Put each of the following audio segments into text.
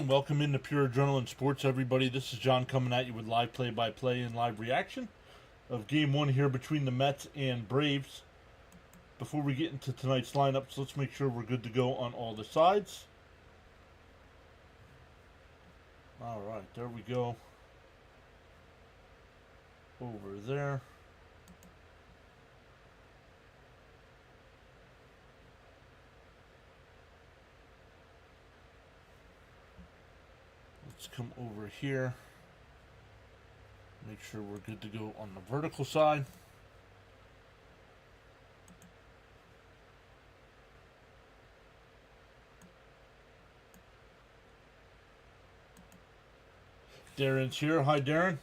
Welcome into Pure Adrenaline Sports, everybody. This is John coming at you with live play-by-play and live reaction of Game 1 here between the Mets and Braves. Before we get into tonight's lineups, let's make sure we're good to go on all the sides. All right, there we go. Over there. Let's come over here. Make sure we're good to go on the vertical side. Darren's here. Hi, Darren.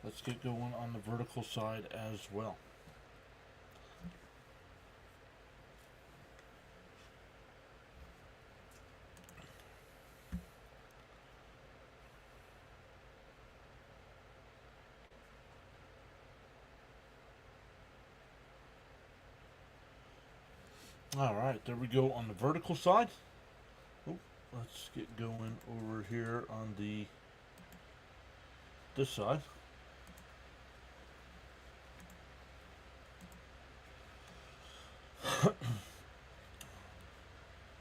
Let's get going on the vertical side as well. All right, there we go on the vertical side. Oh, let's get going over here on this side.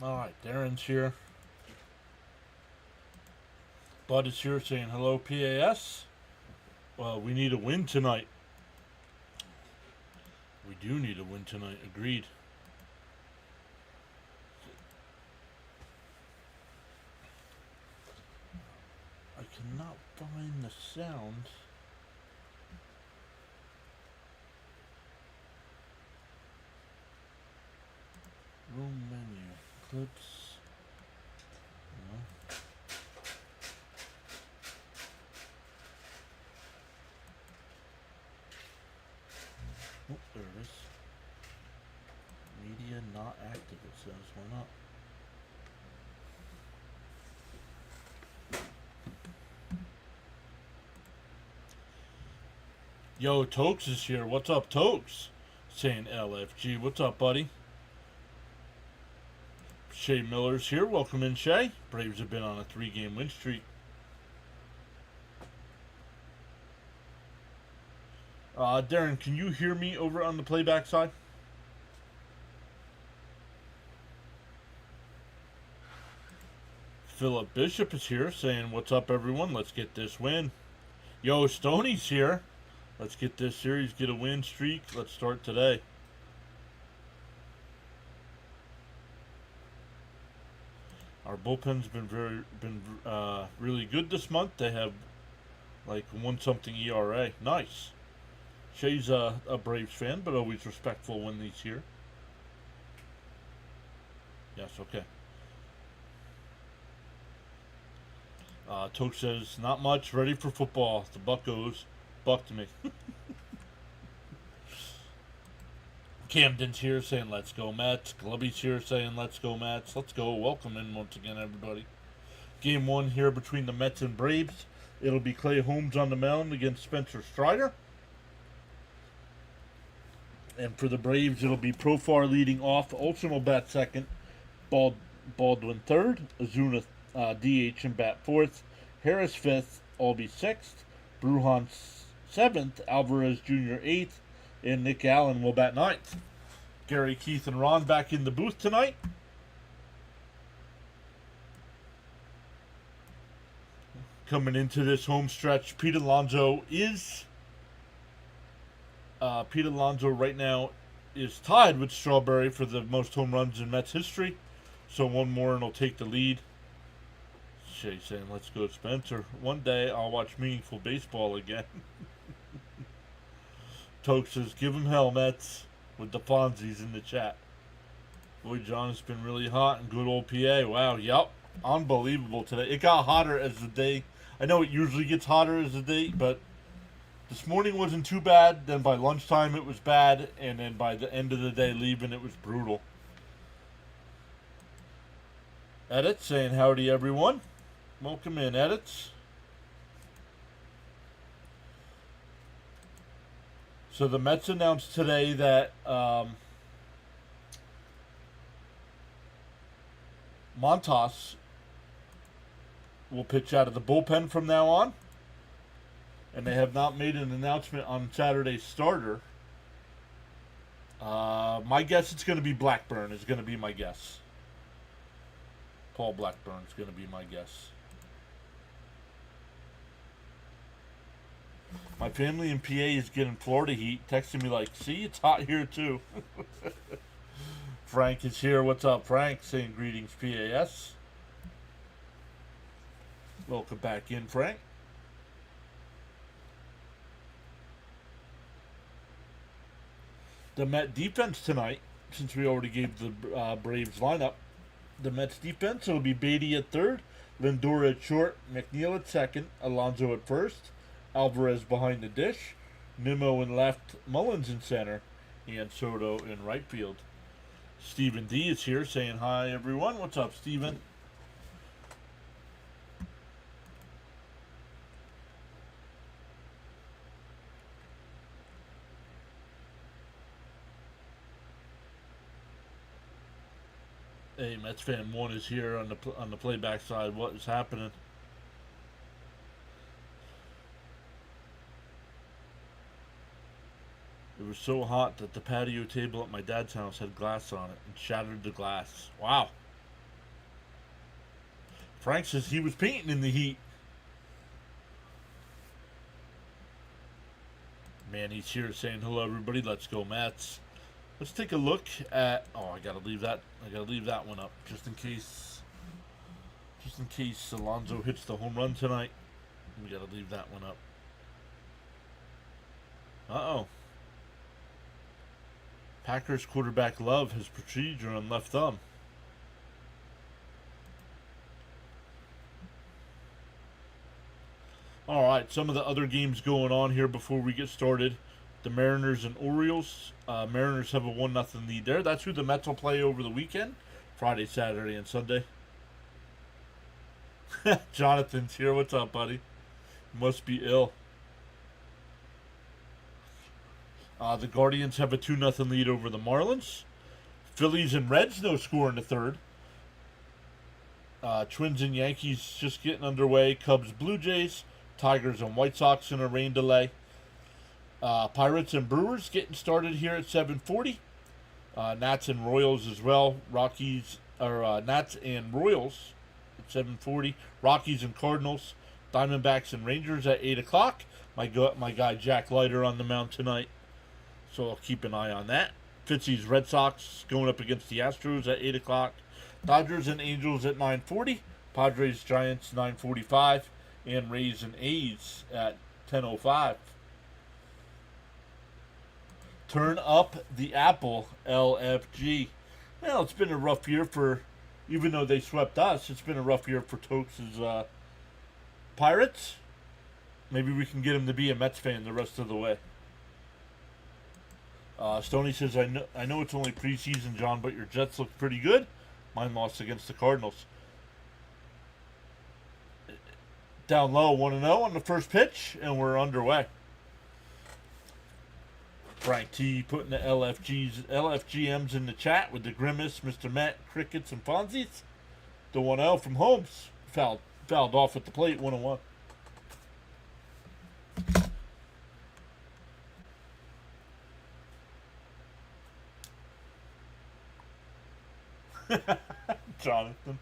All right, Darren's here. Bud is here saying hello, PAS. Well, we need a win tonight. We do need a win tonight, agreed. I cannot find the sound. Room menu, clips. No. Oh, there it is. Media not active, it says. Why not? Yo, Tokes is here. What's up, Tokes? Saying LFG. What's up, buddy? Shay Miller's here. Welcome in, Shay. Braves have been on a 3-game win streak. Darren, can you hear me over on the playback side? Philip Bishop is here saying, what's up, everyone? Let's get this win. Yo, Stoney's here. Let's get this series, get a win streak. Let's start today. Our bullpen's been really good this month. They have like 1-something ERA. Nice. Shay's a Braves fan, but always respectful when he's here. Yes, okay. Toke says, not much. Ready for football. The Buccos. Buck to me. Camden's here saying, let's go, Mets. Glubby's here saying, let's go, Mets. Let's go. Welcome in once again, everybody. Game 1 here between the Mets and Braves. It'll be Clay Holmes on the mound against Spencer Strider. And for the Braves, it'll be Profar leading off. Olsen will bat second. Baldwin third. Ozuna DH and bat fourth. Harris fifth. Albee sixth. Brujan seventh. Alvarez Jr. eighth. And Nick Allen will bat ninth. Gary, Keith, and Ron back in the booth tonight. Coming into this home stretch, Pete Alonso right now is tied with Strawberry for the most home runs in Mets history. So one more and he'll take the lead. Shay saying, let's go, Spencer. One day I'll watch meaningful baseball again. Toke says, give him hell, Mets, with the Fonzies in the chat. Boy, John, it's been really hot in good old PA. Wow, yep. Unbelievable today. It got hotter as the day. I know it usually gets hotter as the day, but this morning wasn't too bad. Then by lunchtime it was bad. And then by the end of the day leaving, it was brutal. Edit saying, howdy, everyone. Welcome in, Edits. So the Mets announced today that Montas will pitch out of the bullpen from now on. And they have not made an announcement on Saturday's starter. My guess it's going to be Blackburn is going to be my guess. Paul Blackburn is going to be my guess. My family in PA is getting Florida heat, texting me like, see, it's hot here too. Frank is here. What's up, Frank? Saying greetings, PAS. Welcome back in, Frank. The Met defense tonight, since we already gave the Braves lineup, the Mets defense will be Beatty at third, Lindor at short, McNeil at second, Alonso at first, Alvarez behind the dish, Nimmo in left, Mullins in center, and Soto in right field. Stephen D is here saying hi, everyone. What's up, Stephen? Hey, Mets fan 1 is here on the playback side. What is happening? It was so hot that the patio table at my dad's house had glass on it and shattered the glass. Wow. Frank says he was painting in the heat. Manny's here saying hello, everybody. Let's go, Mets. Let's take a look at. Oh, I gotta leave that. I gotta leave that one up just in case. Just in case Alonso hits the home run tonight. We gotta leave that one up. Uh-oh. Packers quarterback Love has procedure on left thumb. All right, some of the other games going on here before we get started. The Mariners and Orioles. Mariners have a 1-0 lead there. That's who the Mets will play over the weekend. Friday, Saturday, and Sunday. Jonathan's here. What's up, buddy? Must be ill. The Guardians have a 2-0 lead over the Marlins. Phillies and Reds, no score in the third. Twins and Yankees just getting underway. Cubs, Blue Jays. Tigers and White Sox in a rain delay. Pirates and Brewers getting started here at 7:40. Nats and Royals as well. Nats and Royals at 7:40. Rockies and Cardinals. Diamondbacks and Rangers at 8 o'clock. My guy Jack Leiter on the mound tonight, so I'll keep an eye on that. Fitzy's Red Sox going up against the Astros at 8 o'clock. Dodgers and Angels at 9:40. Padres Giants 9:45. And Rays and A's at 10:05. Turn up the apple, LFG. Well, it's been a rough year for, even though they swept us, it's been a rough year for Tokes' Pirates. Maybe we can get him to be a Mets fan the rest of the way. Stoney says, I know it's only preseason, John, but your Jets look pretty good. Mine lost against the Cardinals. Down low, 1-0 on the first pitch, and we're underway. Frank T putting the LFGMs in the chat with the Grimace, Mr. Met, Crickets, and Fonzies. The 1-0 from Holmes. Fouled off at the plate, 1-1. Jonathan.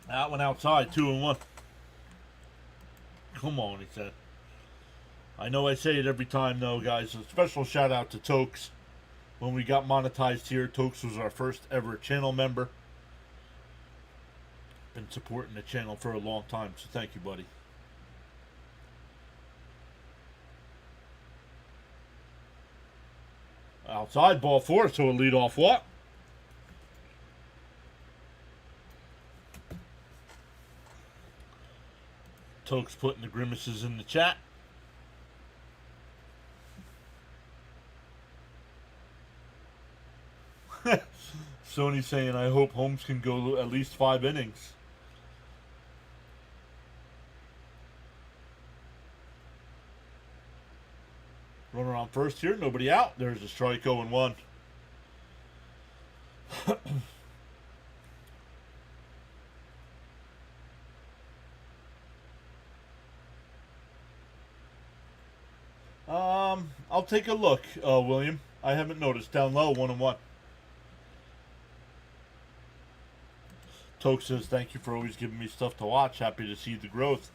That one outside, 2-1. Come on, he said. I know I say it every time, though, guys. A special shout out to Tokes. When we got monetized here, Tokes was our first ever channel member. Been supporting the channel for a long time, so thank you, buddy. Outside, ball 4, so a lead-off walk. Tokes putting the grimaces in the chat. Sony's saying, I hope Holmes can go at least 5 innings. Runner on first here, nobody out. There's a strike, 0-1. I'll take a look, William. I haven't noticed. Down low, 1-1. Toke says, thank you for always giving me stuff to watch. Happy to see the growth.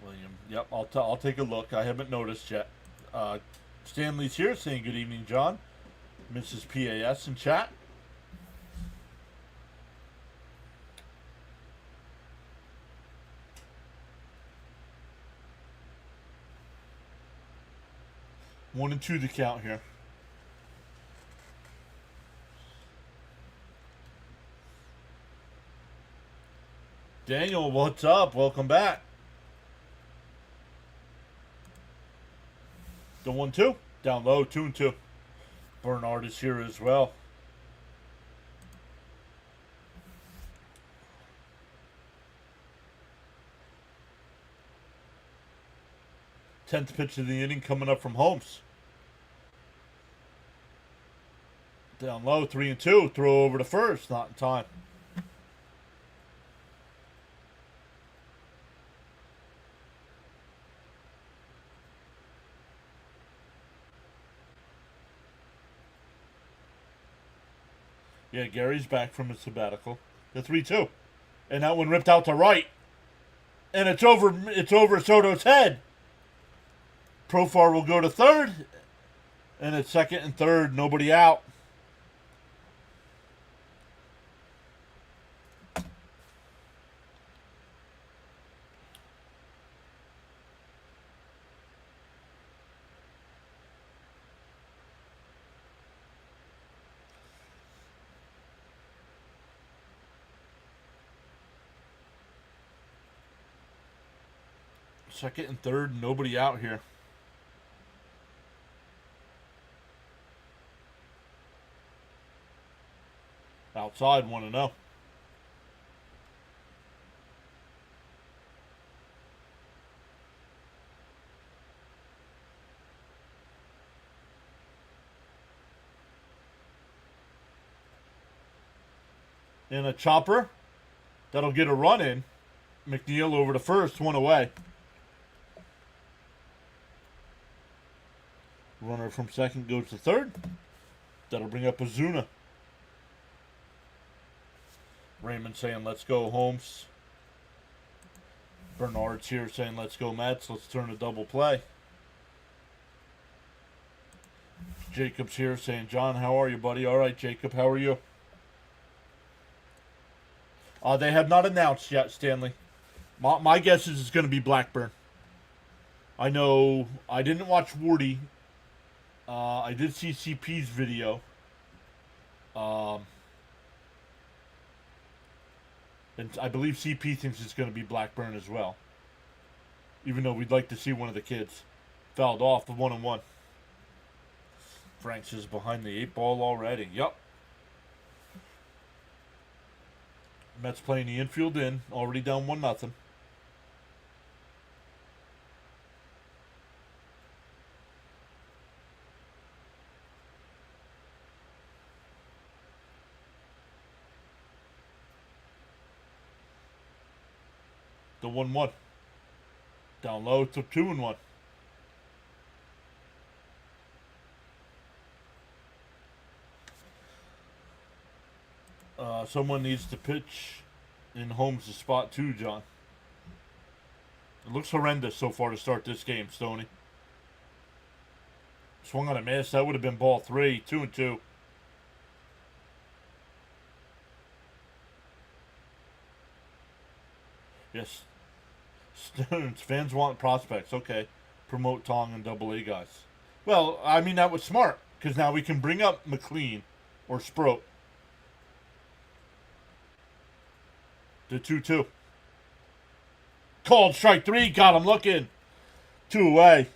William, yep, I'll take a look. I haven't noticed yet. Stanley's here saying good evening, John. Mrs. PAS in chat. One and two the count here. Daniel, what's up? Welcome back. The 1-2. Down low, 2-2. Bernard is here as well. Tenth pitch of the inning coming up from Holmes. Down low, 3-2. Throw over to first. Not in time. Yeah, Gary's back from his sabbatical. The 3-2. And that one ripped out to right. And it's over Soto's head. Profar will go to third. And it's second and third. Nobody out. Second and third, nobody out here. Outside, 1-0. And a chopper. That'll get a run in. McNeil over to first, one away. Runner from second goes to third. That'll bring up Ozuna. Raymond saying, let's go, Holmes. Bernard's here saying, let's go, Mets. Let's turn a double play. Jacob's here saying, John, how are you, buddy? All right, Jacob, how are you? They have not announced yet, Stanley. My guess is it's going to be Blackburn. I know I didn't watch Wardy. I did see CP's video. And I believe CP thinks it's going to be Blackburn as well. Even though we'd like to see one of the kids. Fouled off the 1-1. Franks is behind the 8-ball already. Yup. Mets playing the infield in. Already down 1-0. The 1-1. Down low to 2-1. Someone needs to pitch in Holmes' spot too, John. It looks horrendous so far to start this game, Stoney. Swung on a miss. That would have been ball 3. 2-2. Yes. Fans want prospects. Okay. Promote Tong and AA guys. Well, I mean, that was smart. Because now we can bring up McLean or Sproat. The 2-2. Called strike 3. Got him looking. 2 away.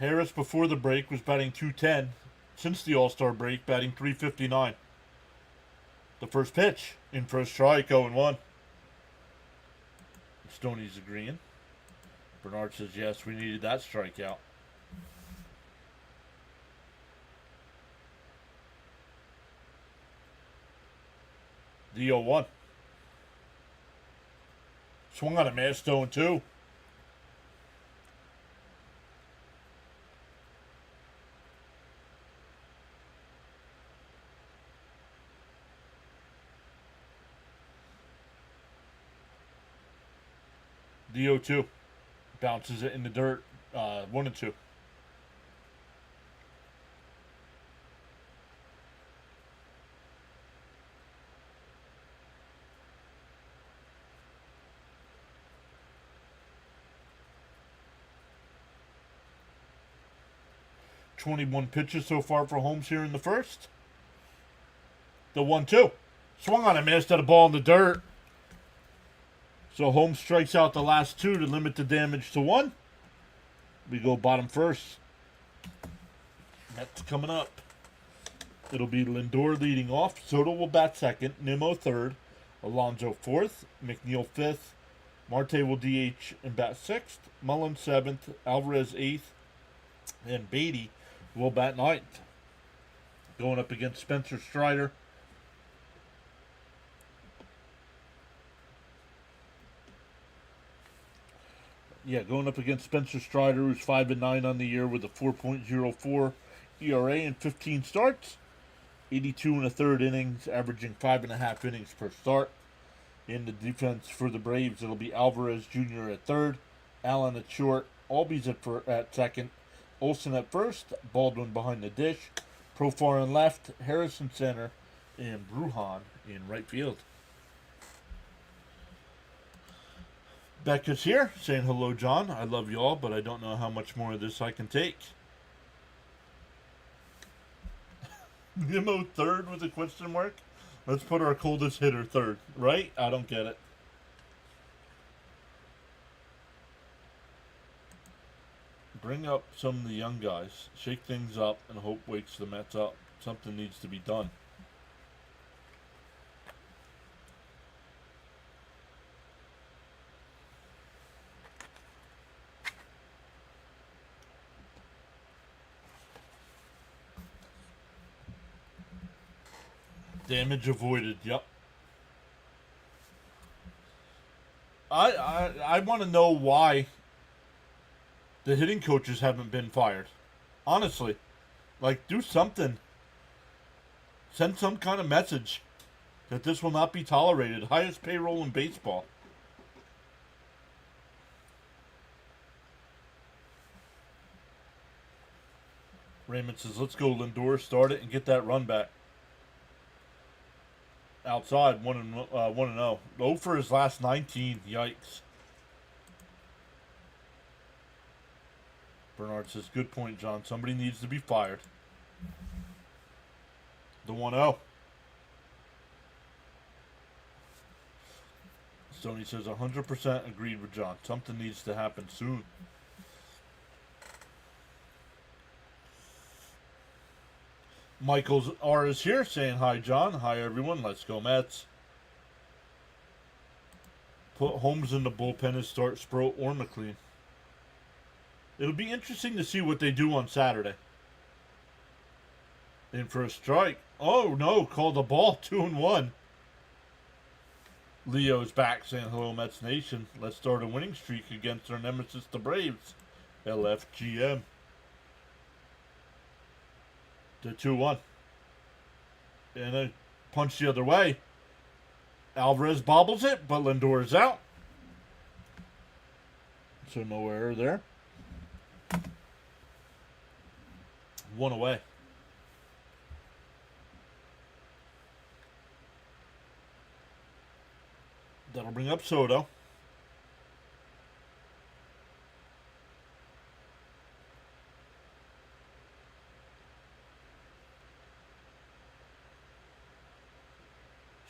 Harris before the break was batting .210. Since the All-Star break, batting .359. The first pitch, in for a strike, 0-1. Stoney's agreeing. Bernard says, yes, we needed that strikeout. The 0-1. Swung on a miss, 0-2. The 0-2. Bounces it in the dirt. 1-2. .21 pitches so far for Holmes here in the first. The 1-2. Swung on a miss, had a ball in the dirt. So Holmes strikes out the last two to limit the damage to 1. We go bottom first. Mets coming up. It'll be Lindor leading off. Soto will bat second. Nimmo third. Alonso fourth. McNeil fifth. Marte will DH and bat sixth. Mullen seventh. Alvarez eighth. And Beatty will bat ninth. Going up against Spencer Strider. Going up against Spencer Strider, who's 5-9 on the year with a 4.04 ERA and 15 starts. 82 and a third innings, averaging 5.5 innings per start. In the defense for the Braves, it'll be Alvarez Jr. at third, Allen at short, Albies at second, Olsen at first, Baldwin behind the dish, Profar in left, Harrison center, and Brujan in right field. Becca's here, saying hello, John. I love y'all, but I don't know how much more of this I can take. Nimmo third with a question mark? Let's put our coldest hitter third, right? I don't get it. Bring up some of the young guys. Shake things up and hope wakes the Mets up. Something needs to be done. Damage avoided, yep. I want to know why the hitting coaches haven't been fired. Honestly. Like, do something. Send some kind of message that this will not be tolerated. Highest payroll in baseball. Raymond says, let's go Lindor, start it, and get that run back. Outside, 1-0. 0 for his last 19. Yikes. Bernard says, good point, John. Somebody needs to be fired. The 1-0. Stoney says, 100% agreed with John. Something needs to happen soon. Michael's R is here saying, hi, John. Hi, everyone. Let's go, Mets. Put Holmes in the bullpen and start Sproat or McLean. It'll be interesting to see what they do on Saturday. In for a strike. Oh, no. Called the ball. 2-1. Leo's back saying, hello, Mets Nation. Let's start a winning streak against our nemesis, the Braves. LFGM. The 2-1. And a punch the other way. Alvarez bobbles it, but Lindor is out. So no error there. 1 away. That'll bring up Soto.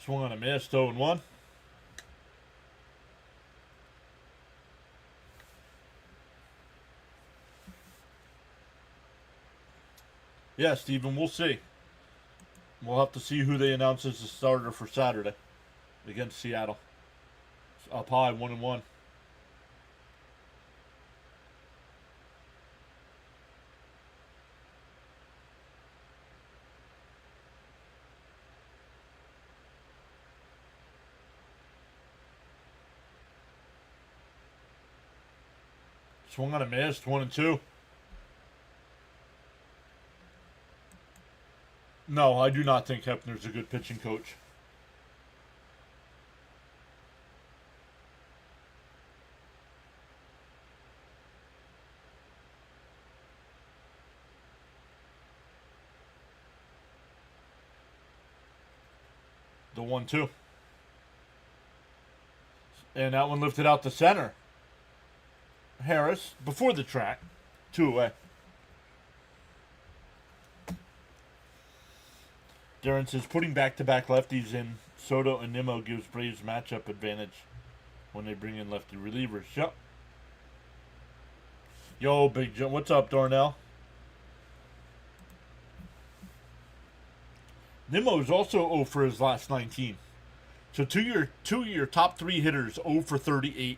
Swung on a miss, 0-1. Yeah, Steven, we'll see. We'll have to see who they announce as the starter for Saturday against Seattle. Up high, 1-1. Swung on a miss, 1-2. No, I do not think Hepner's a good pitching coach. The 1-2. And that one lifted out the center. Harris, before the track. 2 away. Darren says putting back-to-back lefties in Soto and Nimmo gives Braves matchup advantage when they bring in lefty relievers. Yep. Yo, Big Joe. What's up, Darnell? Nimmo's also 0 for his last 19. So two of your top 3 hitters 0 for 38.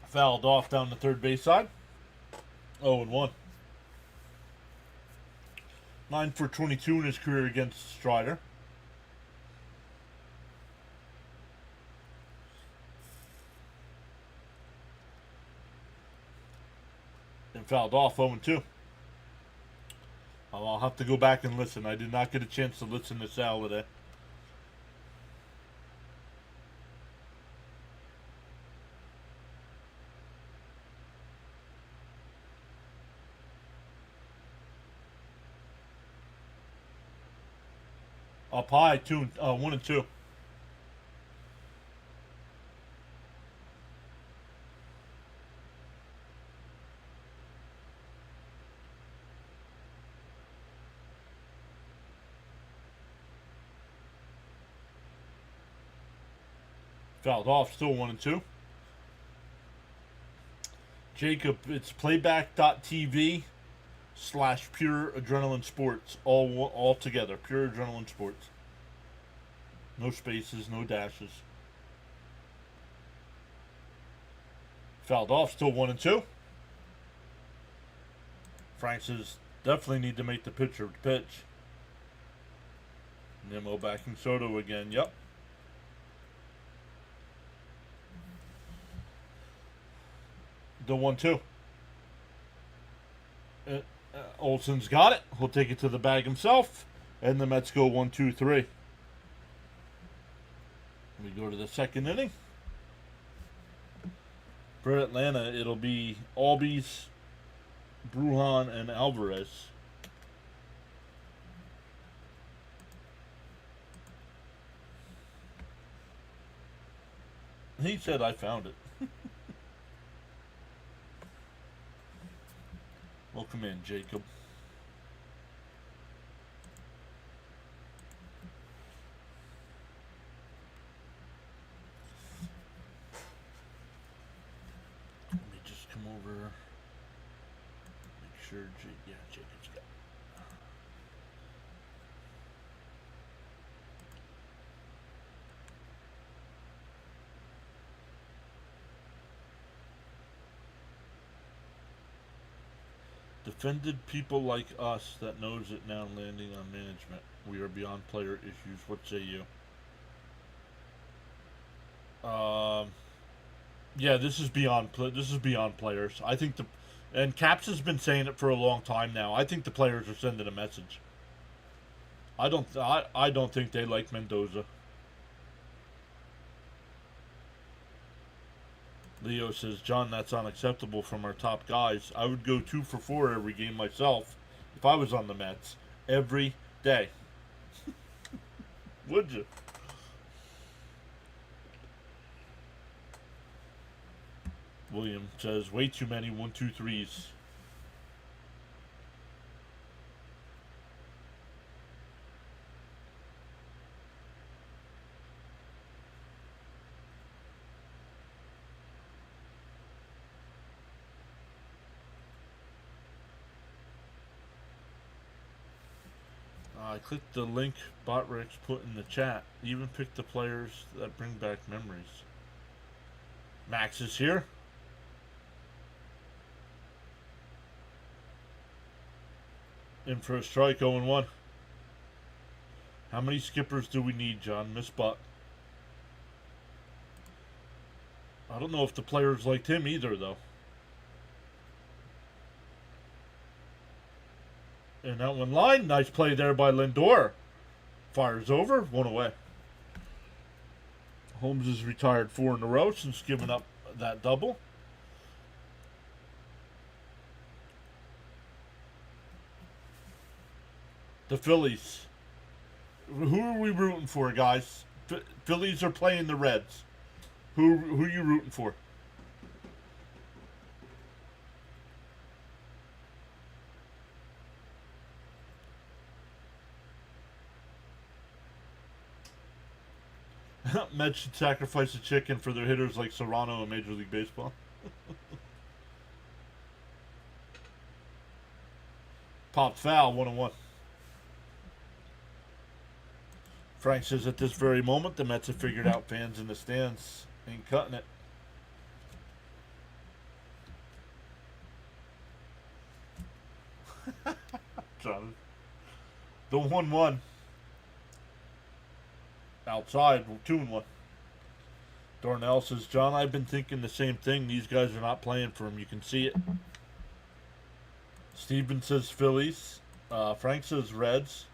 Fouled off down the third base side. 0-1. 9 for 22 in his career against Strider. And fouled off 0-2. I'll have to go back and listen. I did not get a chance to listen to Sal today. Up high, 1-2. Fouled off, still 1-2. Jacob, it's playback.tv / PureAdrenaline Sports. All together. PureAdrenaline Sports. No spaces, no dashes. Fouled off, still 1-2. Frank says definitely need to make the pitcher pitch. Nimmo backing Soto again. Yep. The 1-2. Olson's got it. He'll take it to the bag himself. And the Mets go 1-2-3. We go to the second inning. For Atlanta, it'll be Albies, Brujan, and Alvarez. He said I found it. Welcome in, Jacob. Let me just come over. Make sure, yeah, Jacob's got it. Defended people like us that knows it now landing on management. We are beyond player issues. What say you? Yeah, this is beyond. This is beyond players. I think and Caps has been saying it for a long time now. I think the players are sending a message. I don't think they like Mendoza. Leo says, John, that's unacceptable from our top guys. I would go 2 for 4 every game myself if I was on the Mets. Every day. Would you? William says, way too many 1-2-3s. I clicked the link Botrix put in the chat. Even pick the players that bring back memories. Max is here. In for a strike, 0-1. How many skippers do we need, John? Miss Butt. I don't know if the players liked him either, though. And that one line. Nice play there by Lindor. Fires over. 1 away. Holmes has retired 4 in a row since giving up that double. The Phillies. Who are we rooting for, guys? Phillies are playing the Reds. Who are you rooting for? Mets should sacrifice a chicken for their hitters like Serrano in Major League Baseball. Popped foul, 1-1. Frank says at this very moment, the Mets have figured out fans in the stands ain't cutting it. John. The 1-1. Outside, 2-1. Darnell says, John, I've been thinking the same thing. These guys are not playing for him. You can see it. Steven says Phillies. Frank says Reds.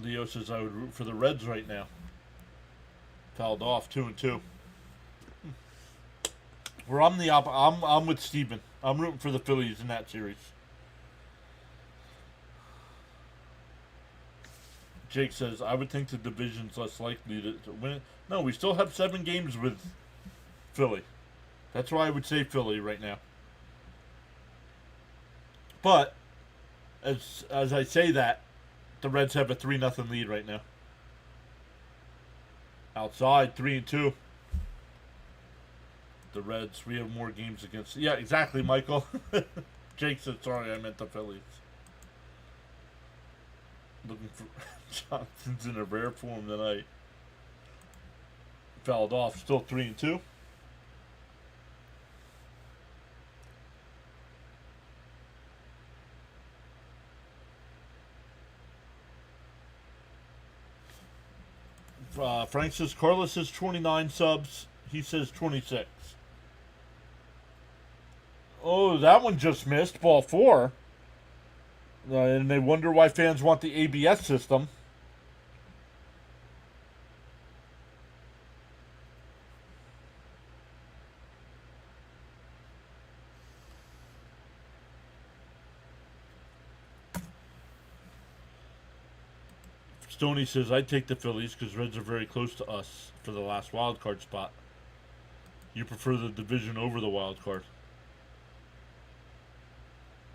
Leo says I would root for the Reds right now. Fouled off, 2-2. Where I'm with Steven. I'm rooting for the Phillies in that series. Jake says, I would think the division's less likely to win. No, we still have 7 games with Philly. That's why I would say Philly right now. But, as I say that, the Reds have a 3-0 lead right now. Outside, 3-2. The Reds, we have more games against. Yeah, exactly, Michael. Jake said, sorry, I meant the Phillies. Looking for Johnson's in a rare form tonight. Fouled off, still 3-2. Frank says Carlos says 29 subs. He says 26. Oh, that one just missed. Ball 4. And they wonder why fans want the ABS system. Stoney says, I'd take the Phillies because Reds are very close to us for the last wild card spot. You prefer the division over the wild card.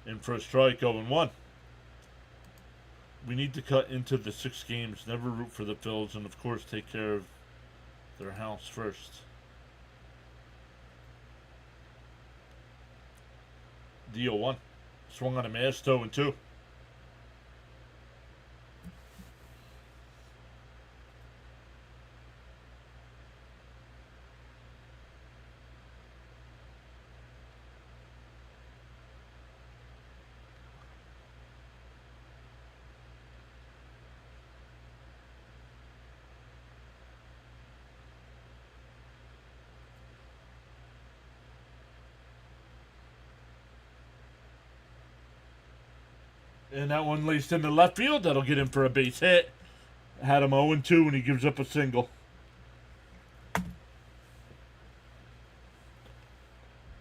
In for a strike, 0-1. We need to cut into the 6 games, never root for the Phils, and of course take care of their house first. Deal 1. Swung on a mass, 0-2. And that one laced into left field. That'll get him for a base hit. Had him 0-2 when he gives up a single.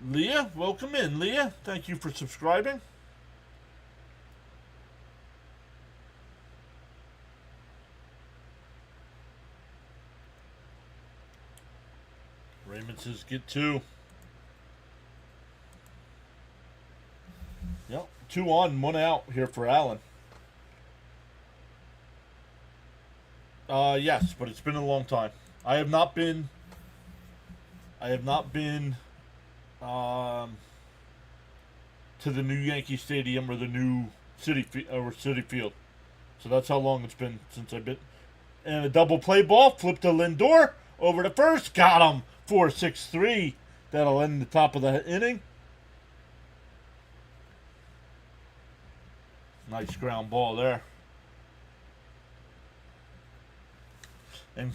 Leah, welcome in. Leah, thank you for subscribing. Raymond says get 2. Yep, 2 on, 1 out here for Allen. Yes, but it's been a long time. I have not been to the new Yankee Stadium or the new City Field. So that's how long it's been since I've been. And a double play ball, flipped to Lindor, over to first, got him, 4-6-3. That'll end the top of the inning. Nice ground ball there. And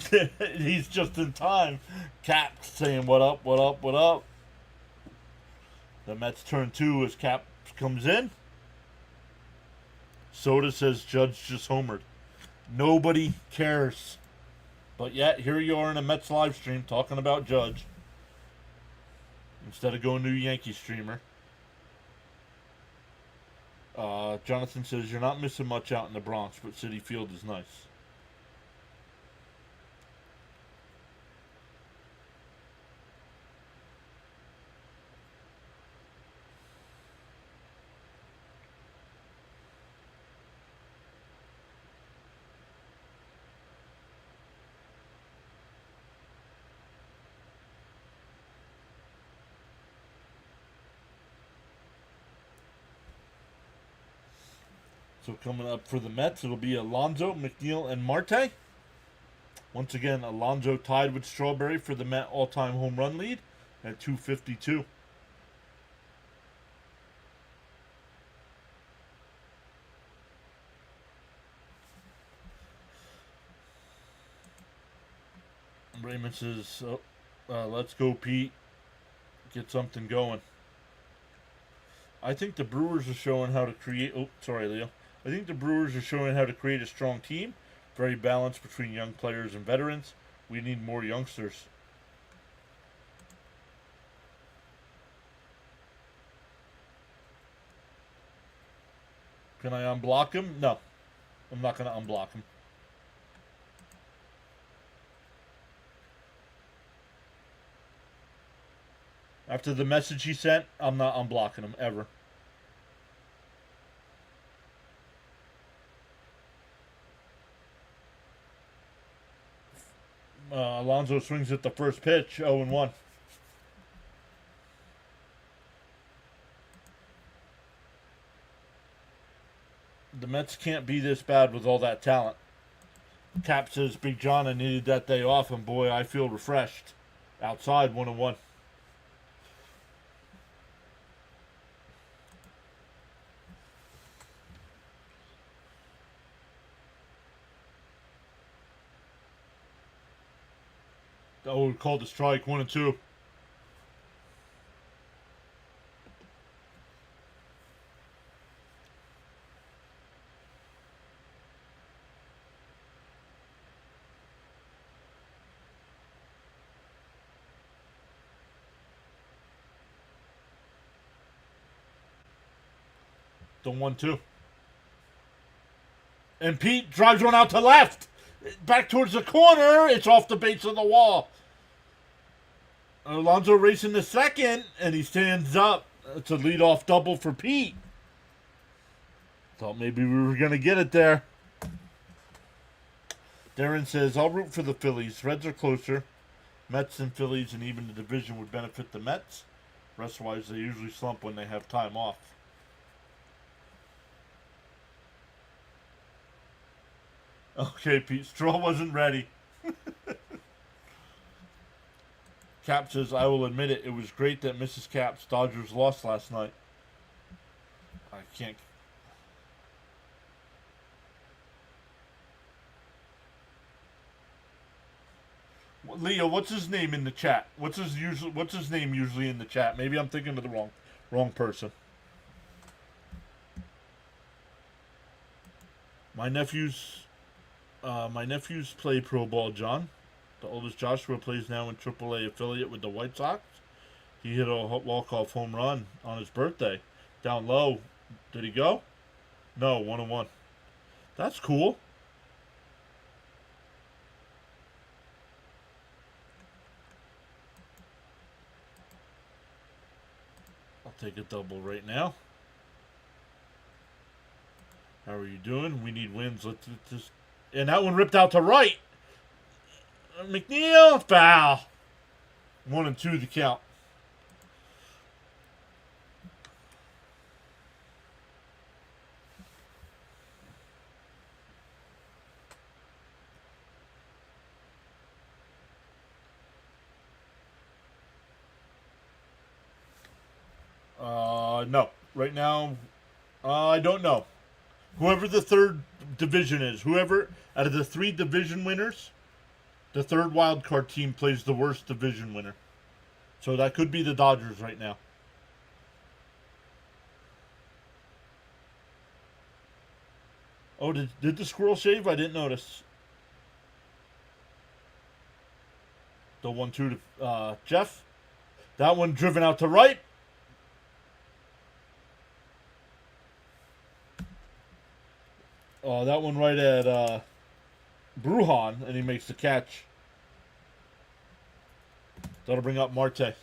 he's just in time. Cap saying, what up, what up, what up. The Mets turn 2 as Cap comes in. Soda says Judge just homered. Nobody cares. But yet, here you are in a Mets live stream talking about Judge. Instead of going to a Yankee streamer. Jonathan says, you're not missing much out in the Bronx, but Citi Field is nice. So coming up for the Mets, it'll be Alonso, McNeil, and Marte. Once again, Alonso tied with Strawberry for the Met all-time home run lead at 252. Raymond says, let's go, Pete. Get something going. I think the Brewers are showing how to create... Oh, sorry, Leo. I think the Brewers are showing how to create a strong team. Very balanced between young players and veterans. We need more youngsters. Can I unblock him? No. I'm not going to unblock him. After the message he sent, I'm not unblocking him, ever. Alonso swings at the first pitch, 0-1. The Mets can't be this bad with all that talent. Cap says, Big John, I needed that day off, and boy, I feel refreshed. Outside, 1-1. Oh, called a strike, 1-2. The 1-2. And Pete drives one out to left. Back towards the corner. It's off the base of the wall. Alonso racing the second, and he stands up. It's a leadoff double for Pete. Thought maybe we were going to get it there. Darren says, I'll root for the Phillies. Reds are closer. Mets and Phillies, and even the division would benefit the Mets. Rest-wise, they usually slump when they have time off. Okay, Pete. Straw wasn't ready. Cap says, I will admit it. It was great that Mrs. Cap's Dodgers lost last night. I can't. Leo, what's his name in the chat? What's his name usually in the chat? Maybe I'm thinking of the wrong person. My nephews play pro ball, John. The oldest Joshua plays now in AAA affiliate with the White Sox. He hit a walk-off home run on his birthday. Down low. Did he go? No, 1-1. That's cool. I'll take a double right now. How are you doing? We need wins. Let's just... And that one ripped out to right. McNeil, foul. 1-2 the count. No. Right now, I don't know. Whoever the third division is, whoever out of the 3 division winners, the third wild card team plays the worst division winner. So that could be the Dodgers right now. Oh, did the squirrel shave? I didn't notice. The 1-2 to Jeff. That one driven out to right. Oh, that one right at Bruhan, and he makes the catch. That'll bring up Marte.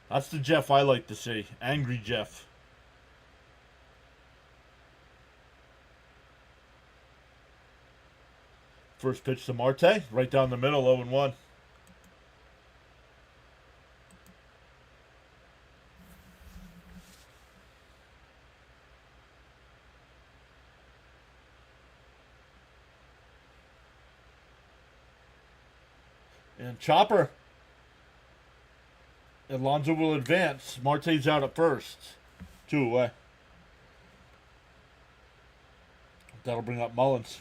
That's the Jeff I like to see. Angry Jeff. First pitch to Marte. Right down the middle, 0-1. And Chopper. Alonso will advance. Marte's out at first. 2 away. That'll bring up Mullins.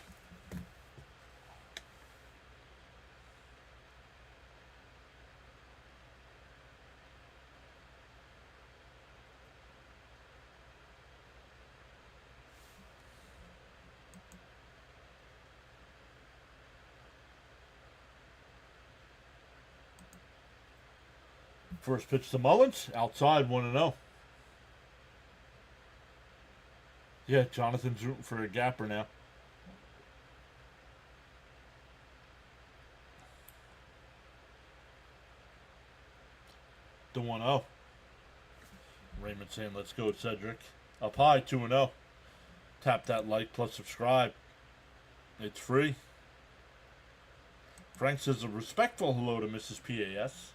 First pitch to Mullins. Outside, 1-0. Yeah, Jonathan's rooting for a gapper now. The 1-0. Raymond saying, let's go, Cedric. Up high, 2-0. Tap that like plus subscribe. It's free. Frank says a respectful hello to Mrs. PAS.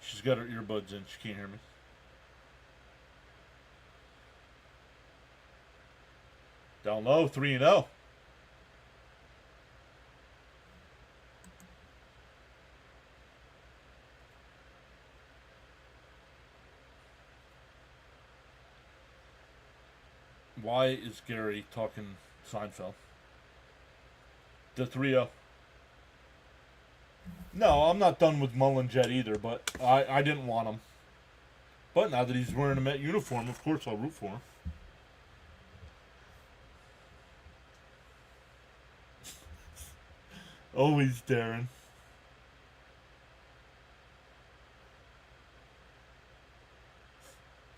She's got her earbuds in. She can't hear me. Down low, 3-0. Why is Gary talking Seinfeld? The 3-0. No, I'm not done with Mullins yet either, but I didn't want him. But now that he's wearing a Met uniform, of course I'll root for him. Always Darren.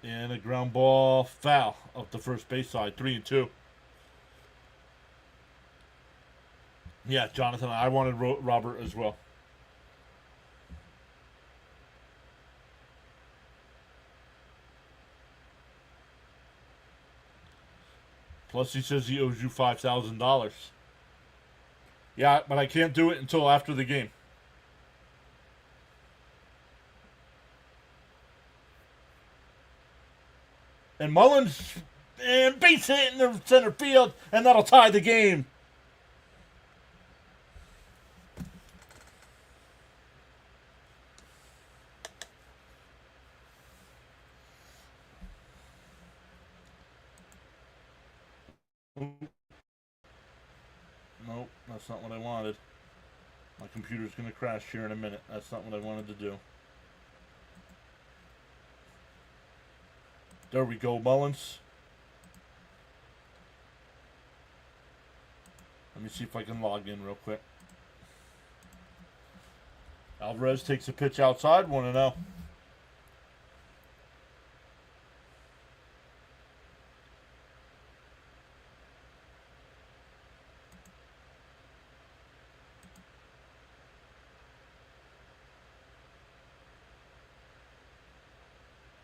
And a ground ball foul up the first base side, 3-2. Yeah, Jonathan, I wanted Robert as well. Plus, he says he owes you $5,000. Yeah, but I can't do it until after the game. And Mullins and base hit in the center field, and that'll tie the game. Nope, that's not what I wanted. My computer's going to crash here in a minute. That's not what I wanted to do. There we go, Mullins. Let me see if I can log in real quick. Alvarez takes a pitch outside, 1-0.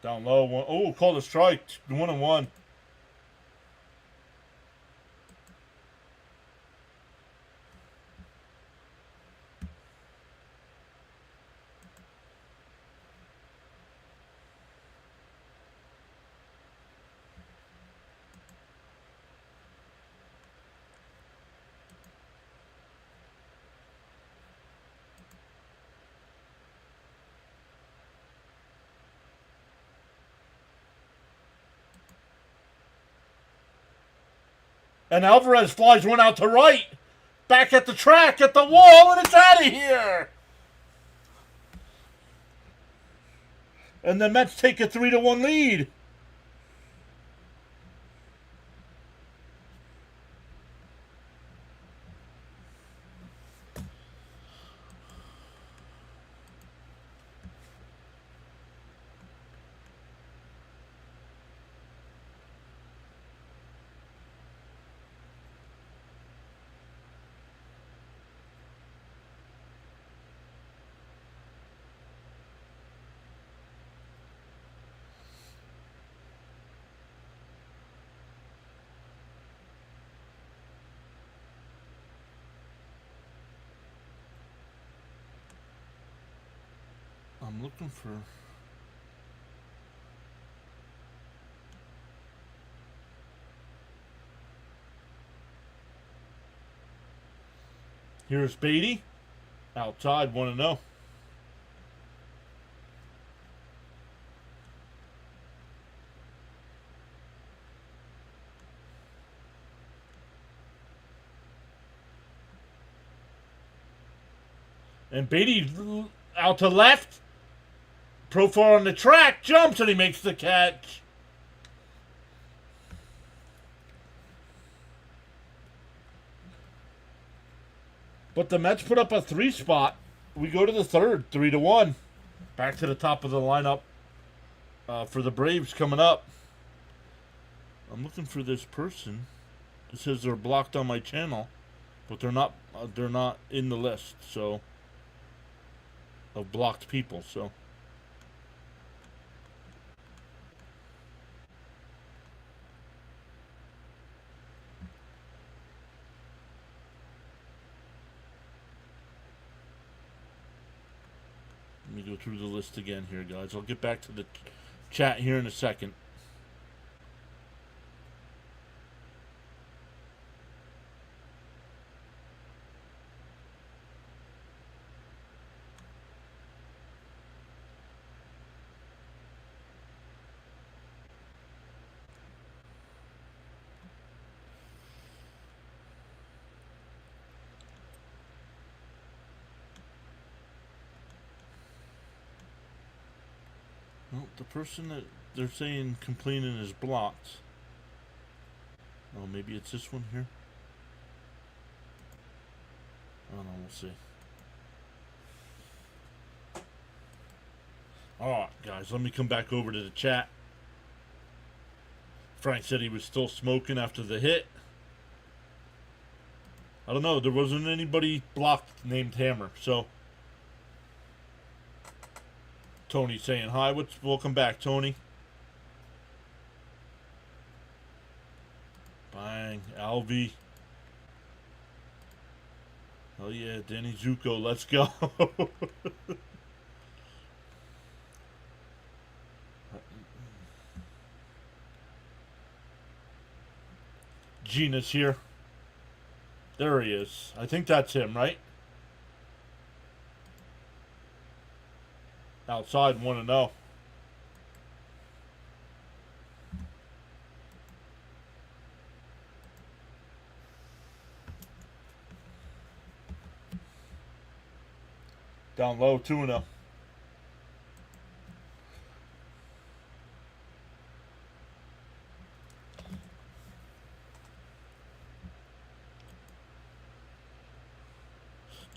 Down low, one. Oh, called a strike, 1-1. And Alvarez flies one out to right. Back at the track, at the wall, and it's out of here. And the Mets take a 3-1 lead. I'm looking for... Here's Beatty. Outside, 1-0. And Beatty out to left. Profar on the track, jumps, and he makes the catch. But the Mets put up a 3 spot. We go to the third, 3-1. Back to the top of the lineup for the Braves coming up. I'm looking for this person. It says they're blocked on my channel, but they're not. They're not in the list. So of blocked people. So. Let me go through the list again here, guys. I'll get back to the chat here in a second. Well, the person that they're saying complaining is blocked. Oh, maybe it's this one here. I don't know, we'll see. Alright, guys, let me come back over to the chat. Frank said he was still smoking after the hit. I don't know, there wasn't anybody blocked named Hammer, so... Tony saying hi. Welcome back, Tony. Bang. Alvy. Oh, yeah. Danny Zuko. Let's go. Gina's here. There he is. I think that's him, right? Outside, 1-0. Down low, 2-0.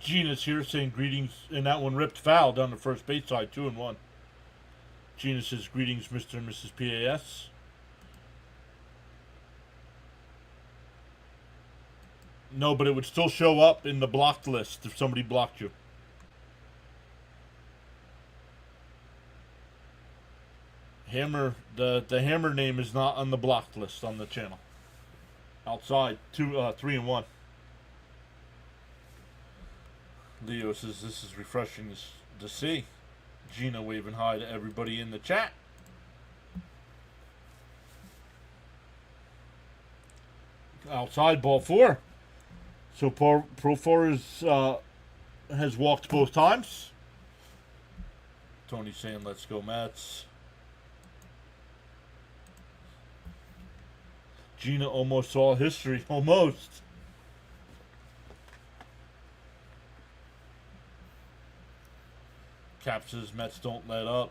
Gina's here saying greetings, and that one ripped foul down the first base side, 2-1. Gina says greetings, Mr. and Mrs. PAS. No, but it would still show up in the blocked list if somebody blocked you. Hammer, the Hammer name is not on the blocked list on the channel. Outside, 3-1. Leo says this is refreshing to see. Gina waving hi to everybody in the chat. Outside, ball 4. So Profar has walked both times. Tony saying let's go Mets. Gina almost saw history. Almost. Cap says Mets don't let up.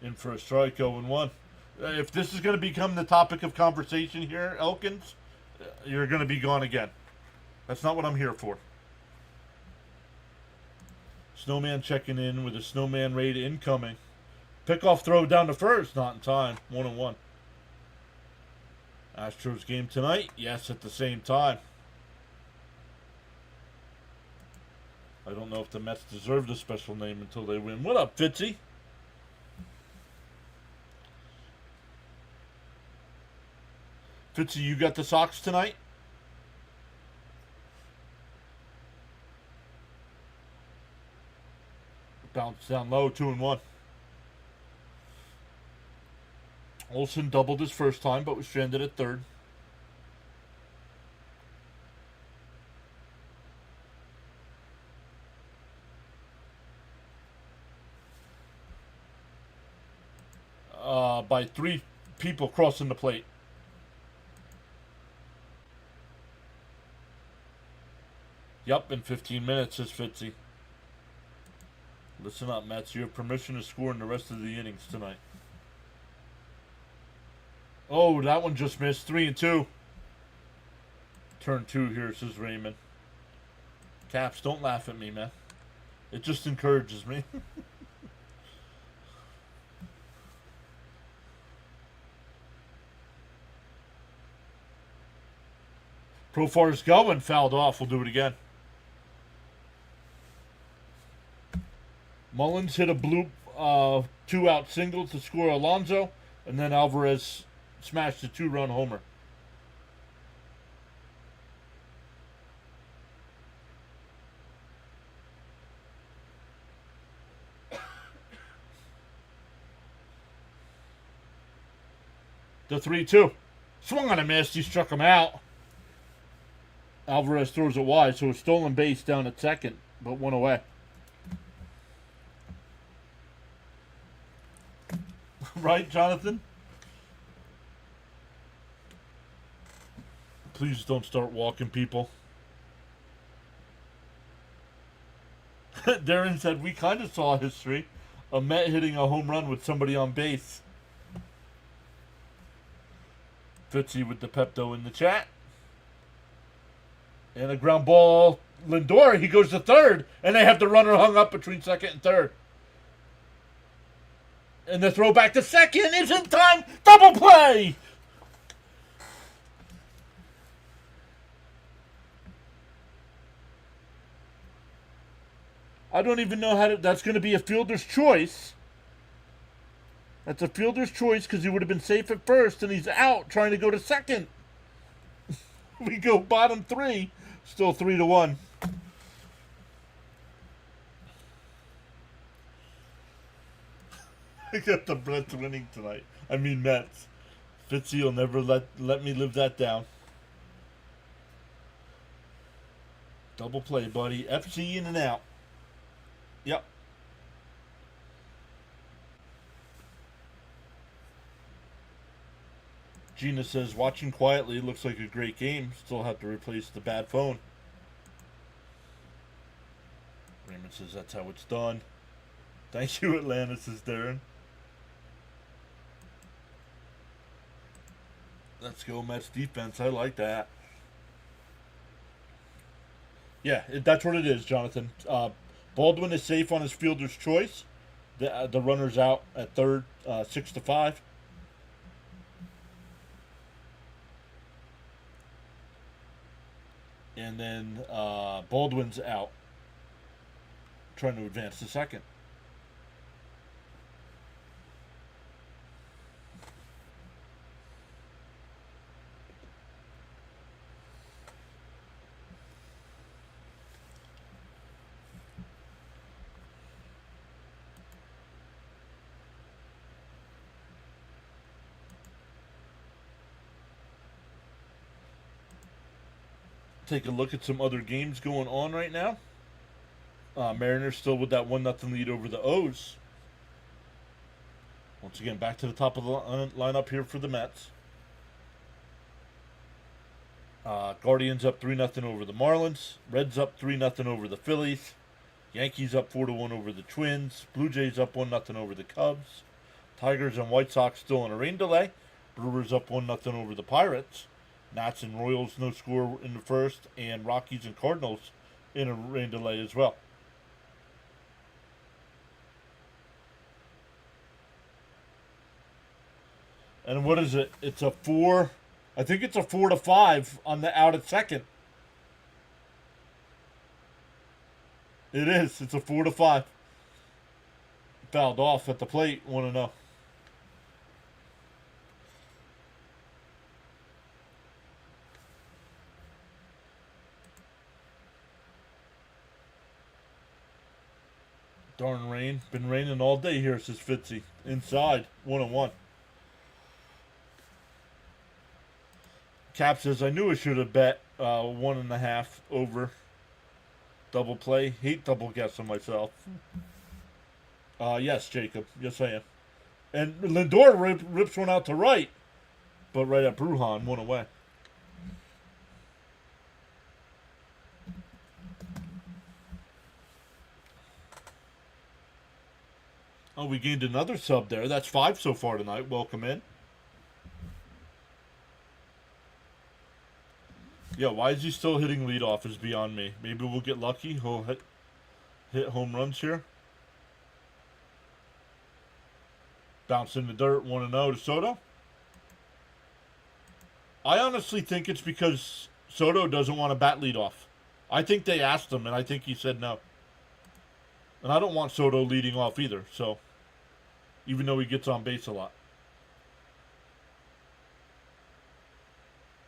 In for a strike, 0-1. If this is going to become the topic of conversation here, Elkins, you're going to be gone again. That's not what I'm here for. Snowman checking in with a snowman raid incoming. Pickoff throw down to first, not in time. 1-1. Astros game tonight? Yes, at the same time. I don't know if the Mets deserve the special name until they win. What up, Fitzy? Fitzy, you got the Sox tonight? Bounce down low, 2-1. Olsen doubled his first time, but was stranded at third. By 3 people crossing the plate. Yup, in 15 minutes, says Fitzy. Listen up, Mets. You have permission to score in the rest of the innings tonight. Oh, that one just missed. 3-2. Turn 2 here, says Raymond. Caps, don't laugh at me, man. It just encourages me. Profar's going, fouled off. We'll do it again. Mullins hit a bloop 2-out single to score Alonso, and then Alvarez smashed a 2-run homer. The 3-2. Swung on a miss. He struck him out. Alvarez throws it wide, so a stolen base down at second, but one away. Right, Jonathan? Please don't start walking, people. Darren said, we kind of saw history. A Met hitting a home run with somebody on base. Fitzy with the Pepto in the chat. And a ground ball. Lindor, he goes to third. And they have the runner hung up between second and third. And the throw back to second is in time. Double play! I don't even know how to... That's going to be a fielder's choice. That's a fielder's choice because he would have been safe at first, and he's out trying to go to second. We go bottom 3. Still 3-1. I got the Mets winning tonight. I mean Mets. Fitzy will never let me live that down. Double play, buddy. FC in and out. Yep. Gina says, watching quietly looks like a great game. Still have to replace the bad phone. Raymond says, that's how it's done. Thank you, Atlanta, says Darren. Let's go, Mets defense. I like that. Yeah, that's what it is, Jonathan. Baldwin is safe on his fielder's choice. The runner's out at third, 6-5. And then Baldwin's out, trying to advance to second. Take a look at some other games going on right now. Mariners still with that 1-0 lead over the O's. We'll Once again, back to the top of the lineup here for the Mets. Guardians up 3-0 over the Marlins. Reds up 3-0 over the Phillies. Yankees up 4-1 over the Twins. Blue Jays up 1-0 over the Cubs. Tigers and White Sox still in a rain delay. Brewers up 1-0 over the Pirates. Nats and Royals no score in the first. And Rockies and Cardinals in a rain delay as well. And what is it? It's a 4. I think it's a 4-5 on the out at second. It is. It's a 4-5. Fouled off at the plate. 1-0. Darn rain. Been raining all day here, says Fitzy. Inside. 1-1. Cap says, I knew I should have bet 1.5 over double play. Hate double guessing myself. Yes, Jacob. Yes, I am. And Lindor rips one out to right. But right at Brujan, one away. Oh, we gained another sub there. That's 5 so far tonight. Welcome in. Yeah, why is he still hitting leadoff is beyond me. Maybe we'll get lucky. He'll hit home runs here. Bounce in the dirt, 1-0 to Soto. I honestly think it's because Soto doesn't want to bat leadoff. I think they asked him, and I think he said no. And I don't want Soto leading off either, so even though he gets on base a lot.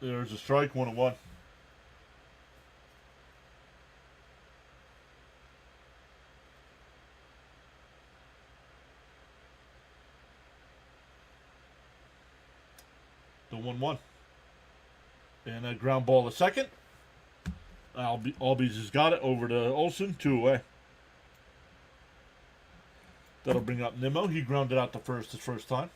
There's a strike, 1-1. The 1-1. And a ground ball to second. Albies has got it over to Olsen, 2 away. That'll bring up Nimmo. He grounded out to first his first time.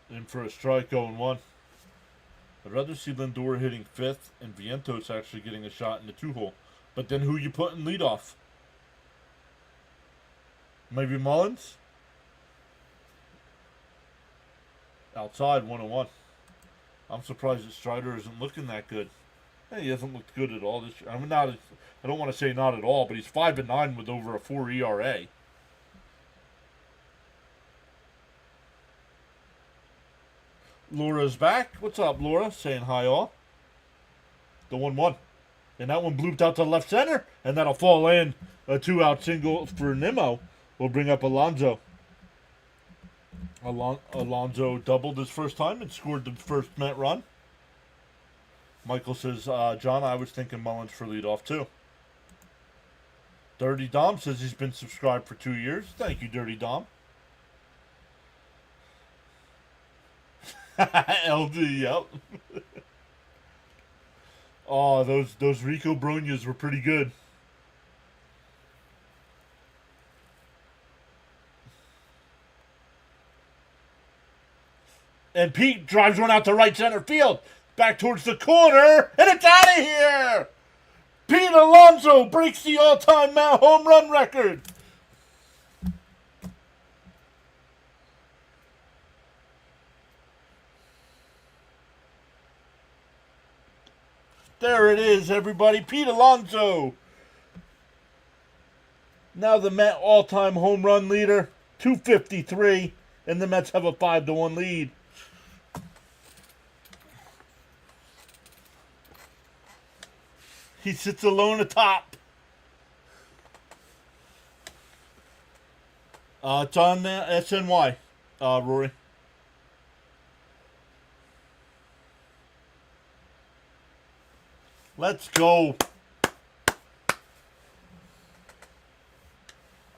In for a strike, 0-1. I'd rather see Lindor hitting 5th and Vientos actually getting a shot in the 2-hole. But then who you put in leadoff? Maybe Mullins? Outside, 1-1. I'm surprised that Strider isn't looking that good. Hey, he hasn't looked good at all this year. I mean, I don't want to say not at all, but he's 5-9 with over a 4 ERA. Laura's back. What's up, Laura? Saying hi, all. The 1-1. And that one blooped out to left center. And that'll fall in. A 2-out single for Nimmo will bring up Alonso. Alonso doubled his first time and scored the first Met run. Michael says, John, I was thinking Mullins for leadoff, too. Dirty Dom says he's been subscribed for 2 years. Thank you, Dirty Dom. LD, yep. Oh, those Rico Bronias were pretty good. And Pete drives one out to right center field. Back towards the corner. And it's out of here. Pete Alonso breaks the all-time Mount home run record. There it is, everybody. Pete Alonso. Now the Met all-time home run leader. 253. And the Mets have a 5-1 lead. He sits alone atop. It's on SNY, Rory. Let's go.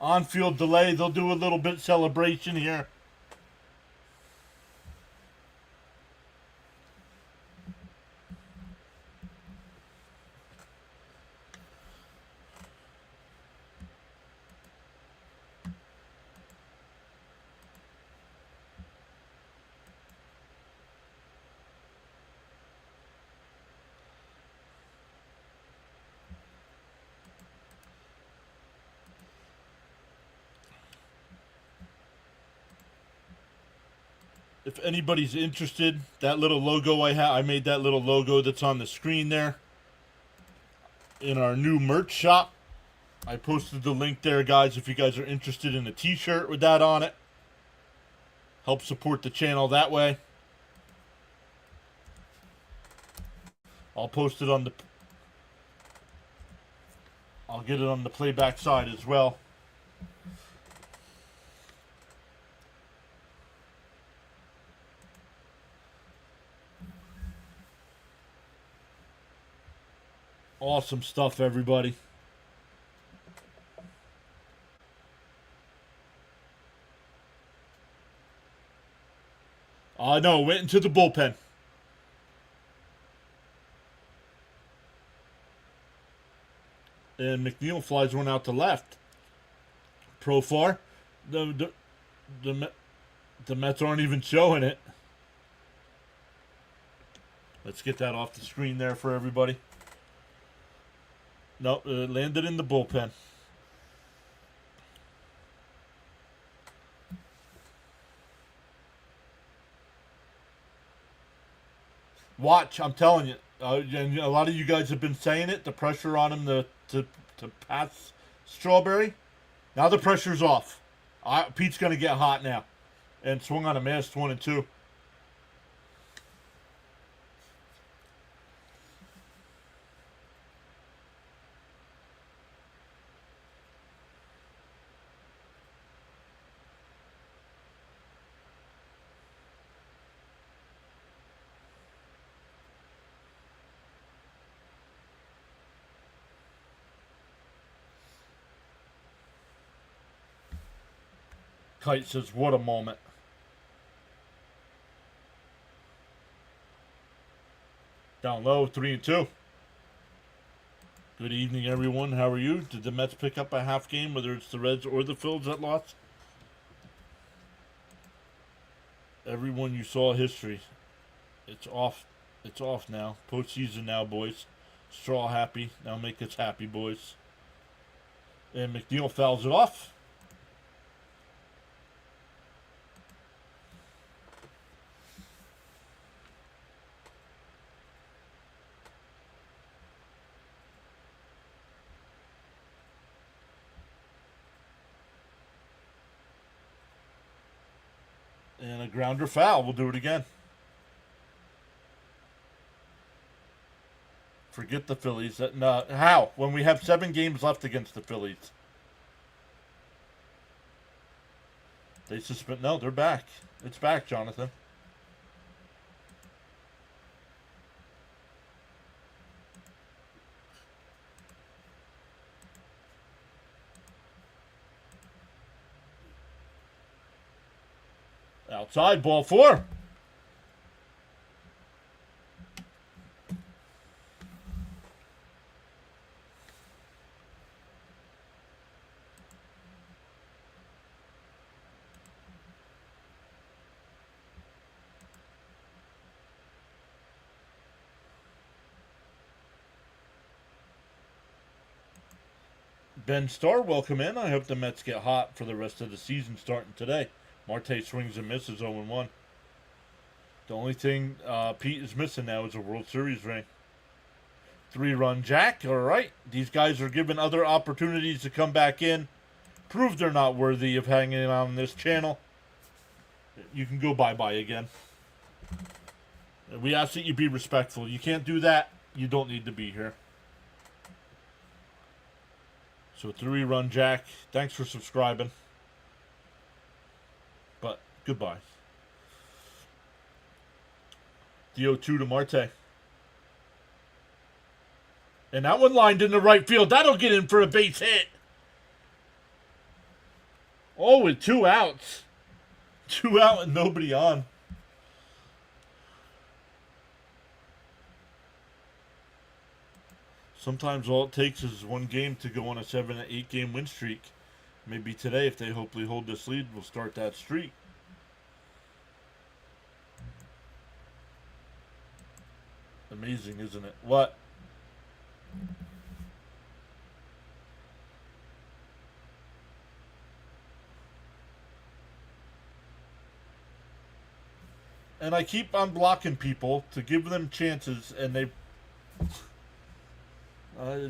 On-field delay. They'll do a little bit celebration here. If anybody's interested, that little logo I made that little logo that's on the screen there in our new merch shop. I posted the link there, guys, if you guys are interested in a t-shirt with that on it. Help support the channel that way. I'll post it on the... I'll get it on the playback side as well. Awesome stuff, everybody. No, went into the bullpen. And McNeil flies one out to left. Profar. The Mets aren't even showing it. Let's get that off the screen there for everybody. Nope, it landed in the bullpen. Watch, I'm telling you. And a lot of you guys have been saying it. The pressure on him to pass Strawberry. Now the pressure's off. Pete's going to get hot now. And swung on a missed 1-2. Kite says, what a moment. Down low, 3-2. Good evening, everyone. How are you? Did the Mets pick up a half game, whether it's the Reds or the Phils that lost? Everyone, you saw history. It's off. It's off now. Postseason now, boys. Straw happy. Now make us happy, boys. And McNeil fouls it off. And a grounder foul. We'll do it again. Forget the Phillies. No, how? When we have 7 games left against the Phillies. They suspend. No, they're back. It's back, Jonathan. Outside, ball 4. Ben Starr, welcome in. I hope the Mets get hot for the rest of the season starting today. Marte swings and misses 0-1. The only thing Pete is missing now is a World Series ring. 3-run jack. All right. These guys are given other opportunities to come back in. Prove they're not worthy of hanging on this channel. You can go bye-bye again. We ask that you be respectful. You can't do that. You don't need to be here. So 3-run jack. Thanks for subscribing. But goodbye. The 0-2 to Marte. And that one lined into right field. That'll get in for a base hit. Oh, with 2 outs. 2 out and nobody on. Sometimes all it takes is one game to go on a 7 to 8 game win streak. Maybe today, if they hopefully hold this lead, we'll start that streak. Amazing, isn't it? What? And I keep on blocking people to give them chances, and they...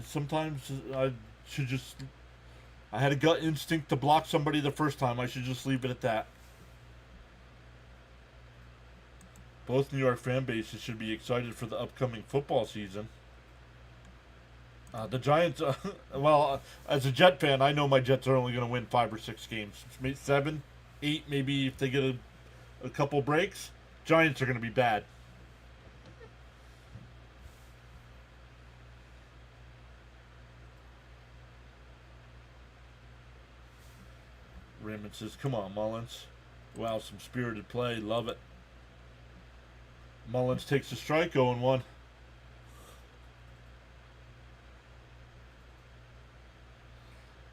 sometimes I should just... I had a gut instinct to block somebody the first time. I should just leave it at that. Both New York fan bases should be excited for the upcoming football season. The Giants, well, as a Jet fan, I know my Jets are only going to win 5 or 6 games. 7, 8, maybe if they get a couple breaks. Giants are going to be bad. Raymond says, come on, Mullins. Wow, some spirited play. Love it. Mullins takes a strike, 0-1.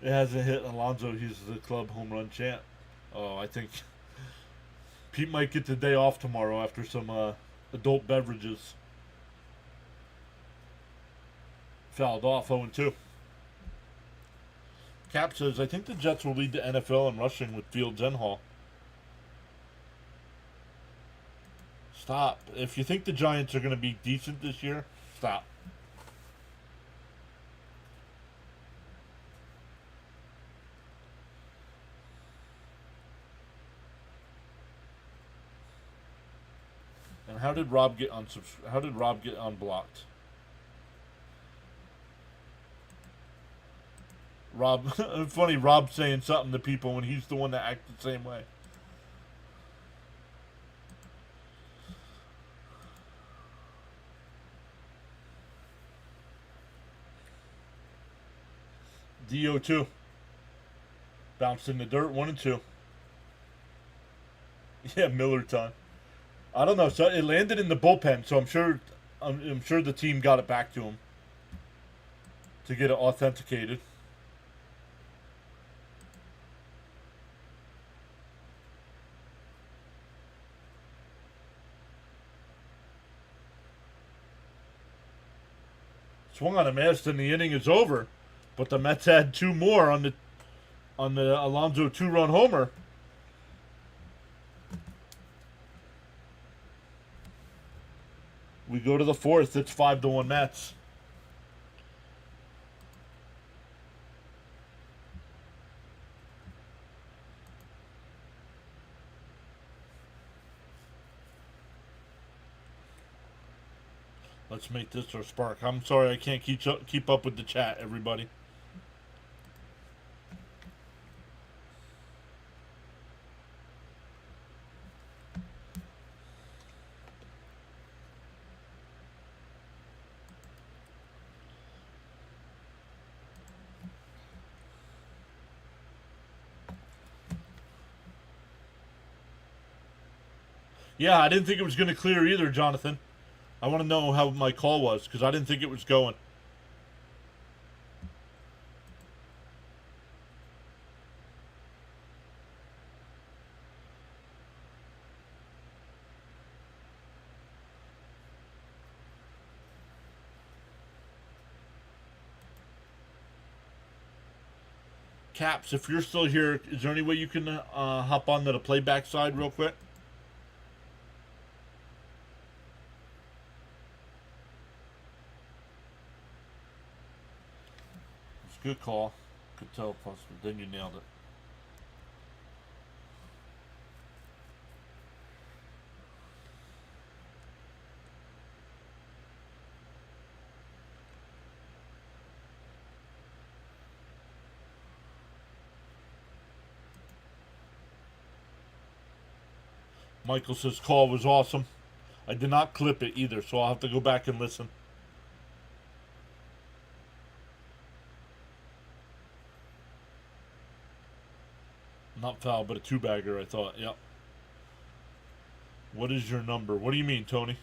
It hasn't hit Alonso. He's the club home run champ. Oh, I think Pete might get the day off tomorrow after some adult beverages. Fouled off, 0-2. Cap says, I think the Jets will lead the NFL in rushing with Fields and Hall. Stop. If you think the Giants are going to be decent this year, stop. And how did Rob get unblocked? Rob, funny, Rob saying something to people when he's the one that acted the same way. DO2. Bounced in the dirt, 1-2. Yeah, Miller time. I don't know. So it landed in the bullpen, so I'm sure the team got it back to him to get it authenticated. Swung on a miss, and the inning is over. But the Mets had 2 more on the Alonso 2-run homer. We go to the 4th. It's 5-1 Mets. Let's make this our spark. I'm sorry I can't keep up with the chat, everybody. Yeah, I didn't think it was going to clear either, Jonathan. I want to know how my call was, because I didn't think it was going. Caps, if you're still here, is there any way you can hop on to the playback side real quick? It's a good call. Could tell, plus, but then you nailed it. Michael says call was awesome. I did not clip it either, so I'll have to go back and listen. Not foul, but a two-bagger, I thought. Yep. What is your number? What do you mean, Tony?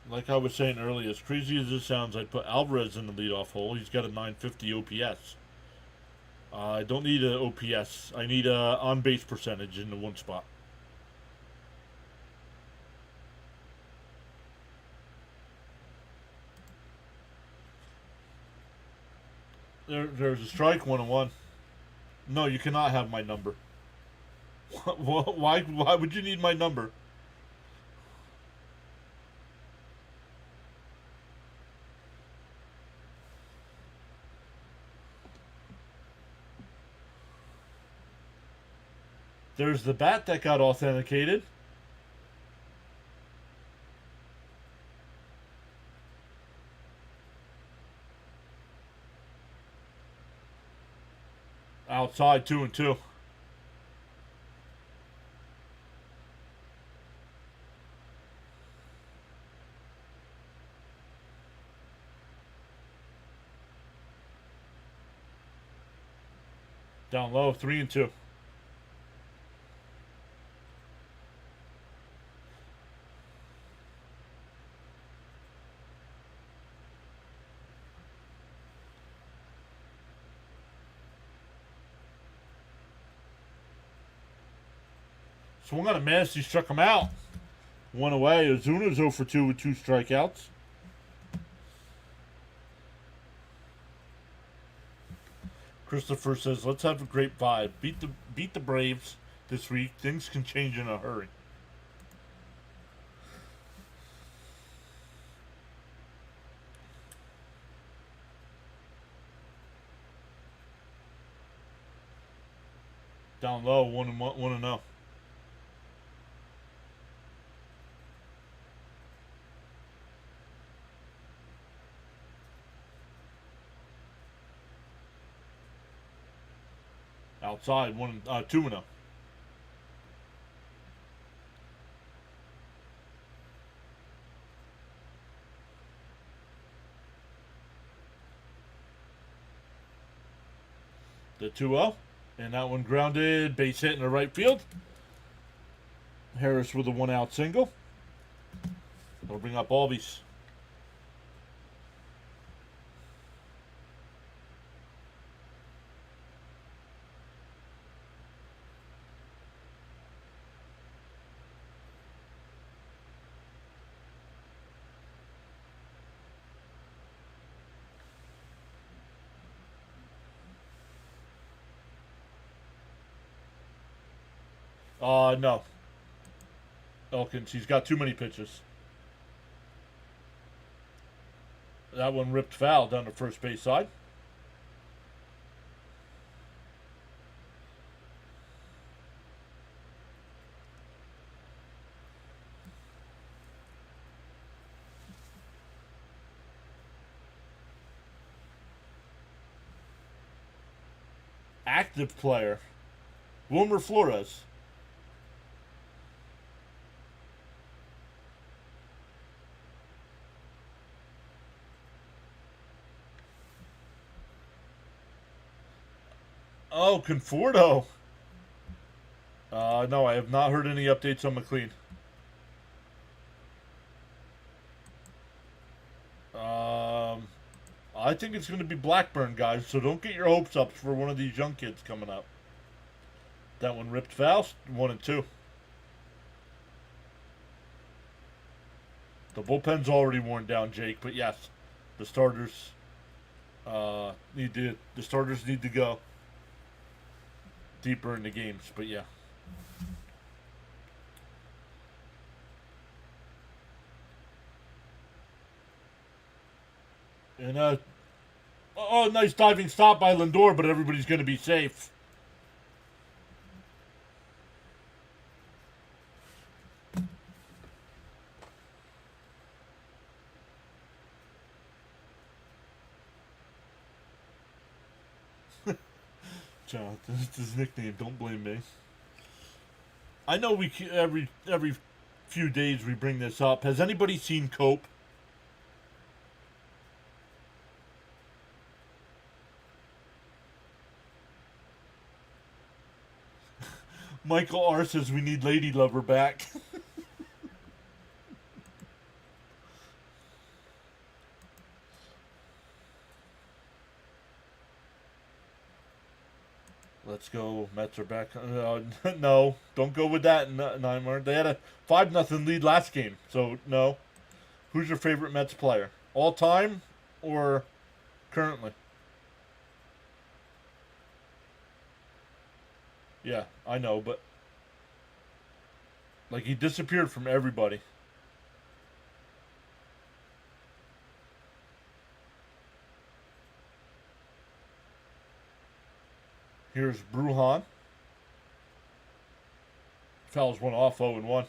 Like I was saying earlier, as crazy as this sounds, I'd put Alvarez in the leadoff hole. He's got a 950 OPS. I don't need an OPS. I need a on-base percentage in the one spot. There's a strike, 1-1. No, you cannot have my number. Why would you need my number? There's the bat that got authenticated. Outside, 2-2. Down low, 3-2. Swung on a miss. He struck him out. One away. Ozuna's 0 for 2 with 2 strikeouts. Christopher says, let's have a great vibe. Beat the Braves this week. Things can change in a hurry. Down low, 1-0. Outside, 2-0. The 2-0. And that one grounded, base hit in the right field. Harris with a 1-out single. That'll bring up Albies. No. Elkins, he's got too many pitches. That one ripped foul down the first base side. Active player. Wilmer Flores. Oh, Conforto. No, I have not heard any updates on McLean. I think it's going to be Blackburn, guys, so don't get your hopes up for one of these young kids coming up. That one ripped foul, 1-2. The bullpen's already worn down, Jake, but yes, the starters need to go deeper in the games, but yeah. And nice diving stop by Lindor, but everybody's going to be safe. Jonathan, it's his nickname. Don't blame me. I know every few days we bring this up. Has anybody seen Cope? Michael R says we need Lady Lover back. Let's go. Mets are back. No, don't go with that, Neymar. They had a 5-0 lead last game, so no. Who's your favorite Mets player? All time or currently? Yeah, I know, but like he disappeared from everybody. Here's Bruhan. Fouls one off 0-1.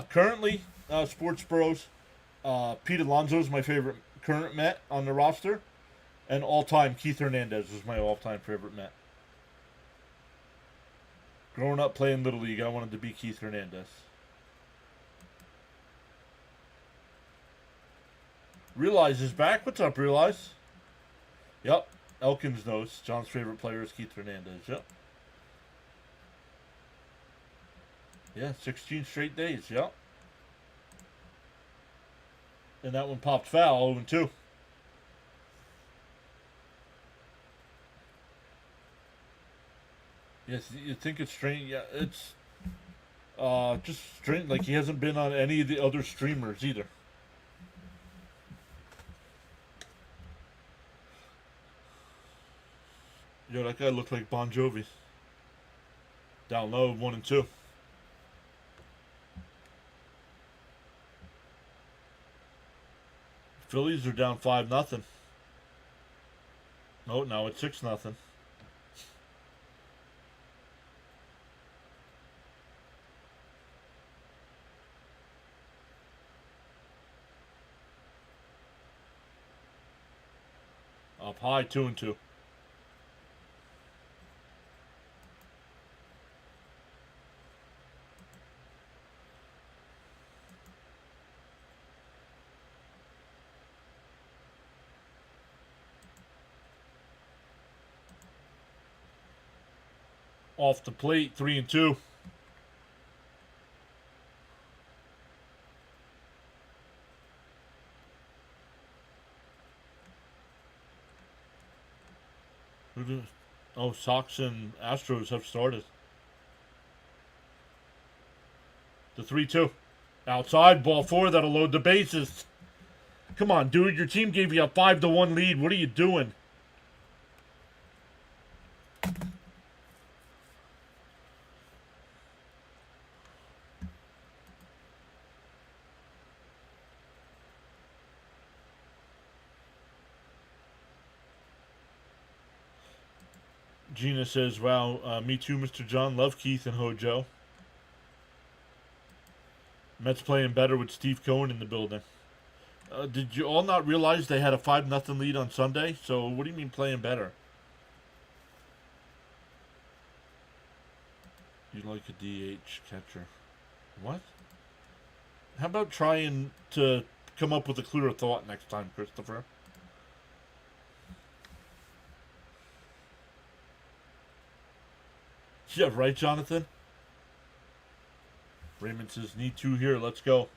Currently, Sports Bros. Pete Alonso is my favorite current Met on the roster. And all-time, Keith Hernandez is my all-time favorite Met. Growing up playing Little League, I wanted to be Keith Hernandez. Realize is back. What's up, Realize? Yep. Elkins knows. John's favorite player is Keith Hernandez. Yep. Yeah, 16 straight days. Yep. And that one popped foul, 0-2. Yes, you think it's strange. Yeah, it's just strange. Like he hasn't been on any of the other streamers either. Yo, that guy looked like Bon Jovi. Down low, 1-2. Phillies are down 5-0. Oh, now it's 6-0. Up high, 2-2. Off the plate, 3-2. Oh, Sox and Astros have started. The 3-2. Outside, ball 4, that'll load the bases. Come on, dude, your team gave you a 5-1 lead. What are you doing? Gina says, wow, me too, Mr. John. Love Keith and Hojo. Mets playing better with Steve Cohen in the building. Did you all not realize they had a 5-0 lead on Sunday? So what do you mean playing better? You like a DH catcher. What? How about trying to come up with a clearer thought next time, Christopher? Yeah, right, Jonathan? Raymond says, need 2 here. Let's go.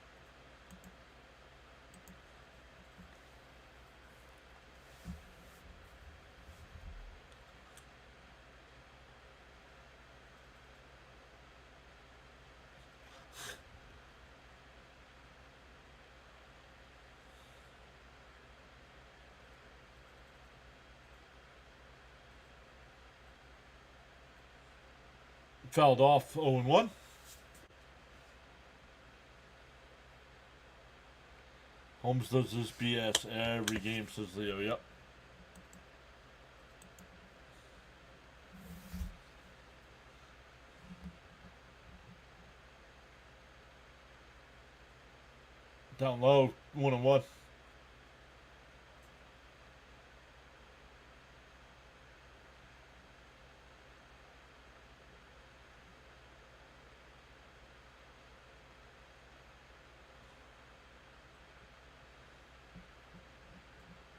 Fouled off, 0-1. Holmes does this BS every game, says Leo. Yep. Down low, 1-1.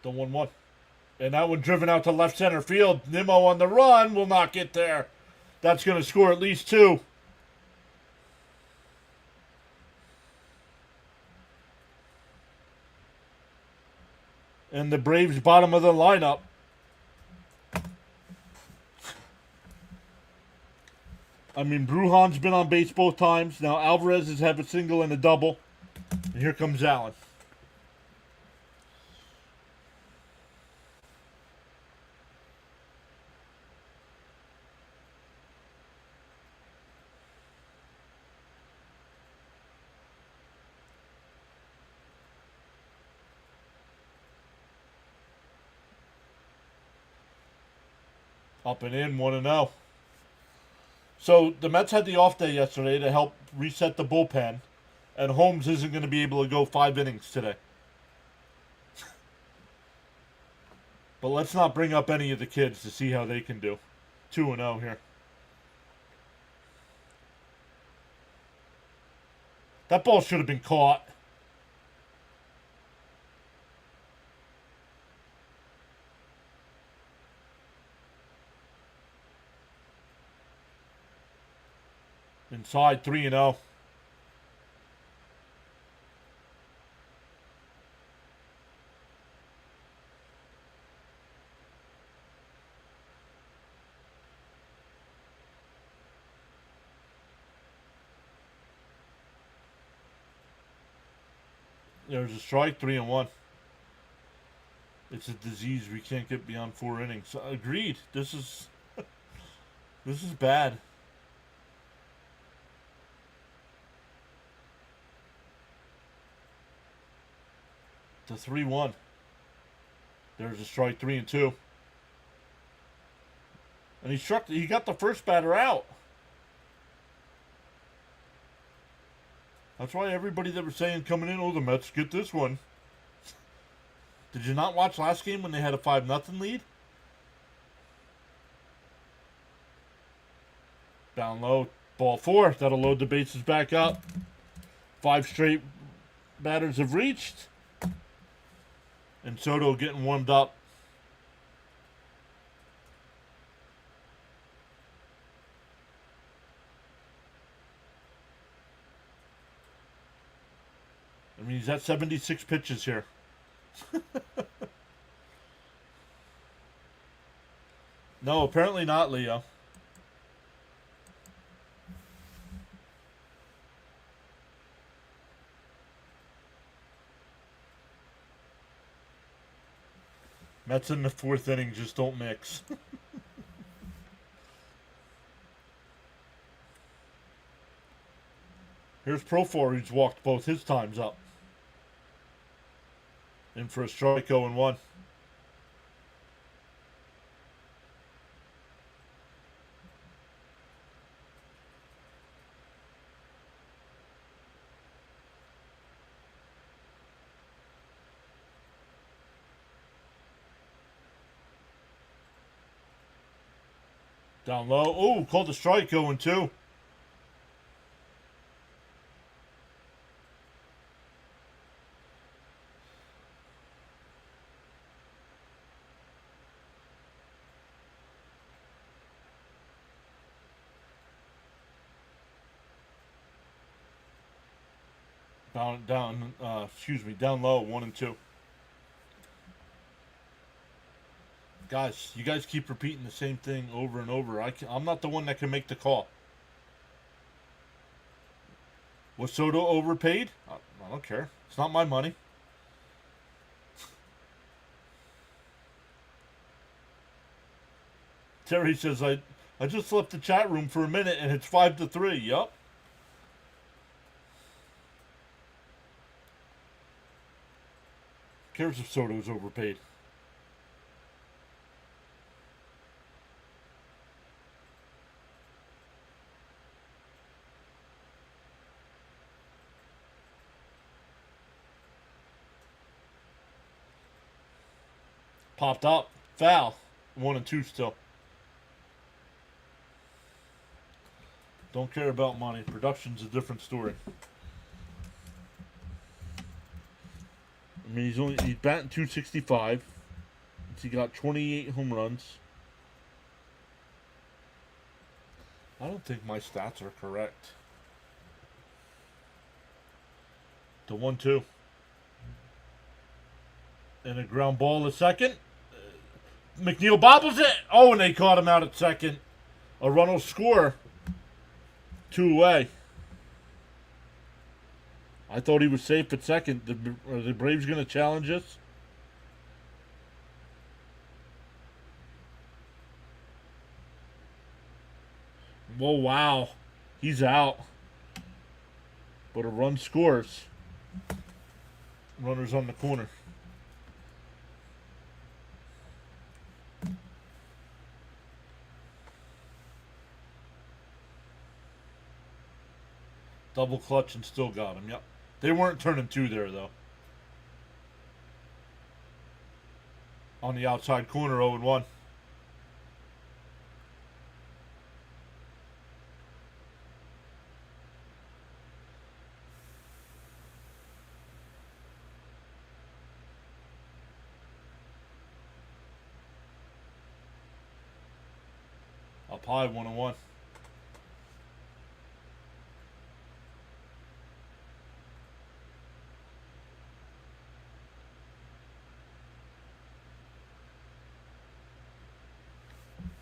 The 1-1. And that one driven out to left center field. Nimmo on the run will not get there. That's going to score at least 2. And the Braves bottom of the lineup. I mean, Brujan's been on base both times. Now Alvarez has had a single and a double. And here comes Allen. Up and in, 1-0. So the Mets had the off day yesterday to help reset the bullpen, and Holmes isn't going to be able to go 5 innings today. But let's not bring up any of the kids to see how they can do. 2-0 here. That ball should have been caught. Inside, 3-0. There's a strike, 3-1. It's a disease we can't get beyond 4 innings. Agreed. This is bad. To 3-1. There's a strike, 3-2. And he got the first batter out. That's why everybody that was saying coming in, oh, the Mets get this one. Did you not watch last game when they had a 5-0 lead? Down low, ball 4. That'll load the bases back up. 5 straight batters have reached. And Soto getting warmed up. I mean, he's at 76 pitches here. No, apparently not, Leo. Mets in the 4th inning just don't mix. Here's Profar, who's walked both his times up. In for a strike, 0-1. Down low. Oh, called a strike, 0-2. Down low, 1-2. Guys, you guys keep repeating the same thing over and over. I'm not the one that can make the call. Was Soto overpaid? I don't care. It's not my money. Terry says, I just left the chat room for a minute and it's 5-3. Yup. Cares if Soto's overpaid. Popped up. Foul. 1-2 still. Don't care about money. Production's a different story. I mean, he's batting 265. He got 28 home runs. I don't think my stats are correct. The 1-2. And a ground ball at second. McNeil bobbles it. Oh, and they caught him out at second. A run will score. 2 away. I thought he was safe at second. Are the Braves going to challenge us? Whoa, wow. He's out. But a run scores. Runner's on the corner. Double clutch and still got him. Yep. They weren't turning 2 there, though. On the outside corner, 0-1. Up high, 1-1.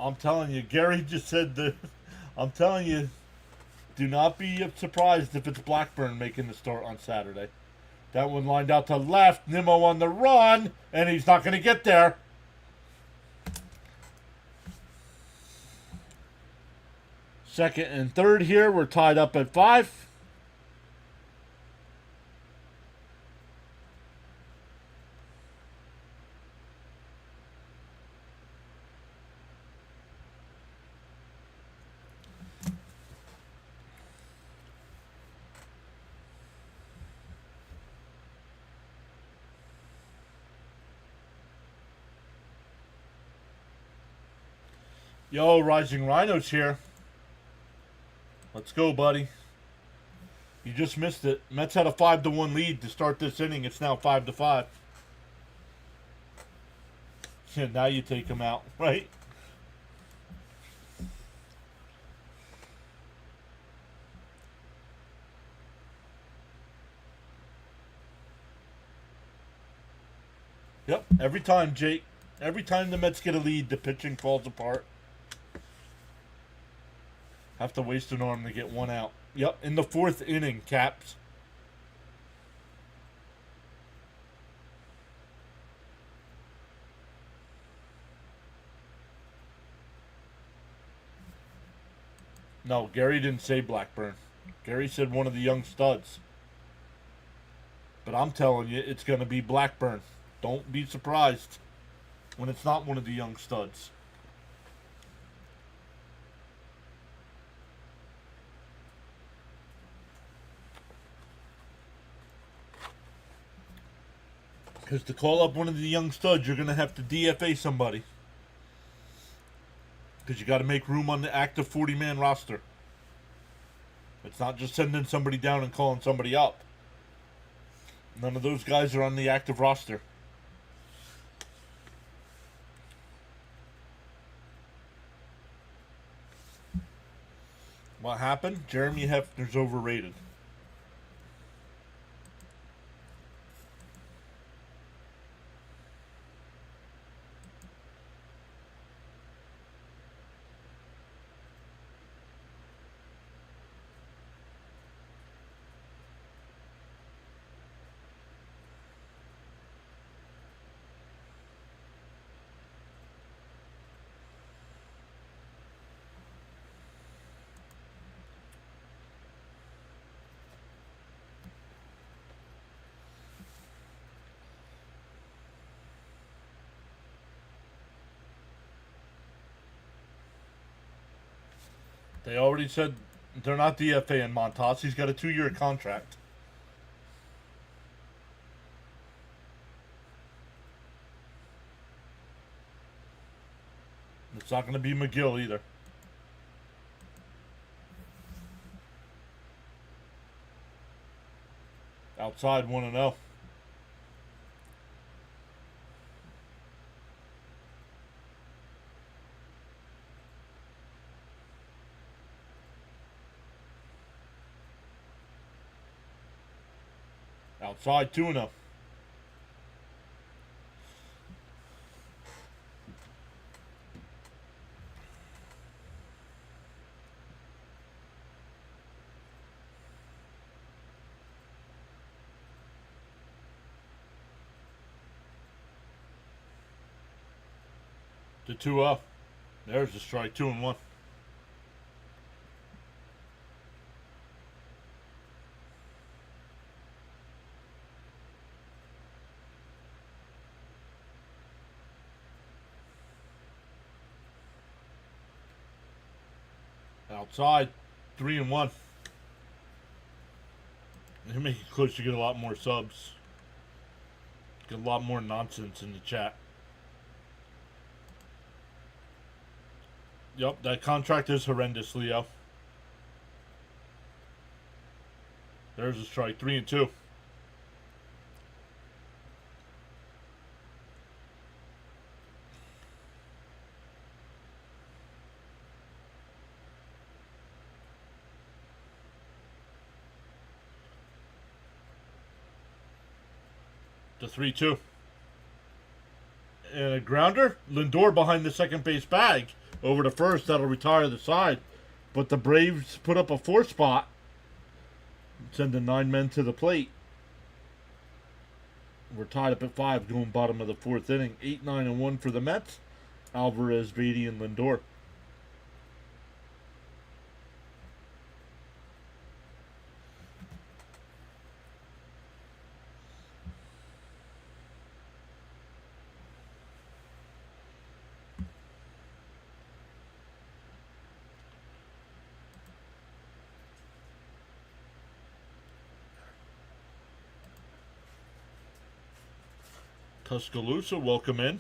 I'm telling you, Gary just said that. I'm telling you, do not be surprised if it's Blackburn making the start on Saturday. That one lined out to left, Nimmo on the run, and he's not going to get there. Second and third here, we're tied up at 5. Yo, Rising Rhinos here. Let's go, buddy. You just missed it. Mets had a 5-1 lead to start this inning. It's now 5-5. Yeah, now you take them out, right? Yep, every time, Jake. Every time the Mets get a lead, the pitching falls apart. Have to waste an arm to get one out. Yep, in the 4th inning, Caps. No, Gary didn't say Blackburn. Gary said one of the young studs. But I'm telling you, it's going to be Blackburn. Don't be surprised when it's not one of the young studs. Because to call up one of the young studs, you're going to have to DFA somebody. Because you got to make room on the active 40-man roster. It's not just sending somebody down and calling somebody up. None of those guys are on the active roster. What happened? Jeremy Hefner's overrated. They already said they're not DFAing Montas. He's got a 2-year contract. It's not going to be McGill either. Outside 1-0. Outside tuna. The 2-0. There's the strike. 2-1. Outside. 3-1. They make it close to get a lot more subs. Get a lot more nonsense in the chat. Yep, that contract is horrendous, Leo. There's a strike. 3-2. The 3-2. And a grounder. Lindor behind the second base bag. Over the first. That'll retire the side. But the Braves put up a 4 spot. Sending 9 men to the plate. We're tied up at 5 going bottom of the 4th inning. 8-9-1 for the Mets. Alvarez, Beatty, and Lindor. Tuscaloosa, welcome in.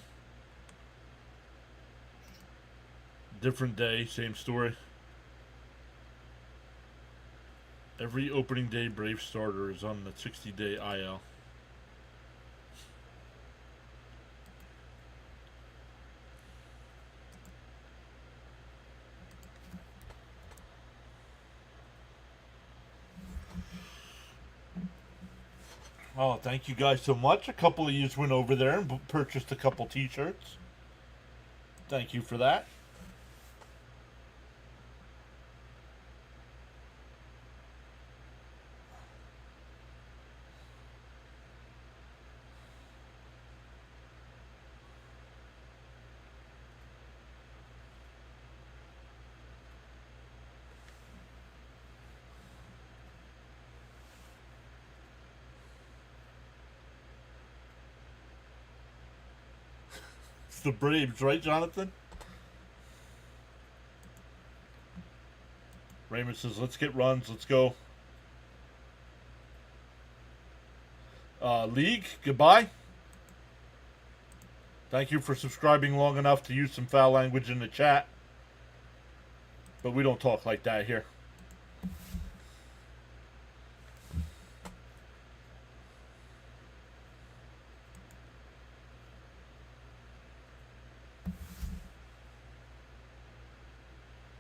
Different day, same story. Every opening day Brave starter is on the 60-day IL. Oh, thank you guys so much. A couple of you went over there and purchased a couple t-shirts. Thank you for that. The Braves, right, Jonathan? Raymond says, let's get runs. Let's go. League, goodbye. Thank you for subscribing long enough to use some foul language in the chat. But we don't talk like that here.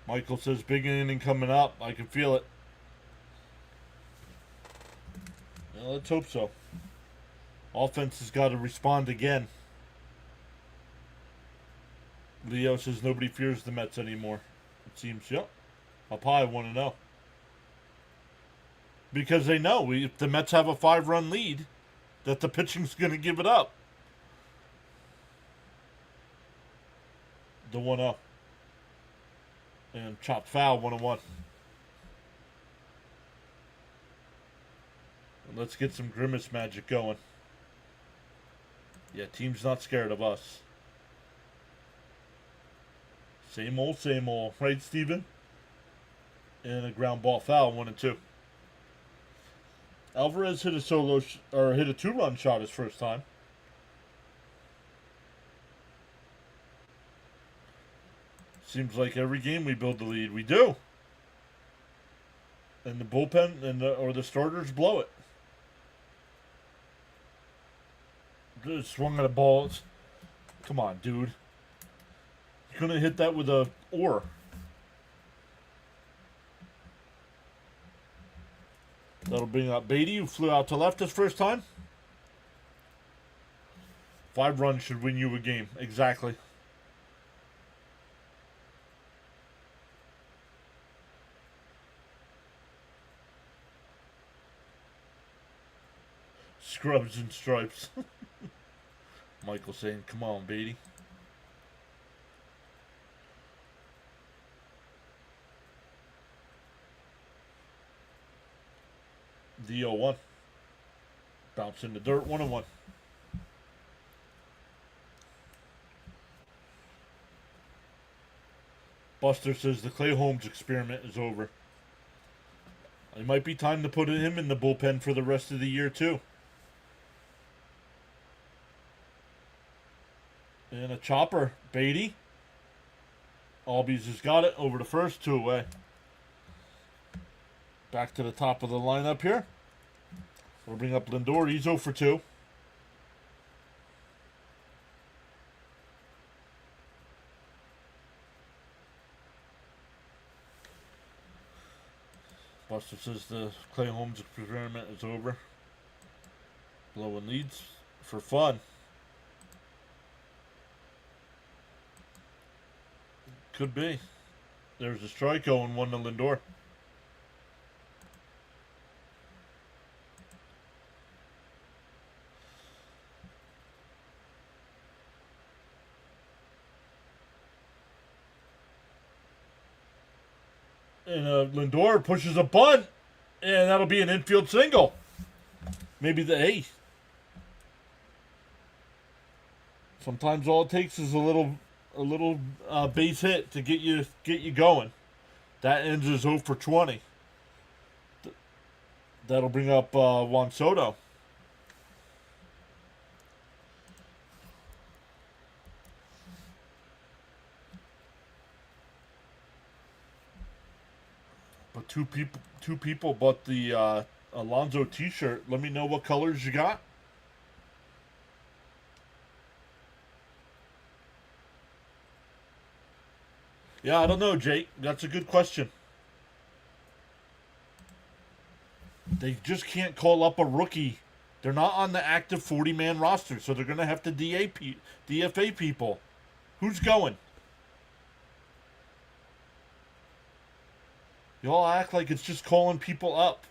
Michael says, big inning coming up. I can feel it. Well, let's hope so. Offense has got to respond again. Leo says, nobody fears the Mets anymore. It seems, yep. Up high, 1-0. Because they know if the Mets have a 5-run lead, that the pitching's going to give it up. The 1-0. And chopped foul, 1-1. Let's get some grimace magic going. Yeah, team's not scared of us. Same old, same old. Right, Steven? And a ground ball foul, 1-2. Alvarez hit a hit a 2-run shot his first time. Seems like every game we build the lead. We do. And the bullpen or the starters blow it. Just swung at a ball. Come on, dude. You couldn't hit that with a oar. That'll bring up Beatty, who flew out to left his first time. 5 runs should win you a game. Exactly. Scrubs and stripes. Michael saying, come on, Beatty. The 0-1. Bounce in the dirt, 1-1. Buster says the Clay Holmes experiment is over. It might be time to put him in the bullpen for the rest of the year, too. And a chopper, Beatty. Albies has got it over the first, 2 away. Back to the top of the lineup here. We'll bring up Lindor. He's 0 for 2. Buster says the Clay Holmes experiment is over. Blowing leads for fun. Could be. There's a strike 0-1 to Lindor. And Lindor pushes a bunt, and that'll be an infield single. Maybe the eighth. Sometimes all it takes is a little base hit to get you going. That ends as 0 for 20. That'll bring up Juan Soto. But two people bought the Alonso T-shirt. Let me know what colors you got. Yeah, I don't know, Jake. That's a good question. They just can't call up a rookie. They're not on the active 40-man roster, so they're going to have to DFA people. Who's going? Y'all act like it's just calling people up.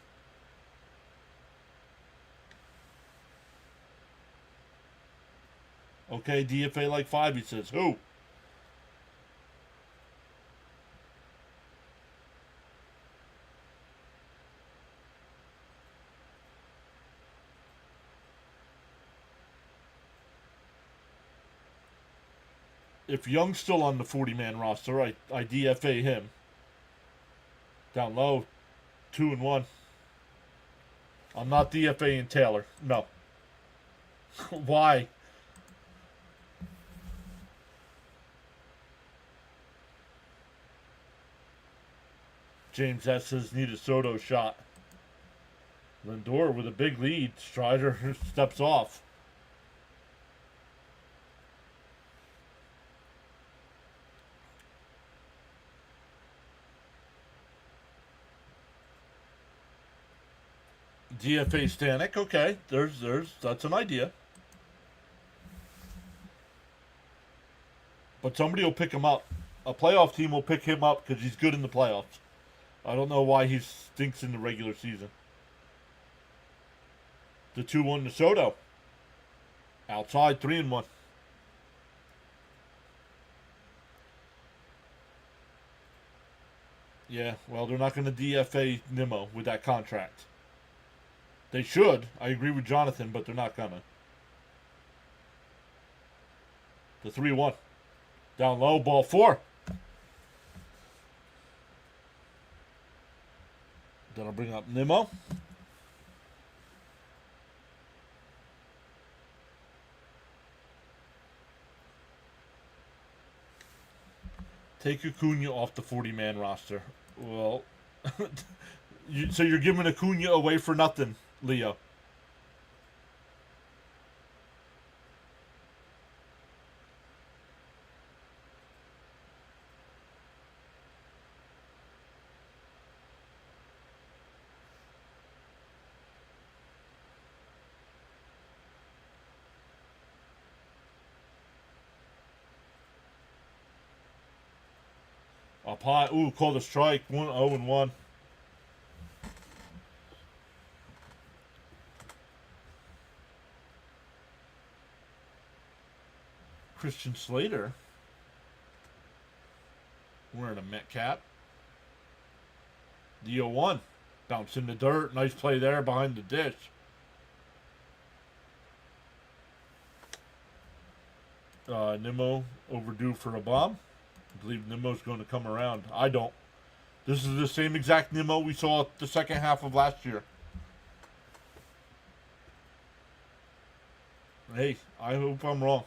Okay, DFA like 5, he says. Who? If Young's still on the 40-man roster, I DFA him. Down low, 2-1. I'm not DFAing Taylor. No. Why? James S. says need a Soto shot. Lindor with a big lead. Strider steps off. DFA Stanek, okay. That's an idea. But somebody will pick him up. A playoff team will pick him up because he's good in the playoffs. I don't know why he stinks in the regular season. The 2-1 to Soto. Outside, 3-1. Yeah, well, they're not going to DFA Nimmo with that contract. They should. I agree with Jonathan, but they're not gonna. The 3-1. Down low, ball 4. That'll bring up Nimmo. Take Acuna off the 40-man roster. Well, so you're giving Acuna away for nothing, Leo. up high. Ooh, called a strike. 1-0-1. Christian Slater. Wearing a Met cap. The 0-1. Bounce in the dirt. Nice play there behind the dish. Nimmo overdue for a bomb. I believe Nimmo's going to come around. I don't. This is the same exact Nimmo we saw the second half of last year. Hey, I hope I'm wrong.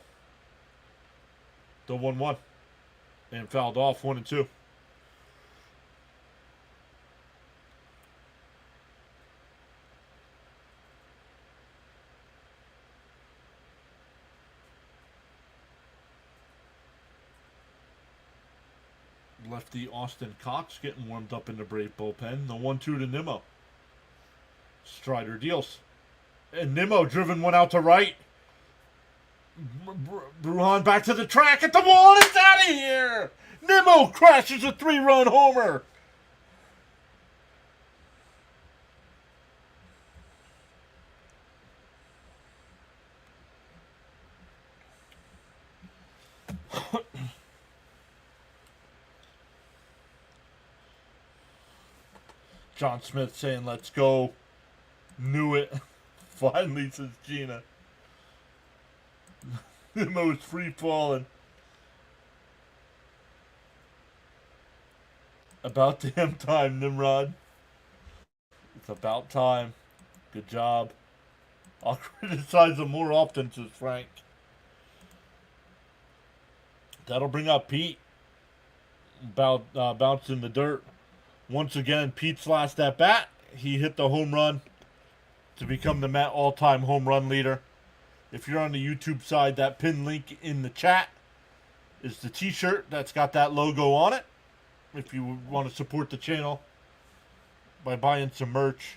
The 1-1. And fouled off 1-2. Lefty Austin Cox getting warmed up in the Brave bullpen. The 1-2 to Nimmo. Strider deals. And Nimmo driven one out to right. Bruhan back to the track at the wall. It's out of here. Nimmo crashes a 3-run homer. John Smith saying, let's go. Knew it. Finally, says Gina. Nimmo's free falling. About damn time, Nimrod. It's about time. Good job. I'll criticize him more often, says Frank. That'll bring up Pete. Bounce in the dirt. Once again, Pete's last at bat. He hit the home run to become the Met all-time home run leader. If you're on the YouTube side, that pin link in the chat is the t-shirt that's got that logo on it. If you want to support the channel by buying some merch.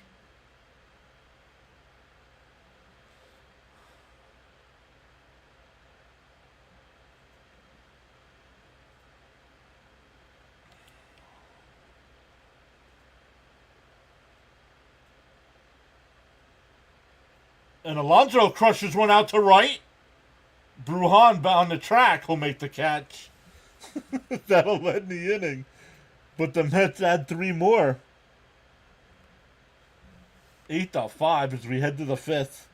And Alonso crushes one out to right. Bruhan on the track will make the catch. That'll end the inning. But the Mets add 3 more. 8-5 as we head to the 5th.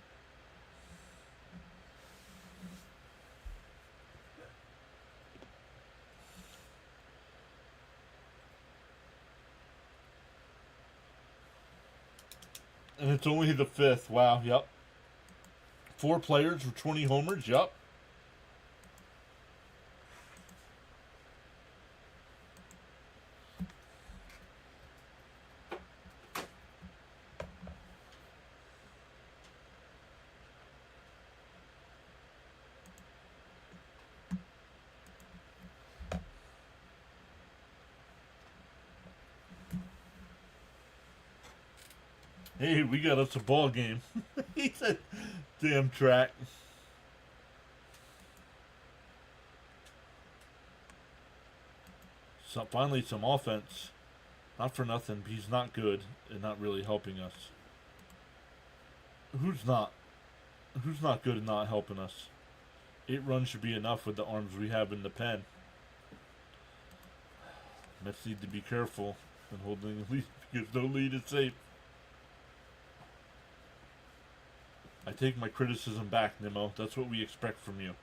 And it's only the 5th. Wow, yep. 4 players for 20 homers, yep. Hey, we got us a ball game. He said, damn track. So finally some offense. Not for nothing, he's not good and not really helping us. Who's not? Who's not good and not helping us? 8 runs should be enough with the arms we have in the pen. Mets need to be careful in holding the lead because no lead is safe. I take my criticism back, Nimmo. That's what we expect from you.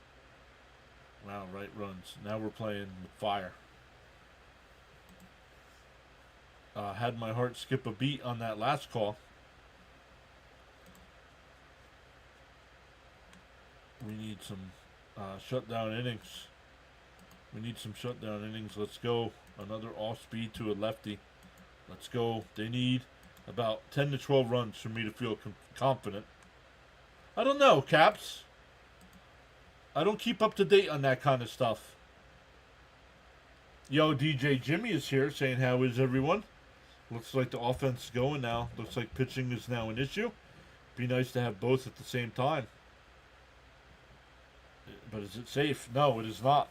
Wow, right runs. Now we're playing with fire. Had my heart skip a beat on that last call. We need some shutdown innings. We need some shutdown innings. Let's go. Another off speed to a lefty. Let's go. They need about 10 to 12 runs for me to feel confident. I don't know, Caps. I don't keep up to date on that kind of stuff. Yo, DJ Jimmy is here saying, how is everyone? Looks like the offense is going now. Looks like pitching is now an issue. Be nice to have both at the same time. But is it safe? No, it is not.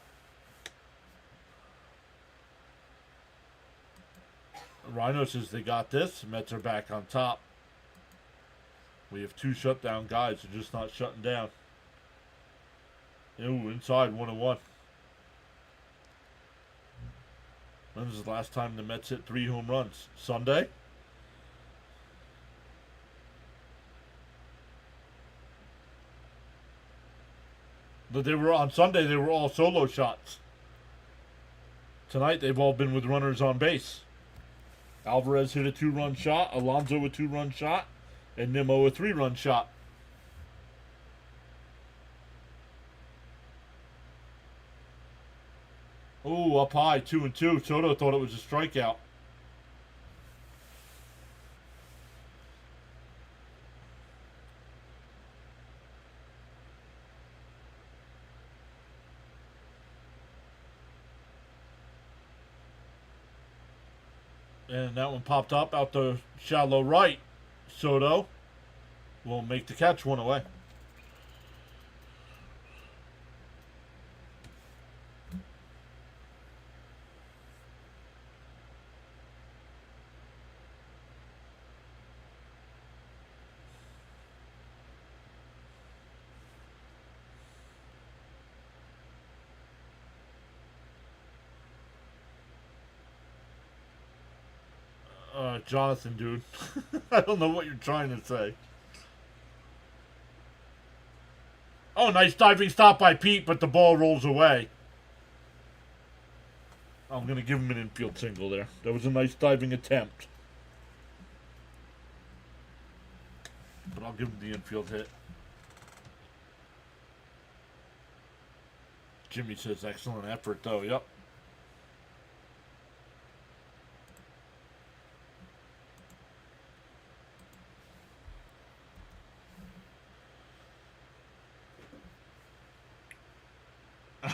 Rhino says they got this. Mets are back on top. We have 2 shutdown guys who are just not shutting down. Ooh, inside 1-1. When was the last time the Mets hit 3 home runs? Sunday? But they were on Sunday. They were all solo shots. Tonight they've all been with runners on base. Alvarez hit a 2-run shot. Alonso a 2-run shot, and Nimmo a 3-run shot. Ooh, up high, 2-2. Soto thought it was a strikeout. And that one popped up out the shallow right. Soto will make the catch, 1 away. Jonathan, dude. I don't know what you're trying to say. Oh, nice diving stop by Pete, but the ball rolls away. I'm going to give him an infield single there. That was a nice diving attempt. But I'll give him the infield hit. Jimmy says excellent effort, though. Yep.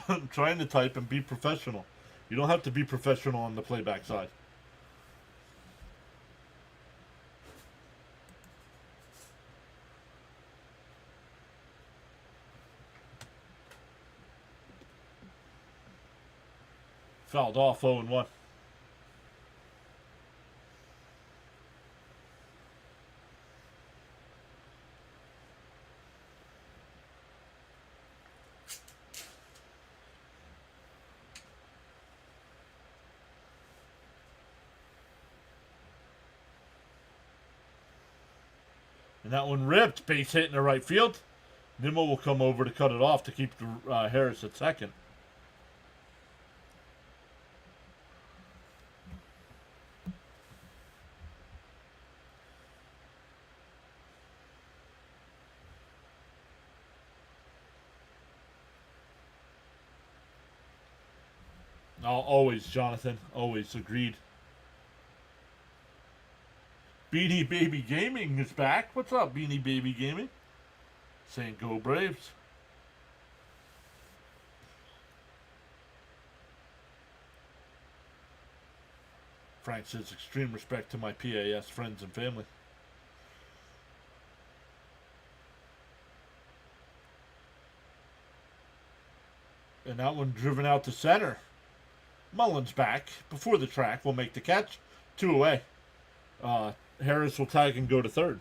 I'm trying to type and be professional. You don't have to be professional on the playback side. Fouled off 0-1. And that one ripped. Base hit in the right field. Nimmo will come over to cut it off to keep Harris at second. Oh, always, Jonathan. Always. Agreed. Beanie Baby Gaming is back. What's up, Beanie Baby Gaming? Saying go Braves. Frank says extreme respect to my PAS friends and family. And that one driven out to center. Mullins back before the track will make the catch. 2 away. Harris will tag and go to third.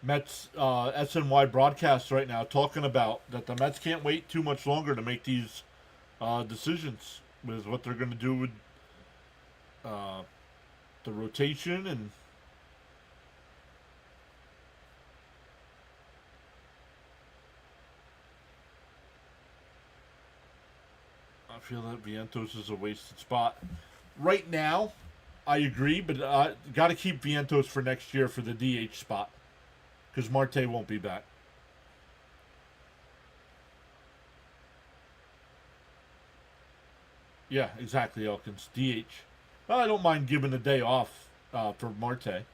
Mets SNY broadcast right now talking about that the Mets can't wait too much longer to make these decisions with what they're going to do with the rotation and I feel that Vientos is a wasted spot. Right now, I agree, but got to keep Vientos for next year for the DH spot. Because Marte won't be back. Yeah, exactly, Elkins. DH. Well, I don't mind giving a day off for Marte.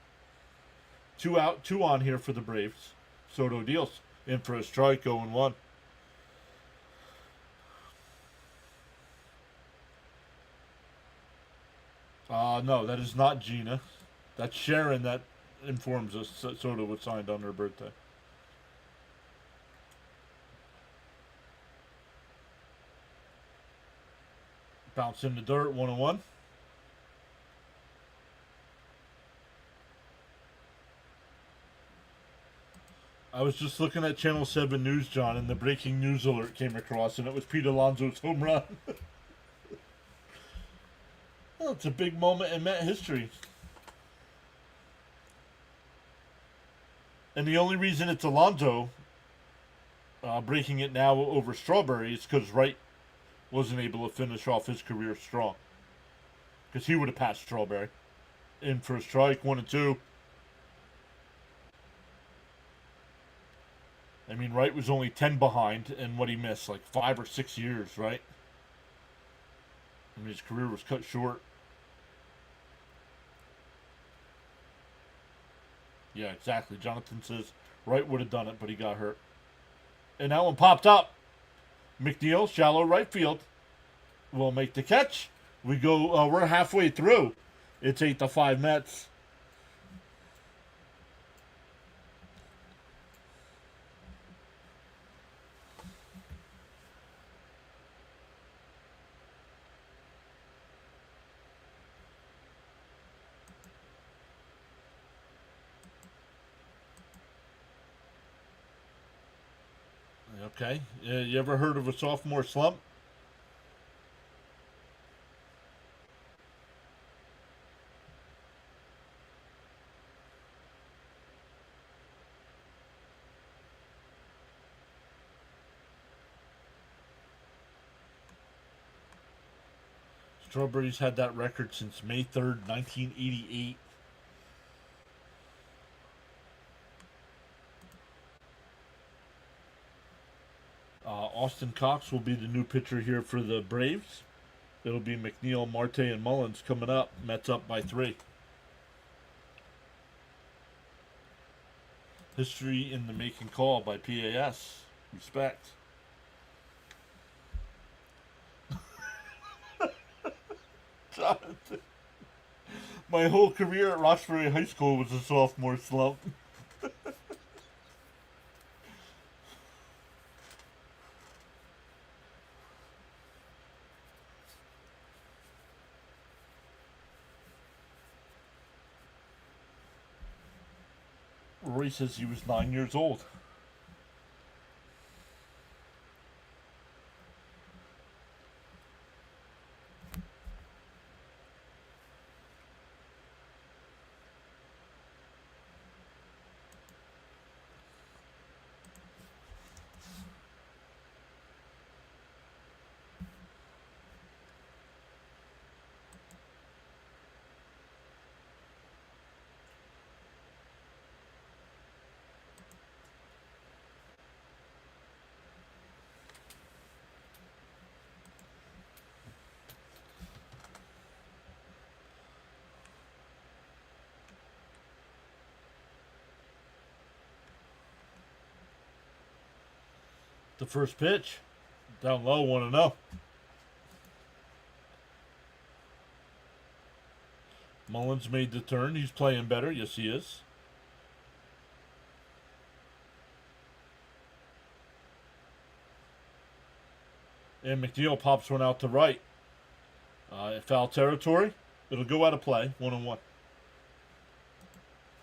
2 out, 2 on here for the Braves. Soto deals. In for a strike, 0-1. No, that is not Gina. That's Sharon that informs us that Soto was signed on her birthday. Bounce in the dirt, 1-1. I was just looking at Channel 7 News, John, and the breaking news alert came across, and it was Pete Alonso's home run. Well, it's a big moment in Met history. And the only reason it's Alonso breaking it now over Strawberry is because Wright wasn't able to finish off his career strong. Because he would have passed Strawberry. In for a strike, 1-2. I mean, Wright was only 10 behind, and what he missed, like 5 or 6 years, right? I mean, his career was cut short. Yeah, exactly. Jonathan says Wright would have done it, but he got hurt. And that one popped up. McNeil, shallow right field, will make the catch. We go. We're halfway through. It's 8-5 Mets. Okay. You ever heard of a sophomore slump? Strawberries had that record since May 3rd, 1988. Austin Cox will be the new pitcher here for the Braves. It'll be McNeil, Marte, and Mullins coming up. Mets up by 3. History in the making call by PAS. Respect. Jonathan. My whole career at Roxbury High School was a sophomore slump. Roy says he was 9 years old. The first pitch, down low, 1-0. Mullins made the turn. He's playing better. Yes, he is. And McNeil pops one out to right. Foul territory. It'll go out of play, 1-1.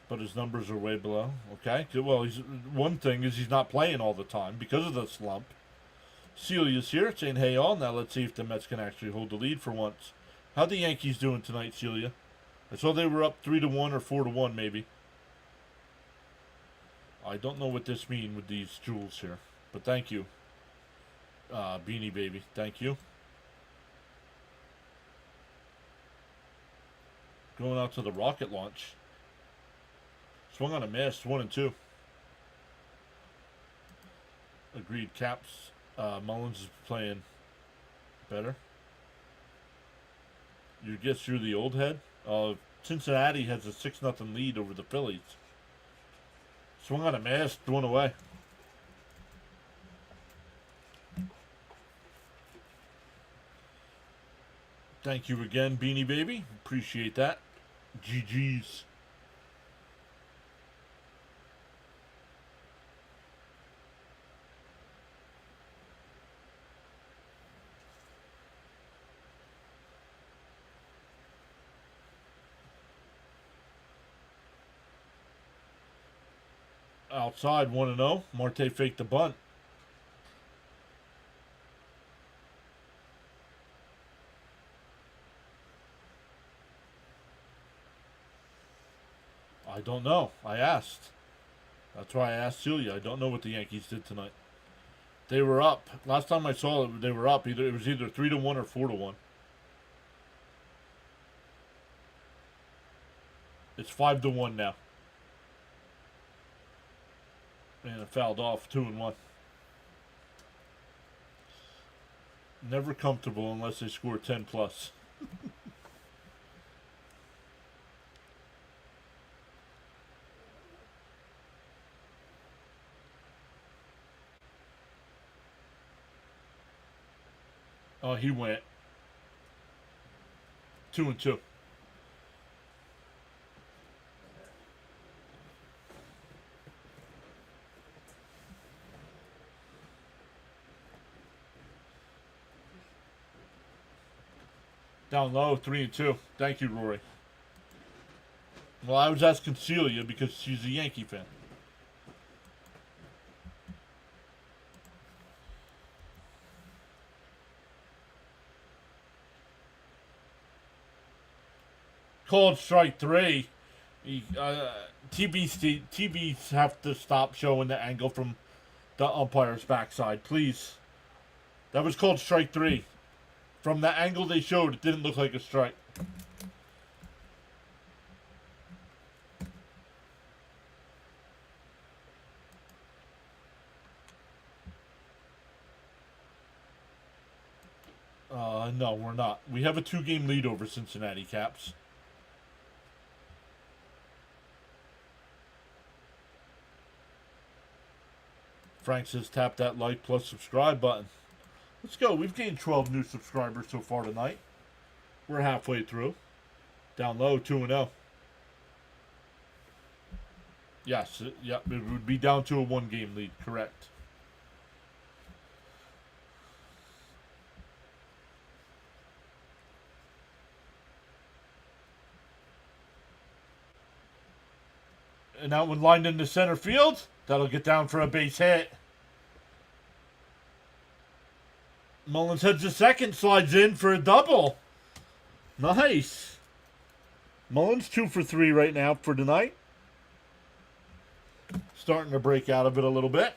But his numbers are way below. Okay. Well, one thing is he's not playing all the time because of the slump. Celia's here saying, hey all. Now let's see if the Mets can actually hold the lead for once. How the Yankees doing tonight, Celia? I saw they were up 3-1 or 4-1 maybe. I don't know what this means with these jewels here. But thank you. Beanie Baby. Thank you. Going out to the rocket launch. Swung on a miss, 1-2. Agreed. Caps. Mullins is playing better. You guess you're the old head. Cincinnati has a 6-0 lead over the Phillies. Swung on a miss, 1 away. Thank you again, Beanie Baby. Appreciate that. GG's. Outside 1-0. Marte faked the bunt. I don't know. I asked. That's why I asked Celia. I don't know what the Yankees did tonight. They were up. Last time I saw it, they were up. It was either 3-1 or 4-1. It's 5-1 now. And it fouled off 2-1. Never comfortable unless they score 10 plus. Oh, he went 2-2. Down low, 3-2. Thank you, Rory. Well, I was asking Celia because she's a Yankee fan. Called strike 3. TVs have to stop showing the angle from the umpire's backside, please. That was called strike 3. From the angle they showed, it didn't look like a strike. No, we're not. We have a 2-game lead over Cincinnati, Caps. Frank says tap that like plus subscribe button. Let's go. We've gained 12 new subscribers so far tonight. We're halfway through. Down low, 2-0. Yes, it would be down to a 1-game lead, correct. And that one lined into center field. That'll get down for a base hit. Mullins heads to second, slides in for a double. Nice. Mullins 2 for 3 right now for tonight. Starting to break out of it a little bit.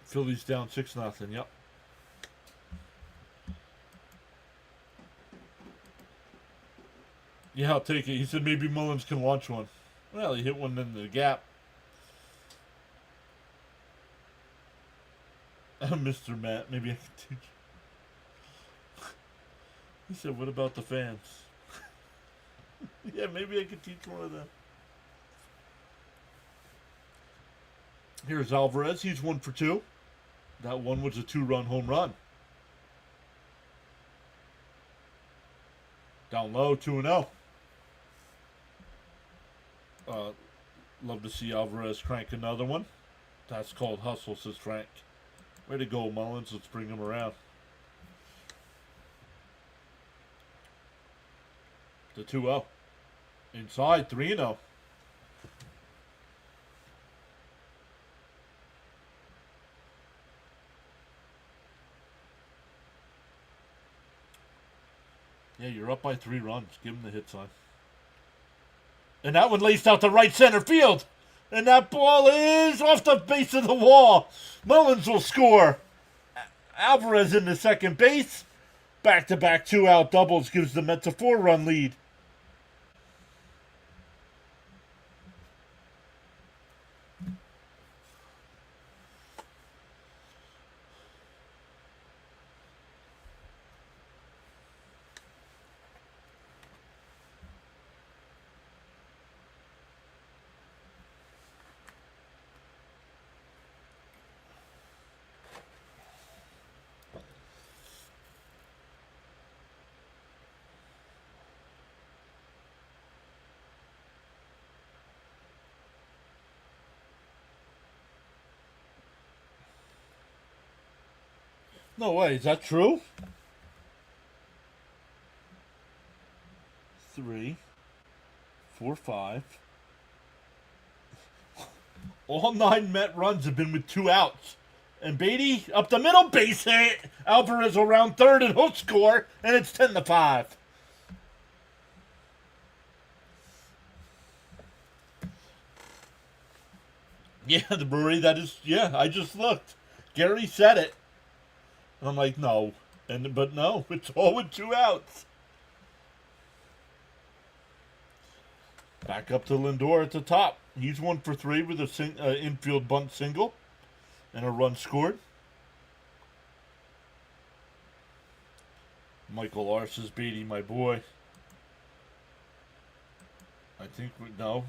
Phillies down 6-0. Yep. Yeah, I'll take it. He said maybe Mullins can launch one. Well, he hit one into the gap. Mr. Matt, maybe I can teach. He said, what about the fans? Yeah, maybe I could teach one of them. Here's Alvarez. He's 1 for 2. That one was a 2-run home run. Down low, 2-0. Love to see Alvarez crank another one. That's called hustle, says Frank. Way to go, Mullins. Let's bring him around. The 2-0. Inside, 3-0. Yeah, you're up by 3 runs. Give him the hit sign. And that one laced out to right center field. And that ball is off the base of the wall. Mullins will score. Alvarez into second base. Back-to-back 2-out doubles gives the Mets a 4-run lead. No way, is that true? 3, 4, 5. All 9 Met runs have been with 2 outs. And Beatty up the middle, base hit. Alvarez around third and he'll score, and it's 10-5. Yeah, the Brewery, that is, yeah, I just looked. Gary said it. And I'm like, no. But no, it's all with 2 outs. Back up to Lindor at the top. He's 1 for 3 with a infield bunt single and a run scored. Michael Arce's Beatty, my boy. I think no.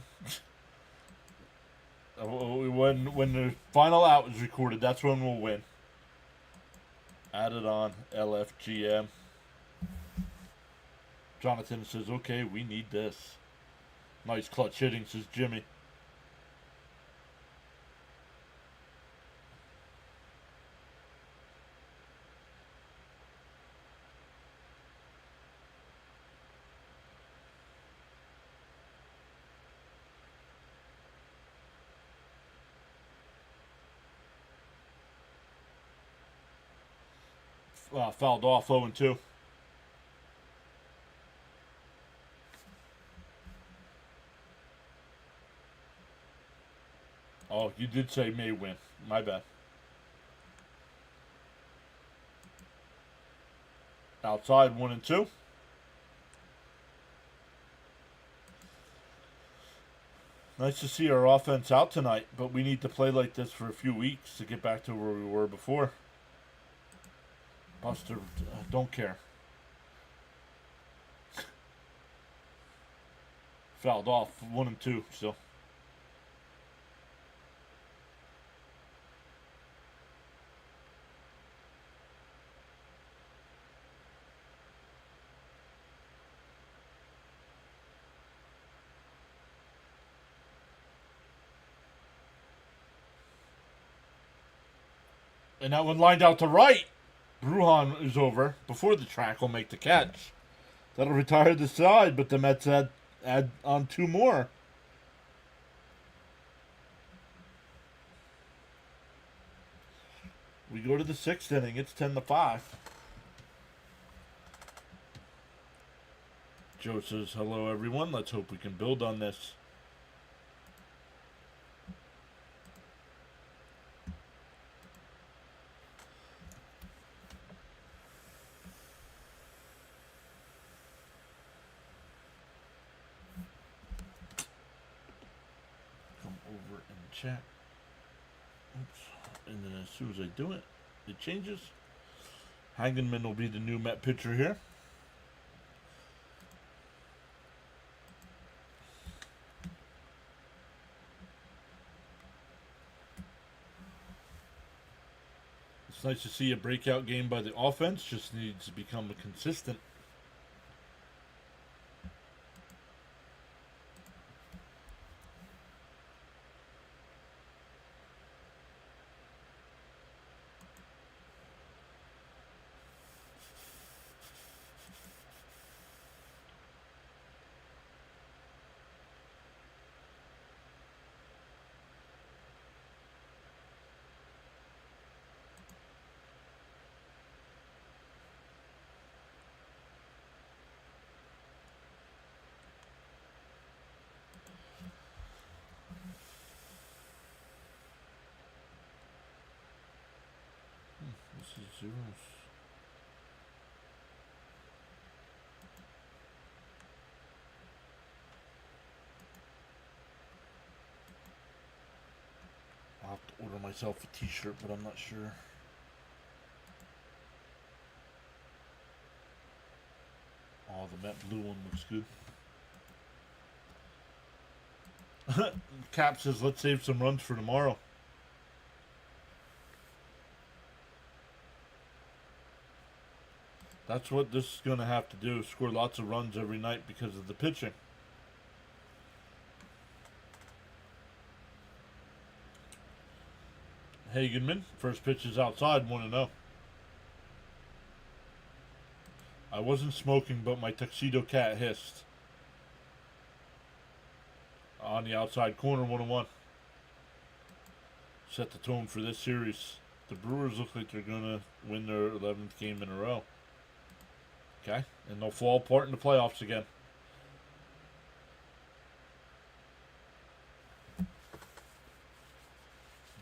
When the final out is recorded, that's when we'll win. Added on LFGM. Jonathan says, okay, we need this. Nice clutch hitting, says Jimmy. Fouled off 0-2. Oh, you did say may win. My bad. Outside 1-2. Nice to see our offense out tonight, but we need to play like this for a few weeks to get back to where we were before. Buster, don't care. Fouled off 1-2 still. And that one lined out to right. Bruhan is over before the track will make the catch. That'll retire the side, but the Mets add on 2 more. We go to the 6th inning. It's 10-5. Joe says, hello, everyone. Let's hope we can build on this. Chat. Oops. And then as soon as I do it, it changes. Hagenman will be the new Met pitcher here. It's nice to see a breakout game by the offense. Just needs to become a consistent. This is zeros. I'll have to order myself a t-shirt, but I'm not sure. Oh, the matte blue one looks good. Cap says, let's save some runs for tomorrow. That's what this is going to have to do, score lots of runs every night because of the pitching. Hagenman, first pitch is outside, 1-0. I wasn't smoking, but my tuxedo cat hissed. on the outside corner, 1-1. Set the tone for this series. The Brewers look like they're going to win their 11th game in a row. Okay? And they'll fall apart in the playoffs again.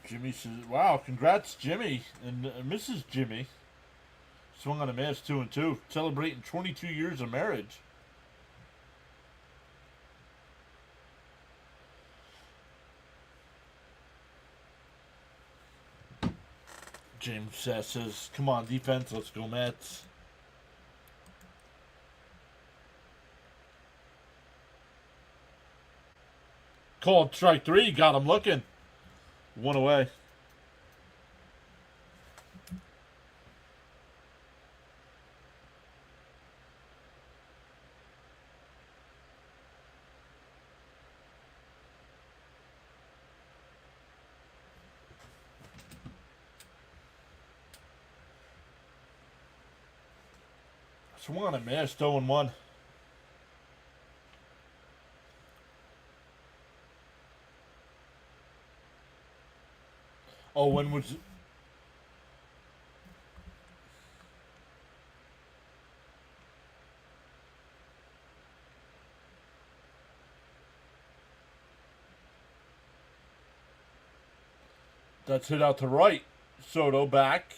Jimmy says, wow, congrats, Jimmy and Mrs. Jimmy. Swung on a miss, 2-2. Celebrating 22 years of marriage. James says, come on, defense, let's go, Mets. Called strike 3, got him looking. 1 away. Swung and missed, 0-1. Oh, when was... That's hit out to right. Soto back.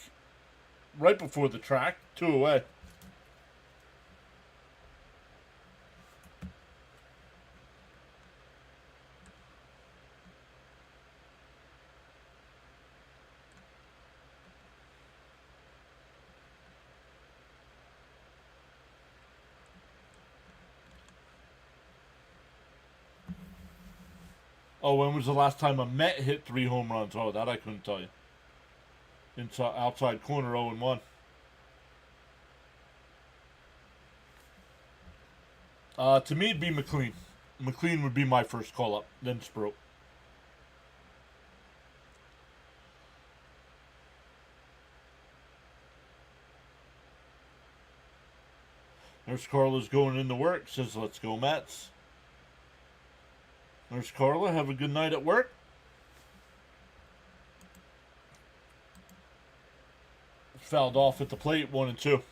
Right before the track. 2 away. Oh, when was the last time a Met hit 3 home runs? Oh, that I couldn't tell you. Inside, outside corner, 0-1. To me, it'd be McLean. McLean would be my first call-up, then Sproat. There's Carla's going into work. Says, let's go, Mets. There's Carla. Have a good night at work. Fouled off at the plate, 1-2.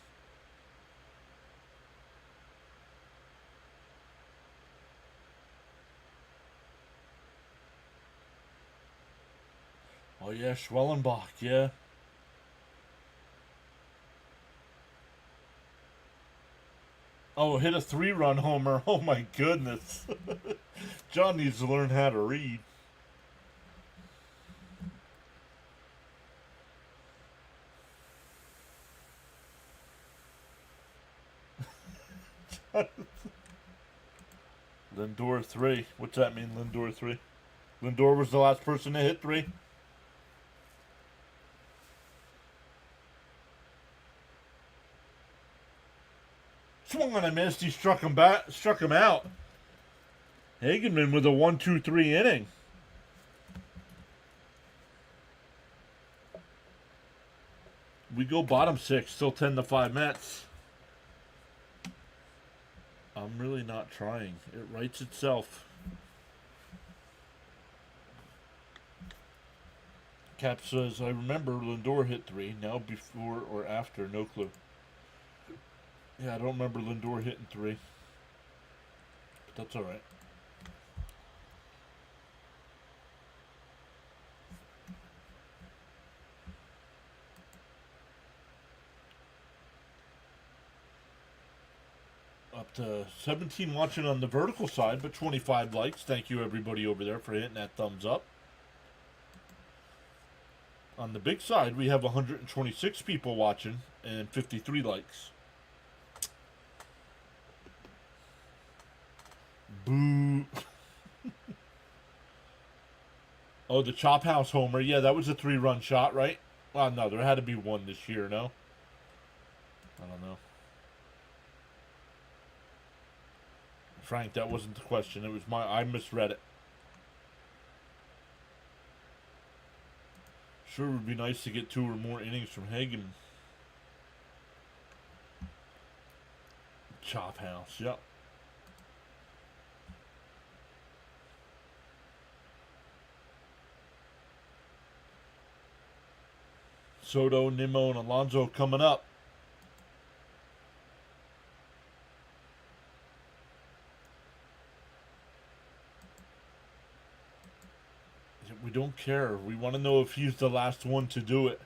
Oh, yeah, Schwellenbach, yeah. Oh, hit a 3-run homer. Oh, my goodness. John needs to learn how to read. Lindor 3. What's that mean, Lindor 3? Lindor was the last person to hit 3? Swung on a miss. He struck him out. Hagenman with a 1-2-3 inning. We go bottom 6, still 10-5 Mets. I'm really not trying. It writes itself. Cap says, I remember Lindor hit 3. Now before or after, no clue. Yeah, I don't remember Lindor hitting 3. But that's alright. Up to 17 watching on the vertical side, but 25 likes. Thank you, everybody over there, for hitting that thumbs up. On the big side, we have 126 people watching and 53 likes. Boo. Oh, the Chop House homer. Yeah, that was a 3-run shot, right? Well, no, there had to be one this year, no? I don't know. Frank, that wasn't the question. It was I misread it. Sure would be nice to get 2 or more innings from Hagen. Chop House, yep. Soto, Nimmo, and Alonso coming up. We don't care. We want to know if he's the last one to do it.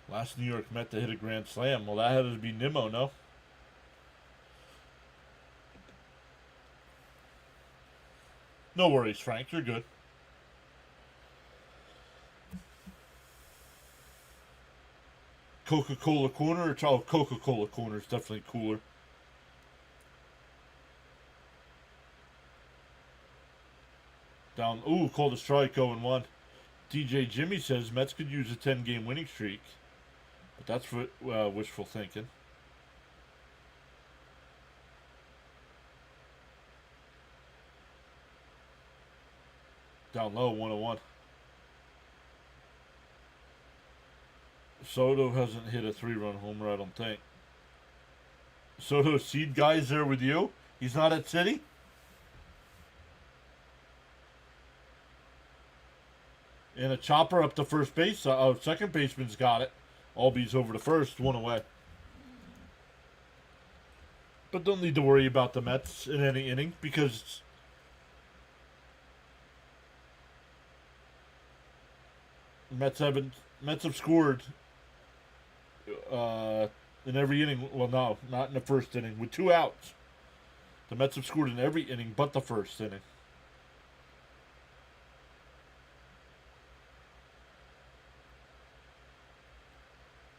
Last New York Met to hit a grand slam. Well, that had to be Nimmo, no? No worries, Frank. You're good. Coca-Cola Corner? Oh, Coca-Cola Corner is definitely cooler. Down. Ooh, called a strike, 0-1. DJ Jimmy says Mets could use a 10-game winning streak. But that's wishful thinking. Down low, 1-1. Soto hasn't hit a 3-run homer, I don't think. Soto, seed guy's there with you? He's not at City? And a chopper up to first base. Second baseman's got it. Albies over to first, 1 away. But don't need to worry about the Mets in any inning because Mets have scored in every inning. Well, no, not in the first inning with 2 outs. The Mets have scored in every inning but the first inning.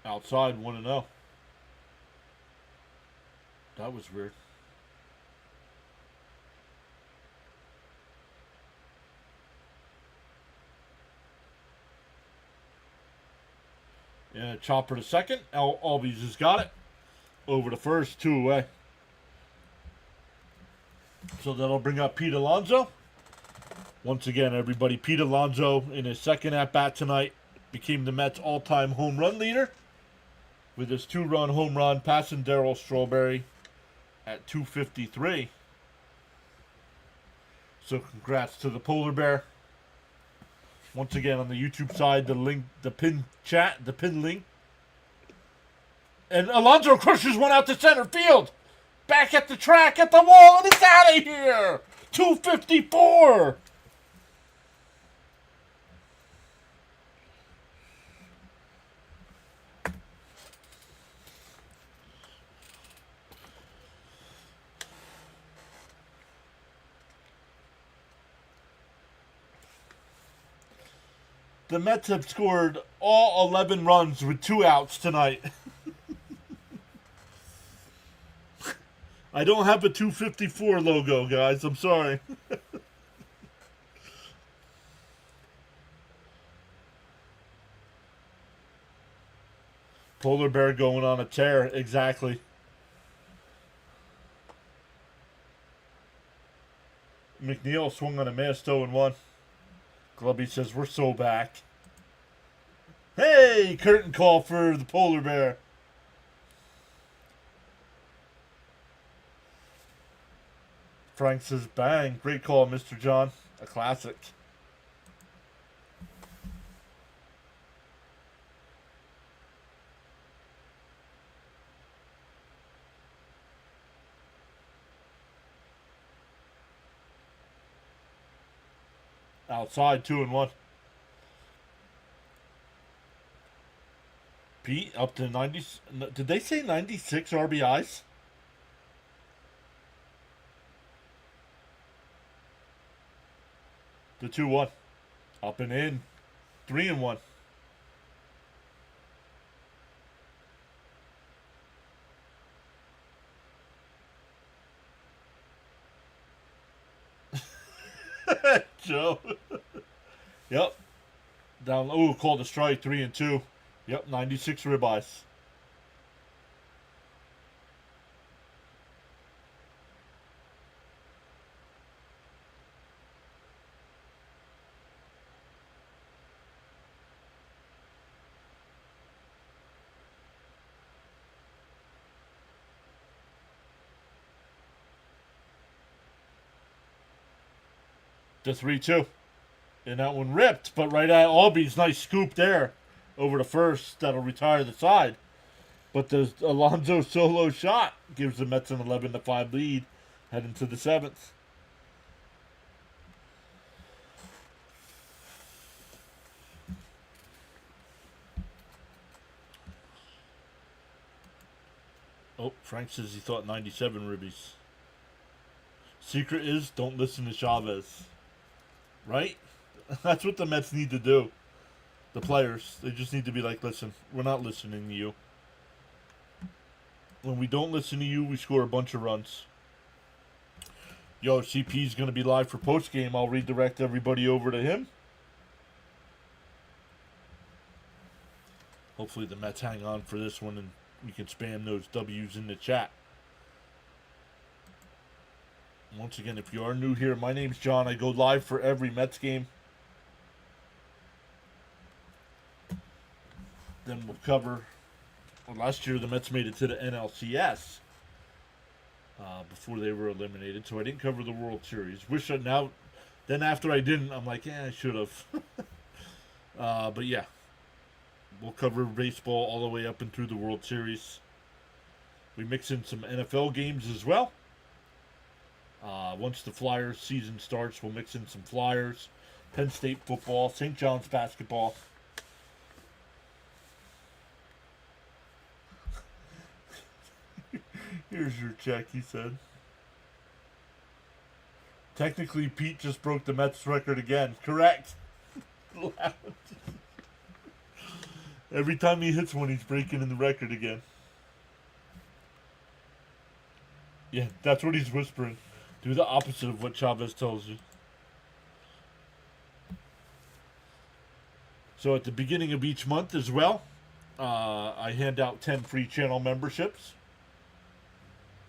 Outside 1-0. That was weird. And a chopper to second. Albies has got it. Over to first, 2 away. So that'll bring up Pete Alonso. Once again, everybody, Pete Alonso in his second at-bat tonight became the Mets' all-time home run leader with his 2-run home run, passing Darryl Strawberry at 253. So congrats to the Polar Bear. Once again on the YouTube side, the link, the pin link. And Alonso crushes one out to center field. Back at the track, at the wall, and it's out of here. 254. The Mets have scored all 11 runs with 2 outs tonight. I don't have a 254 logo, guys. I'm sorry. Polar Bear going on a tear. Exactly. McNeil swung on a missed 0-1. Glubby says, we're so back. Hey, curtain call for the Polar Bear. Frank says, bang. Great call, Mr. John. A classic. Outside, 2-1. Pete up to 90. Did they say 96 RBIs? The 2-1. Up and in. 3-1. Joe. Yep. Down. Oh, called a strike. 3-2. Yep. 96 ribeyes. The 3-2. And that one ripped, but right at Albie's nice scoop there over the first. That'll retire the side. But the Alonso solo shot gives the Mets an 11-5 lead heading to the 7th. Oh, Frank says he thought 97 ribbies. Secret is don't listen to Chavez. Right? That's what the Mets need to do. The players. They just need to be like, listen, we're not listening to you. When we don't listen to you, we score a bunch of runs. Yo, CP's going to be live for postgame. I'll redirect everybody over to him. Hopefully the Mets hang on for this one and we can spam those W's in the chat. Once again, if you are new here, my name's John. I go live for every Mets game. Then we'll cover... Well, last year the Mets made it to the NLCS before they were eliminated, so I didn't cover the World Series. Wish I now... Then after I didn't, I'm like, I should have. But yeah. We'll cover baseball all the way up and through the World Series. We mix in some NFL games as well. Once the Flyers season starts, we'll mix in some Flyers, Penn State football, St. John's basketball. Here's your check, he said. Technically, Pete just broke the Mets record again. Correct. Every time he hits one, he's breaking in the record again. Yeah, that's what he's whispering. Do the opposite of what Chavez tells you. So at the beginning of each month as well, I hand out 10 free channel memberships.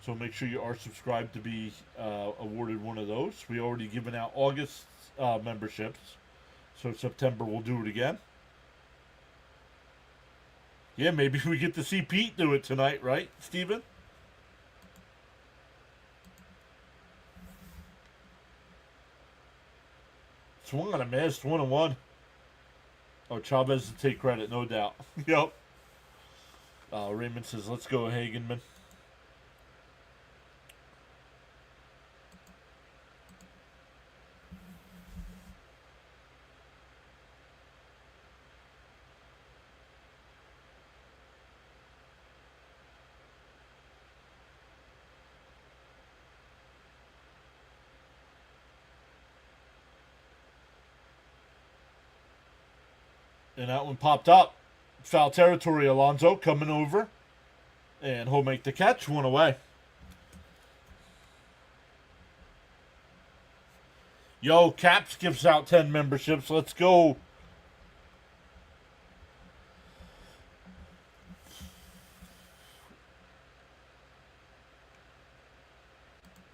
So make sure you are subscribed to be awarded one of those. We already given out August memberships. So September we'll do it again. Yeah, maybe we get to see Pete do it tonight, right, Steven? Swung on a miss, 1-1. Oh, Chavez to take credit, no doubt. Yep. Raymond says, let's go, Hagenman. And that one popped up. Foul territory, Alonso coming over. And he'll make the catch, one away. Yo, Caps gives out 10 memberships. Let's go.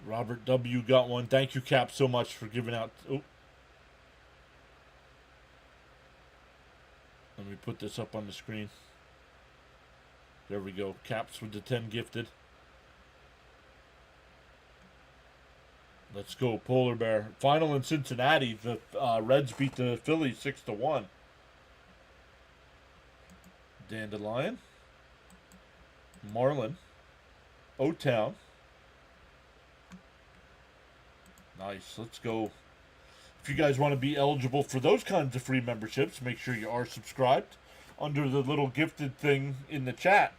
Robert W. got one. Thank you, Cap, so much for giving out. Oh. Let me put this up on the screen. There we go. Caps with the 10 gifted. Let's go, Polar Bear. Final in Cincinnati. The Reds beat the Phillies 6-1. Dandelion. Marlin. O-Town. Nice. Let's go. If you guys want to be eligible for those kinds of free memberships, make sure you are subscribed under the little gifted thing in the chat.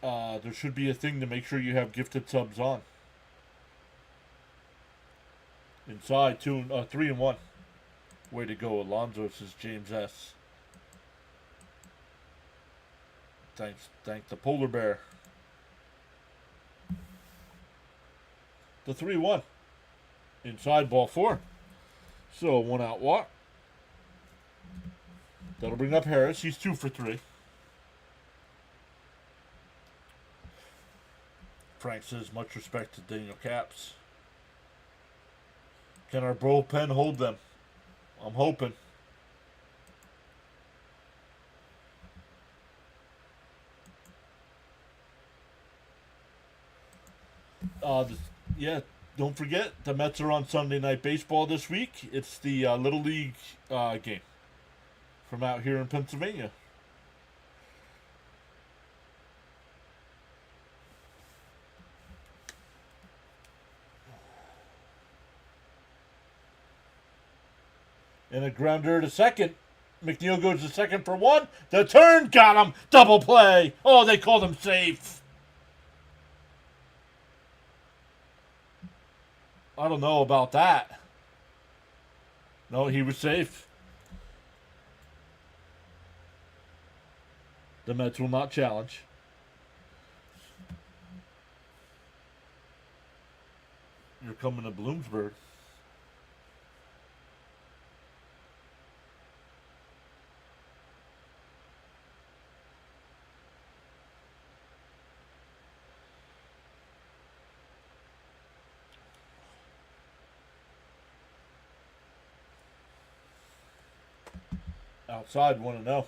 There should be a thing to make sure you have gifted subs on. Inside, 3-1. Way to go, Alonso, says James S. Thank the Polar Bear. The 3-1. Inside, ball 4. So, 1 out walk. That'll bring up Harris. He's 2 for 3. Frank says, much respect to Daniel Caps. Can our bullpen hold them? I'm hoping. Yeah, don't forget, the Mets are on Sunday Night Baseball this week. It's the Little League game from out here in Pennsylvania. And a grounder to second. McNeil goes to second for one. The turn got him. Double play. Oh, they called him safe. I don't know about that. No, he was safe. The Mets will not challenge. You're coming to Bloomsburg. Outside 1-0.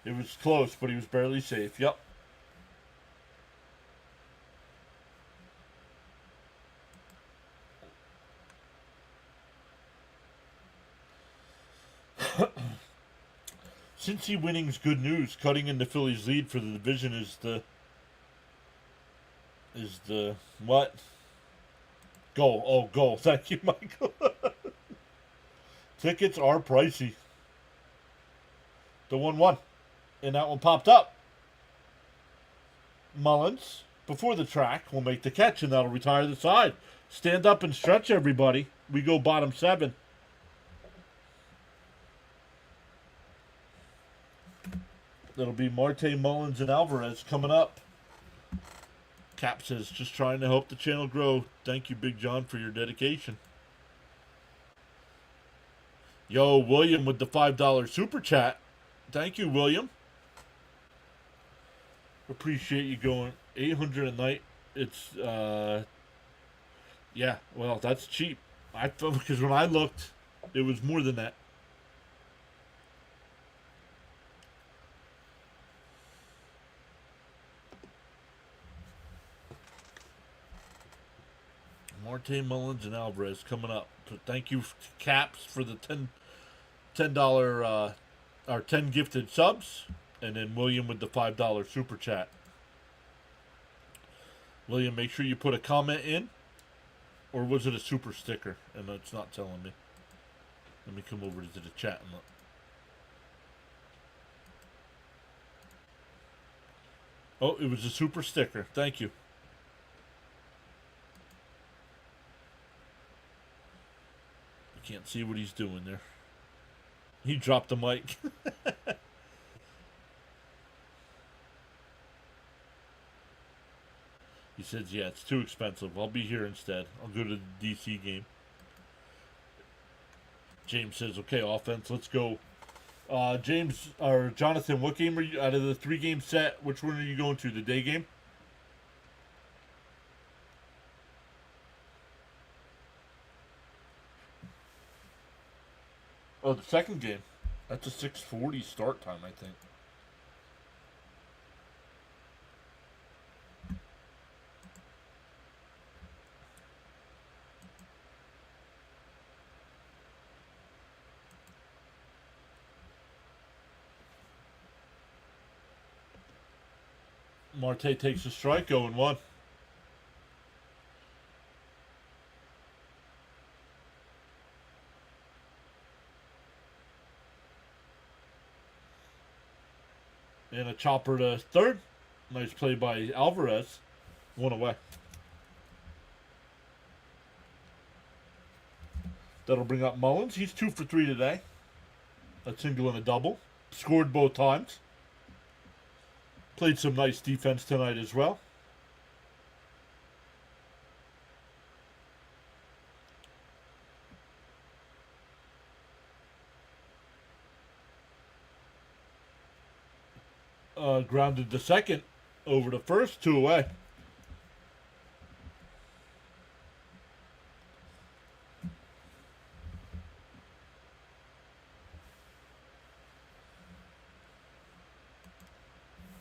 It was close, but he was barely safe. Yep. Cincy winning's good news. Cutting into Philly's lead for the division is the what? Goal. Oh, goal. Thank you, Michael. Tickets are pricey. The 1-1. And that one popped up. Mullins, before the track, will make the catch, and that'll retire the side. Stand up and stretch, everybody. We go bottom 7. That'll be Marte, Mullins, and Alvarez coming up. Cap says, just trying to help the channel grow. Thank you, Big John, for your dedication. Yo, William with the $5 super chat. Thank you, William. Appreciate you going 800 a night. It's yeah, well, that's cheap. I thought, because when I looked, it was more than that. Marte, Mullins, and Alvarez coming up. So thank you, Caps, for the $10 or 10 gifted subs, and then William with the $5 super chat. William, make sure you put a comment in, or was it a super sticker? And it's not telling me. Let me come over to the chat and look. Oh, it was a super sticker. Thank you. I can't see what he's doing there. He dropped the mic. He says, yeah, it's too expensive. I'll be here instead. I'll go to the DC game. James says, okay, offense, let's go. James, or Jonathan, what game are you, out of the 3-game set, which one are you going to? The day game? Oh, the second game. That's a 6:40 start time, I think. Marte takes a strike, 0-1. And a chopper to third. Nice play by Alvarez. 1 away. That'll bring up Mullins. He's 2 for 3 today. A single and a double. Scored both times. Played some nice defense tonight as well. Grounded the second over the first, 2 away.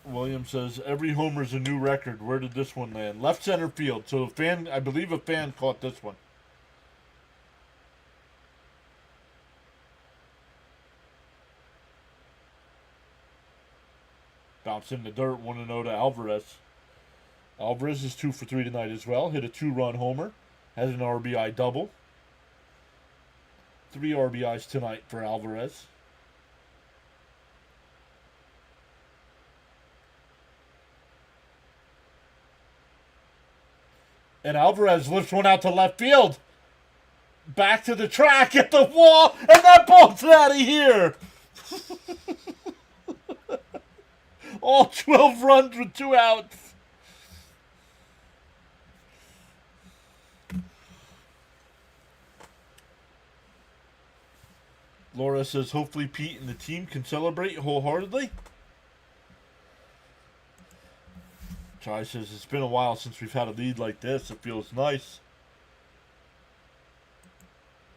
William says, every homer's a new record. Where did this one land? Left center field. So I believe a fan caught this one. Bounce in the dirt, 1-0 to Alvarez. Alvarez is 2 for 3 tonight as well. Hit a 2-run homer. Has an RBI double. 3 RBIs tonight for Alvarez. And Alvarez lifts one out to left field. Back to the track at the wall. And that ball's out of here. All 12 runs with 2 outs. Laura says, hopefully Pete and the team can celebrate wholeheartedly. Chai says, it's been a while since we've had a lead like this. It feels nice.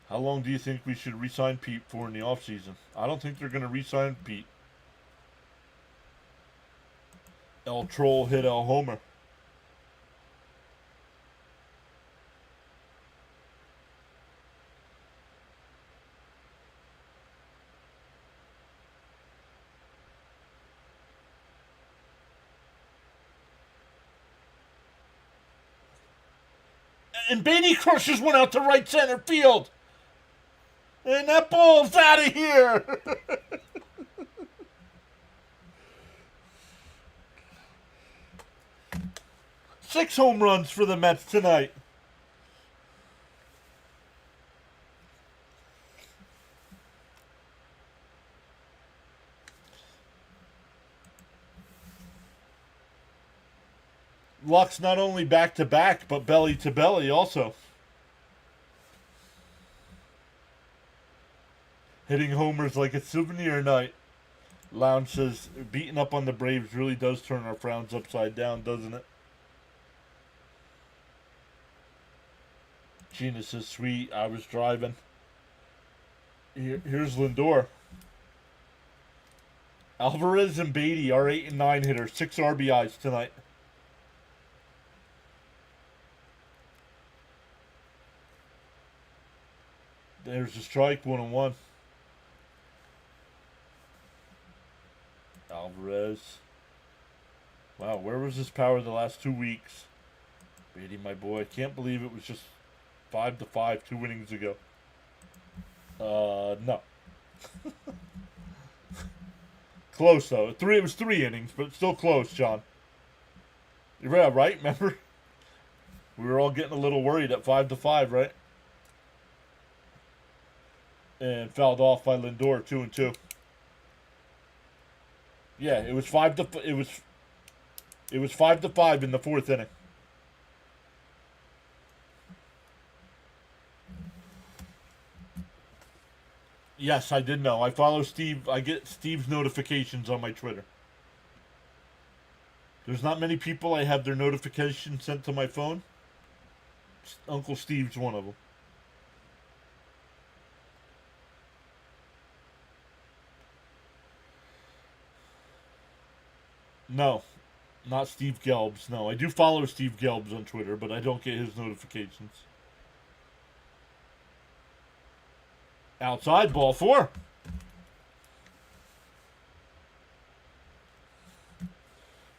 How long do you think we should re-sign Pete for in the offseason? I don't think they're going to re-sign Pete. El Troll hit El Homer. And Beatty crushes one out to right center field. And that ball's out of here. 6 home runs for the Mets tonight. Luck's not only back-to-back, but belly-to-belly also. Hitting homers like a souvenir night. Lounge says, beating up on the Braves really does turn our frowns upside down, doesn't it? Gina says, sweet, I was driving. Here's Lindor. Alvarez and Beatty are 8 and 9 hitters, 6 RBIs tonight. There's a strike, 1-1. Alvarez. Wow, where was his power the last 2 weeks? Beatty, my boy. I can't believe it was just 5-5 2 innings ago. No. Close, though. It was 3 innings, but still close, John. Yeah, right? Remember? We were all getting a little worried at 5-5, right? And fouled off by Lindor, 2-2. Yeah, it was 5-5 in the 4th inning. Yes, I did know. I follow Steve. I get Steve's notifications on my Twitter. There's not many people I have their notifications sent to my phone. Uncle Steve's one of them. No, not Steve Gelbs. No, I do follow Steve Gelbs on Twitter, but I don't get his notifications. Outside, ball 4.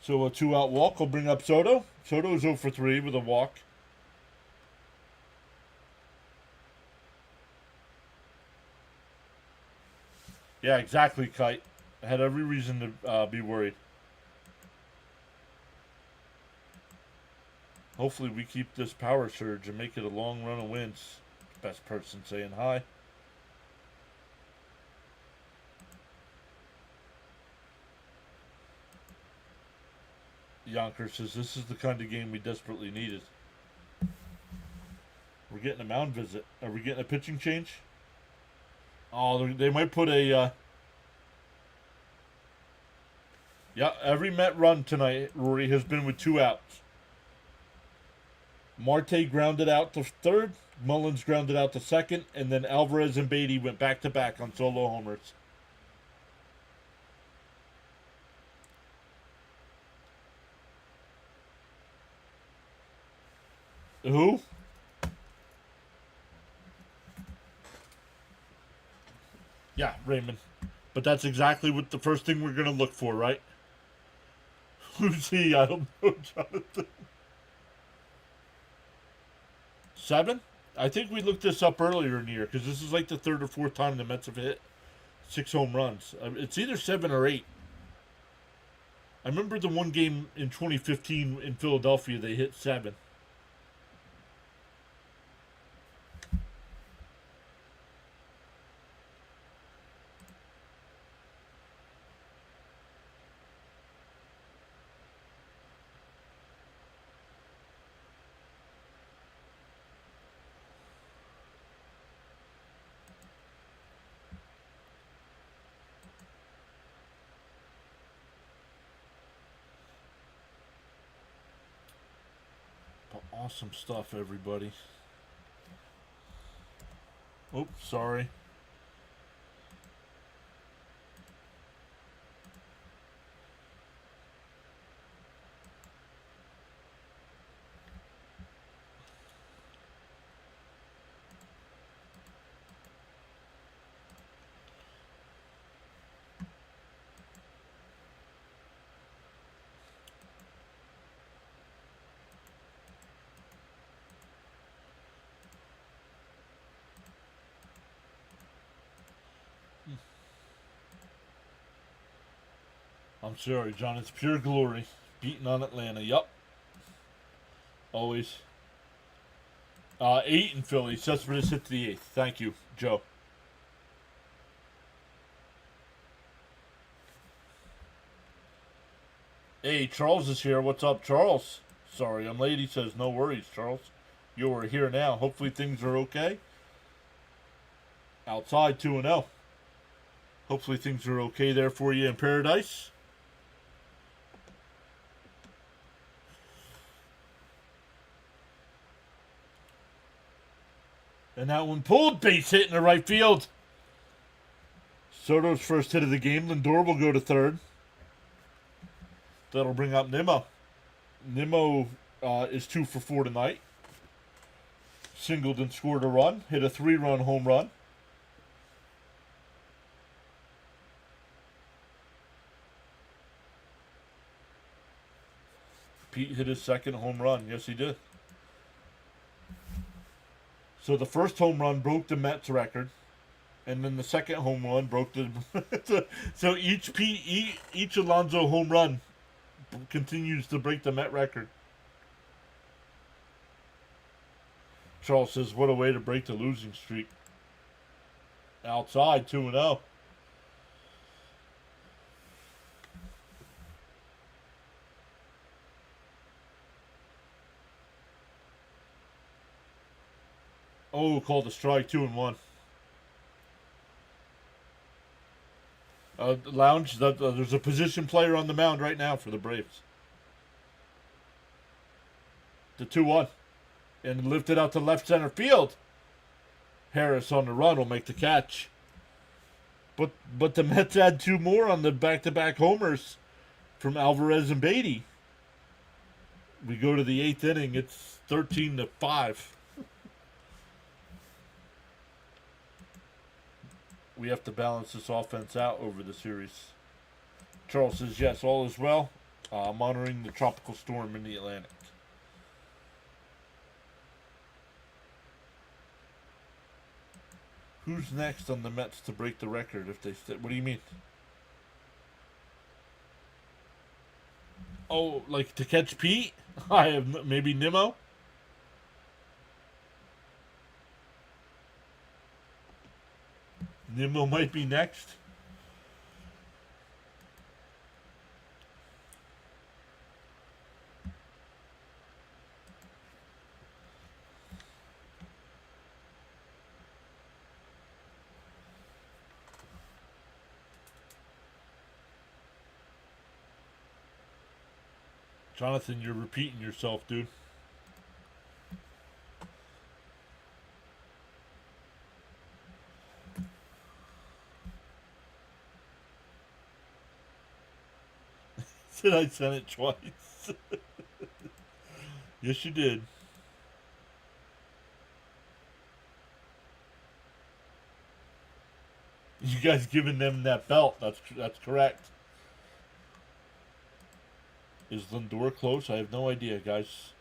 So a 2-out walk will bring up Soto. Soto is 0 for 3 with a walk. Yeah, exactly, Kite. I had every reason to be worried. Hopefully we keep this power surge and make it a long run of wins. Best person saying hi. Yonker says, this is the kind of game we desperately needed. We're getting a mound visit. Are we getting a pitching change? Oh, they might put a... Yeah, every Met run tonight, Rory, has been with 2 outs. Marte grounded out to 3rd, Mullins grounded out to 2nd, and then Alvarez and Beatty went back-to-back on solo homers. Who? Yeah, Raymond. But that's exactly what the first thing we're going to look for, right? Who's he? I don't know, Jonathan. 7? I think we looked this up earlier in the year because this is like the third or fourth time the Mets have hit 6 home runs. It's either 7 or 8. I remember the one game in 2015 in Philadelphia, they hit 7. Awesome stuff, everybody. Oops, sorry. I'm sorry, John. It's pure glory. Beating on Atlanta. Yup. Always. 8 in Philly. Cespedes hit to the 8th. Thank you, Joe. Hey, Charles is here. What's up, Charles? Sorry, I'm late. He says, no worries, Charles. You are here now. Hopefully things are okay. Outside 2-0. Hopefully things are okay there for you in paradise. And that one pulled, base hit in the right field. Soto's first hit of the game. Lindor will go to third. That'll bring up Nimmo. Nimmo is 2 for 4 tonight. Singled and scored a run. Hit a 3-run home run. Pete hit his second home run. Yes, he did. So the first home run broke the Mets record, and then the second home run broke the. So each Alonso home run continues to break the Met record. Charles says, "What a way to break the losing streak." Outside 2-0. Oh, called a strike. 2-1. Lounge. There's a position player on the mound right now for the Braves. The 2-1. And lifted out to left center field. Harris on the run will make the catch. But the Mets had 2 more on the back-to-back homers from Alvarez and Beatty. We go to the 8th inning. It's 13-5. We have to balance this offense out over the series. Charles says, yes, all is well. Monitoring the tropical storm in the Atlantic. Who's next on the Mets to break the record if they what do you mean? Oh, like to catch Pete? I have maybe Nimmo? Nimmo might be next. Jonathan, you're repeating yourself, dude. Said I sent it twice. Yes, you did. You guys giving them that belt. That's correct. Is Lindor close? I have no idea, guys.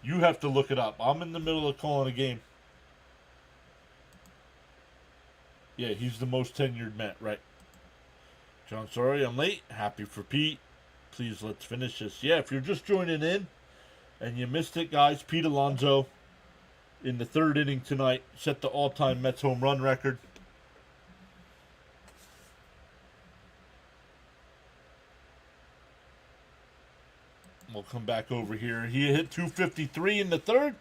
You have to look it up. I'm in the middle of calling a game. Yeah, he's the most tenured Met, right? John, sorry I'm late. Happy for Pete. Please, let's finish this. Yeah, if you're just joining in and you missed it, guys, Pete Alonso in the third inning tonight set the all-time Mets home run record. We'll come back over here. He hit 253 in the third,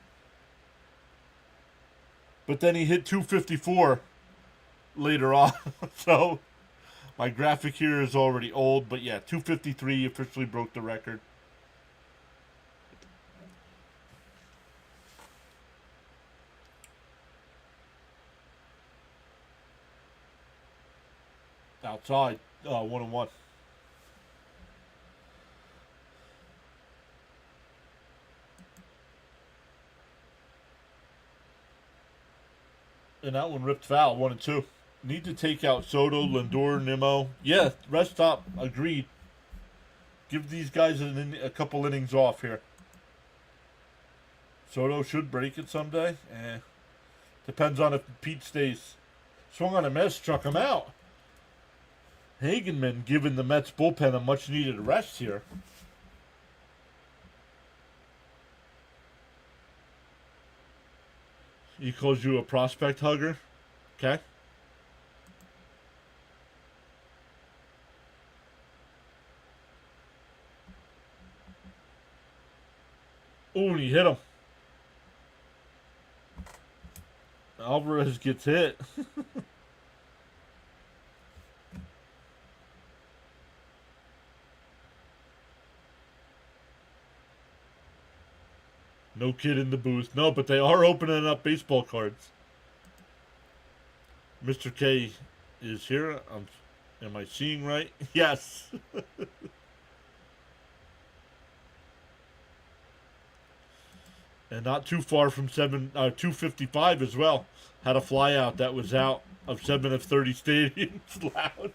but then he hit 254 later on. So my graphic here is already old, but yeah, 253 officially broke the record. Outside, 1-1. And that one ripped foul, 1-2. Need to take out Soto, Lindor, Nimmo. Yeah, rest stop. Agreed. Give these guys a couple innings off here. Soto should break it someday. Depends on if Pete stays. Swung on a miss, struck him out. Hagenman giving the Mets bullpen a much needed rest here. He calls you a prospect hugger. Okay. Oh, and he hit him. Alvarez gets hit. No kid in the booth. No, but they are opening up baseball cards. Mr. K is here. Am I seeing right? Yes. And not too far from 255 as well. Had a flyout that was out of 7 of 30 stadiums. Loud.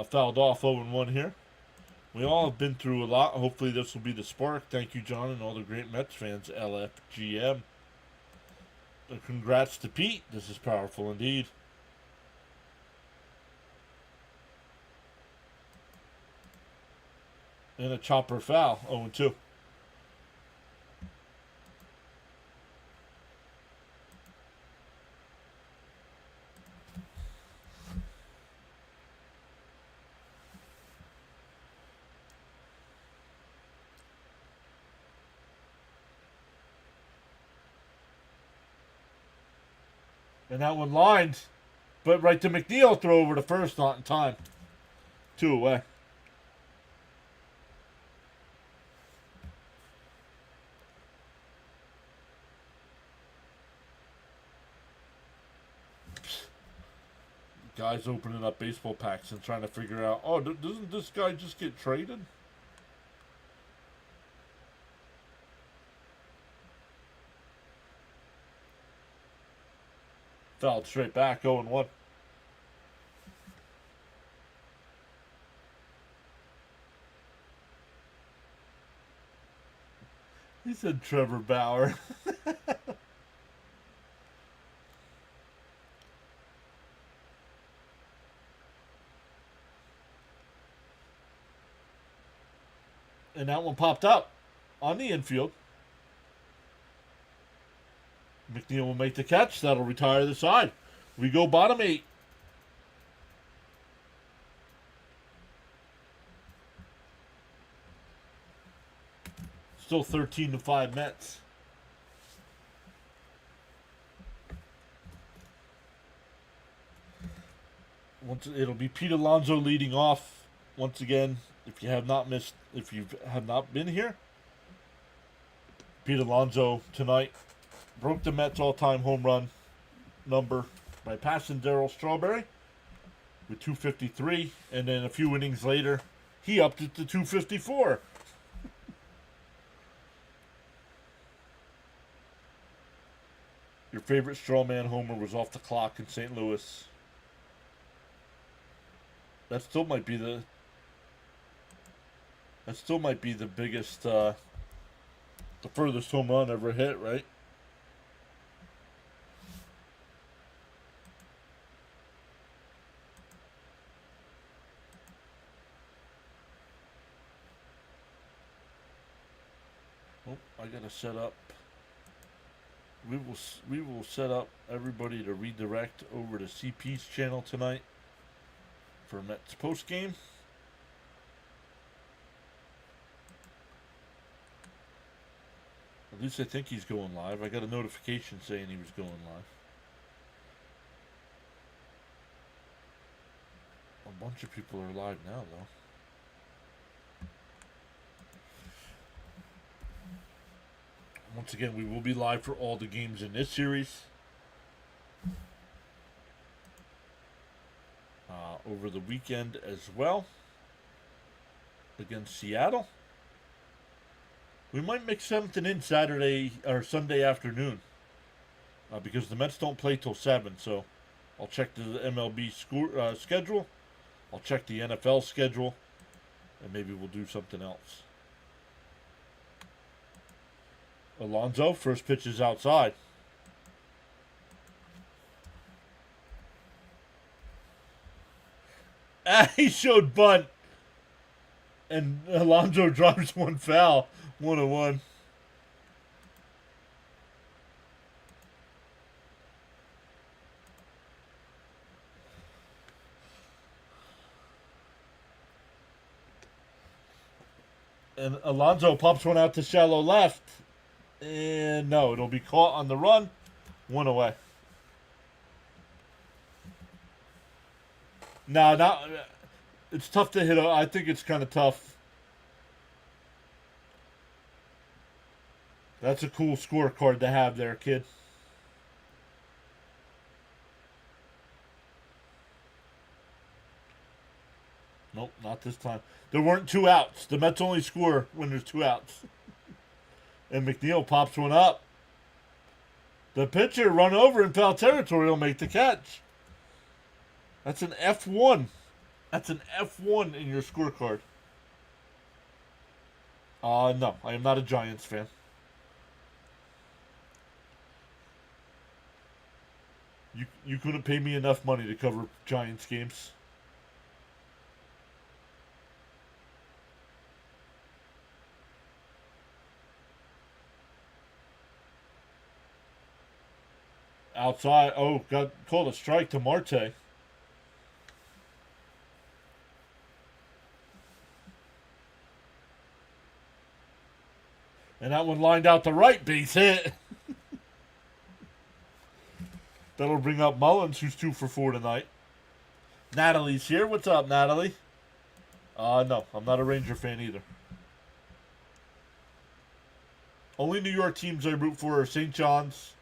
Fouled off 0-1 here. We all have been through a lot. Hopefully this will be the spark. Thank you, John, and all the great Mets fans. LFGM. Congrats to Pete. This is powerful indeed. And a chopper foul, 0-2. And that one lined, but right to McNeil, throw over to first, not in time. 2 away. Guys opening up baseball packs and trying to figure out, oh, doesn't this guy just get traded? Fouled straight back, 0-1. He said Trevor Bauer. And that one popped up on the infield. McNeil will make the catch. That'll retire the side. We go bottom 8. Still 13-5 Mets. It'll be Pete Alonso leading off once again. If you have not been here, Pete Alonso tonight broke the Mets all-time home run number by passing Darryl Strawberry with 253, and then a few innings later, he upped it to 254. Your favorite strawman homer was off the clock in St. Louis. That still might be the. That still might be the biggest, the furthest home run ever hit, right? Oh, I gotta set up. We will set up everybody to redirect over to CP's channel tonight for Mets post game. At least I think he's going live. I got a notification saying he was going live. A bunch of people are live now, though. Once again, we will be live for all the games in this series. Over the weekend as well. Against Seattle. We might mix something in Saturday or Sunday afternoon. Because the Mets don't play till 7, so I'll check the MLB schedule. I'll check the NFL schedule. And maybe we'll do something else. Alonso, first pitch is outside. He showed bunt. And Alonso drives one foul. 1-1. And Alonso pops one out to shallow left. And no, it'll be caught on the run. 1 away. No, not. It's tough to hit. I think it's kind of tough. That's a cool scorecard to have there, kid. Nope, not this time. There weren't 2 outs. The Mets only score when there's 2 outs. And McNeil pops one up. The pitcher run over in foul territory will make the catch. That's an F1. That's an F1 in your scorecard. No, I am not a Giants fan. You couldn't pay me enough money to cover Giants games. Outside. Oh, got called a strike to Marte. And that one lined out to right, base hit. That'll bring up Mullins, who's 2 for 4 tonight. Natalie's here. What's up, Natalie? No, I'm not a Ranger fan either. Only New York teams I root for are St. John's,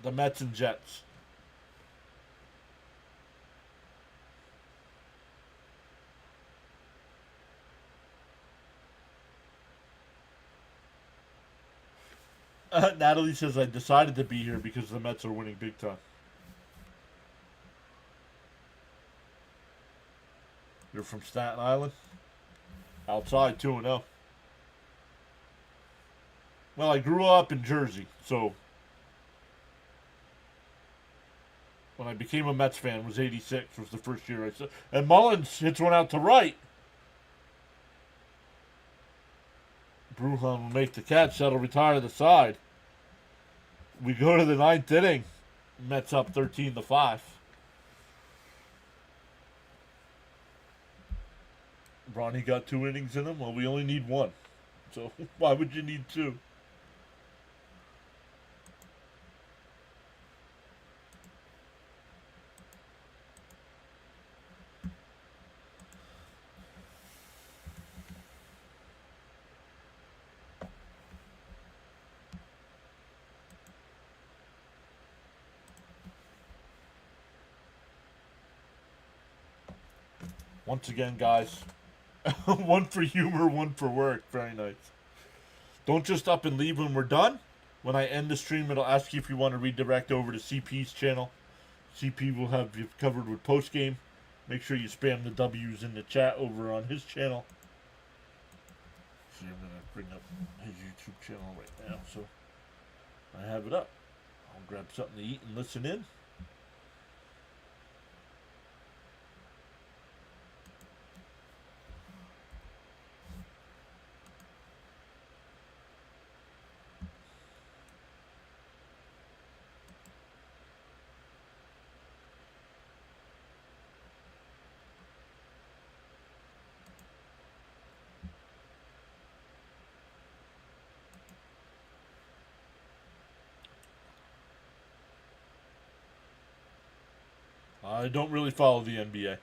the Mets, and Jets. Natalie says, I decided to be here because the Mets are winning big time. You're from Staten Island? Outside, 2-0. Well, I grew up in Jersey, so when I became a Mets fan, was 86, was the first year I saw. And Mullins hits one out to right. Brujan will make the catch. That'll retire the side. We go to the 9th inning. Mets up 13-5. Ronnie got 2 innings in him. Well, we only need 1. So why would you need 2? Once again, guys, 1 for humor, 1 for work. Very nice. Don't just up and leave when we're done. When I end the stream, it'll ask you if you want to redirect over to CP's channel. CP will have you covered with post game. Make sure you spam the W's in the chat over on his channel. See, I'm going to bring up his YouTube channel right now, so I have it up. I'll grab something to eat and listen in. I don't really follow the NBA.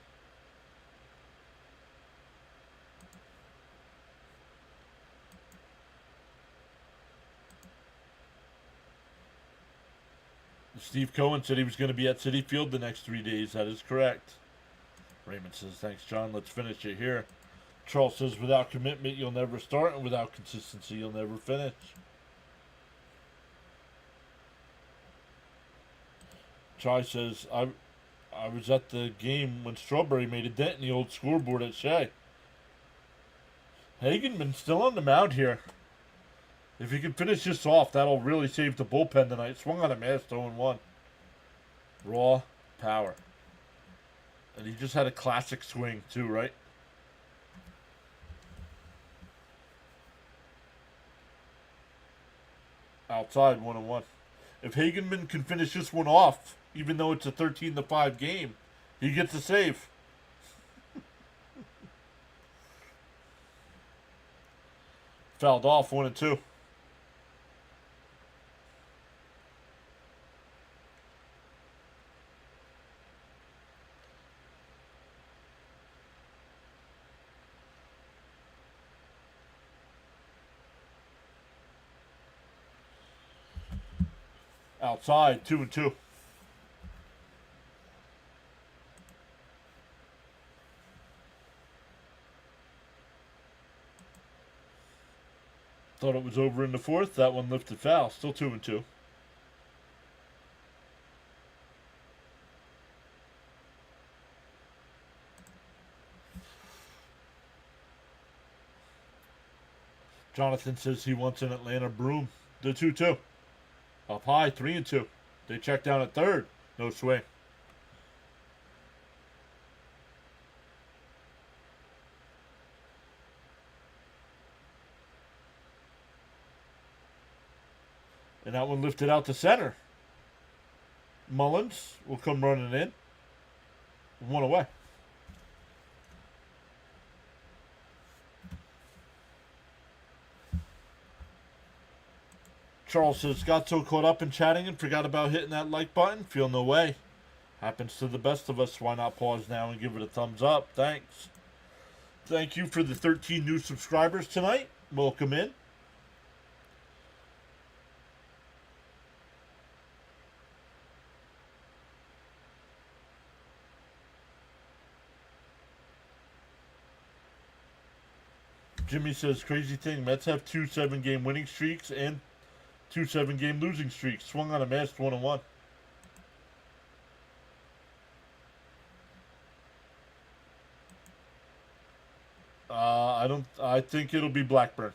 Steve Cohen said he was going to be at Citi Field the next 3 days. That is correct. Raymond says, thanks, John. Let's finish it here. Charles says, without commitment, you'll never start, and without consistency, you'll never finish. Chai says, I was at the game when Strawberry made a dent in the old scoreboard at Shea. Hagenman's still on the mound here. If he can finish this off, that'll really save the bullpen tonight. Swung on a mast 0-1. Raw power. And he just had a classic swing too, right? Outside 1-1. If Hagenman can finish this one off, even though it's a 13-5 game, he gets a save. Fouled off 1-2. Outside 2-2. Thought it was over in the fourth. That one lifted foul. Still 2-2. Jonathan says he wants an Atlanta broom. The 2-2. Up high, 3-2. They check down at third. No swing. And that one lifted out to center. Mullins will come running in. One away. Charles says, got so caught up in chatting and forgot about hitting that like button. Feel no way. Happens to the best of us. Why not pause now and give it a thumbs up? Thanks. Thank you for the 13 new subscribers tonight. Welcome in. Jimmy says, crazy thing. Mets have 2 7-game winning streaks and 2 7-game losing streaks. Swung on a mast 1-1. I think it'll be Blackburn.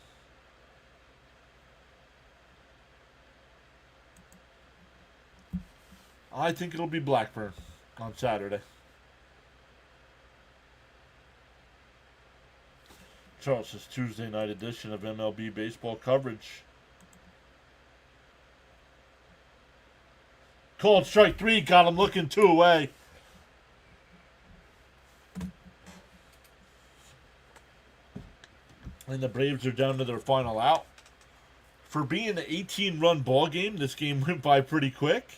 I think it'll be Blackburn on Saturday. Charles' Tuesday night edition of MLB baseball coverage. Called strike 3, got him looking 2 away. And the Braves are down to their final out. For being an 18-run ball game, this game went by pretty quick.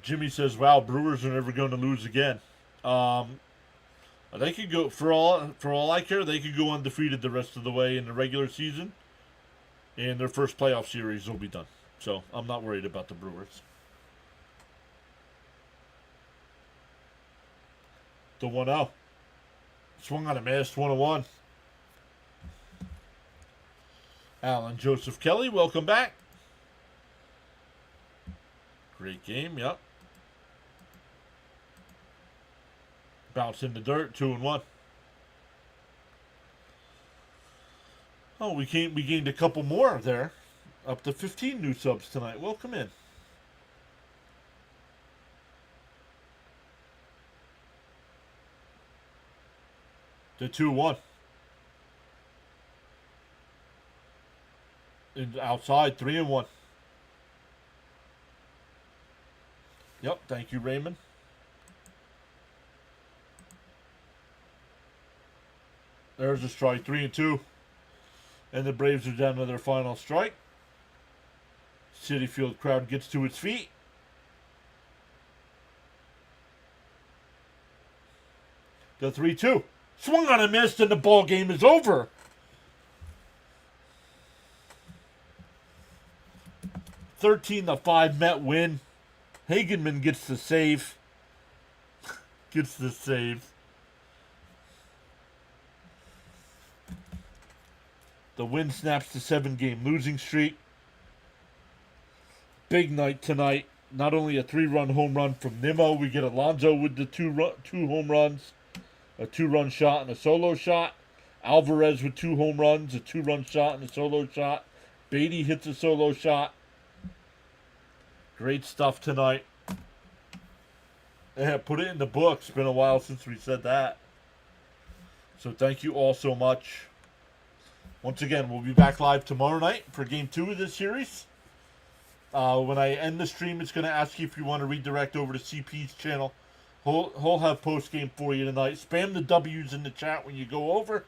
Jimmy says, wow, Brewers are never going to lose again. They could go, for all I care, they could go undefeated the rest of the way in the regular season. And their first playoff series will be done. So I'm not worried about the Brewers. the 1-0. Swung on a miss, 1-1. Alan Joseph Kelly, welcome back. Great game, yep. Bounce in the dirt, 2-1. Oh, we gained a couple more there. Up to 15 new subs tonight. Welcome in. The 2-1. And outside, 3-1. Yep, thank you, Raymond. There's a strike, 3-2. And the Braves are down to their final strike. Citi Field crowd gets to its feet. The 3-2. Swung on a miss and the ball game is over. (13-5) Met win. Hagenman gets the save. Gets the save. The win snaps the 7-game losing streak. Big night tonight. Not only a 3-run home run from Nimmo, we get Alonso with the two home runs, a 2-run shot and a solo shot. Alvarez with 2 home runs, a 2-run shot and a solo shot. Beatty hits a solo shot. Great stuff tonight. Yeah, put it in the books. It's been a while since we said that. So thank you all so much. Once again, we'll be back live tomorrow night for Game 2 of this series. When I end the stream, it's going to ask you if you want to redirect over to CP's channel. He'll have post-game for you tonight. Spam the W's in the chat when you go over.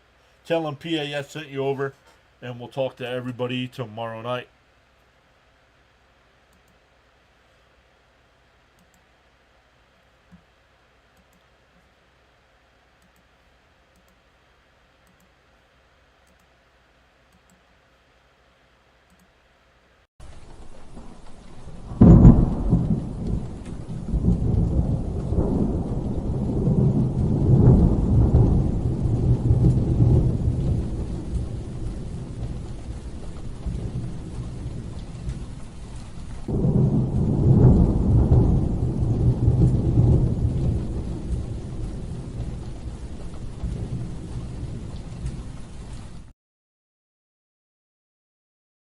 Tell him PAS sent you over. And we'll talk to everybody tomorrow night. You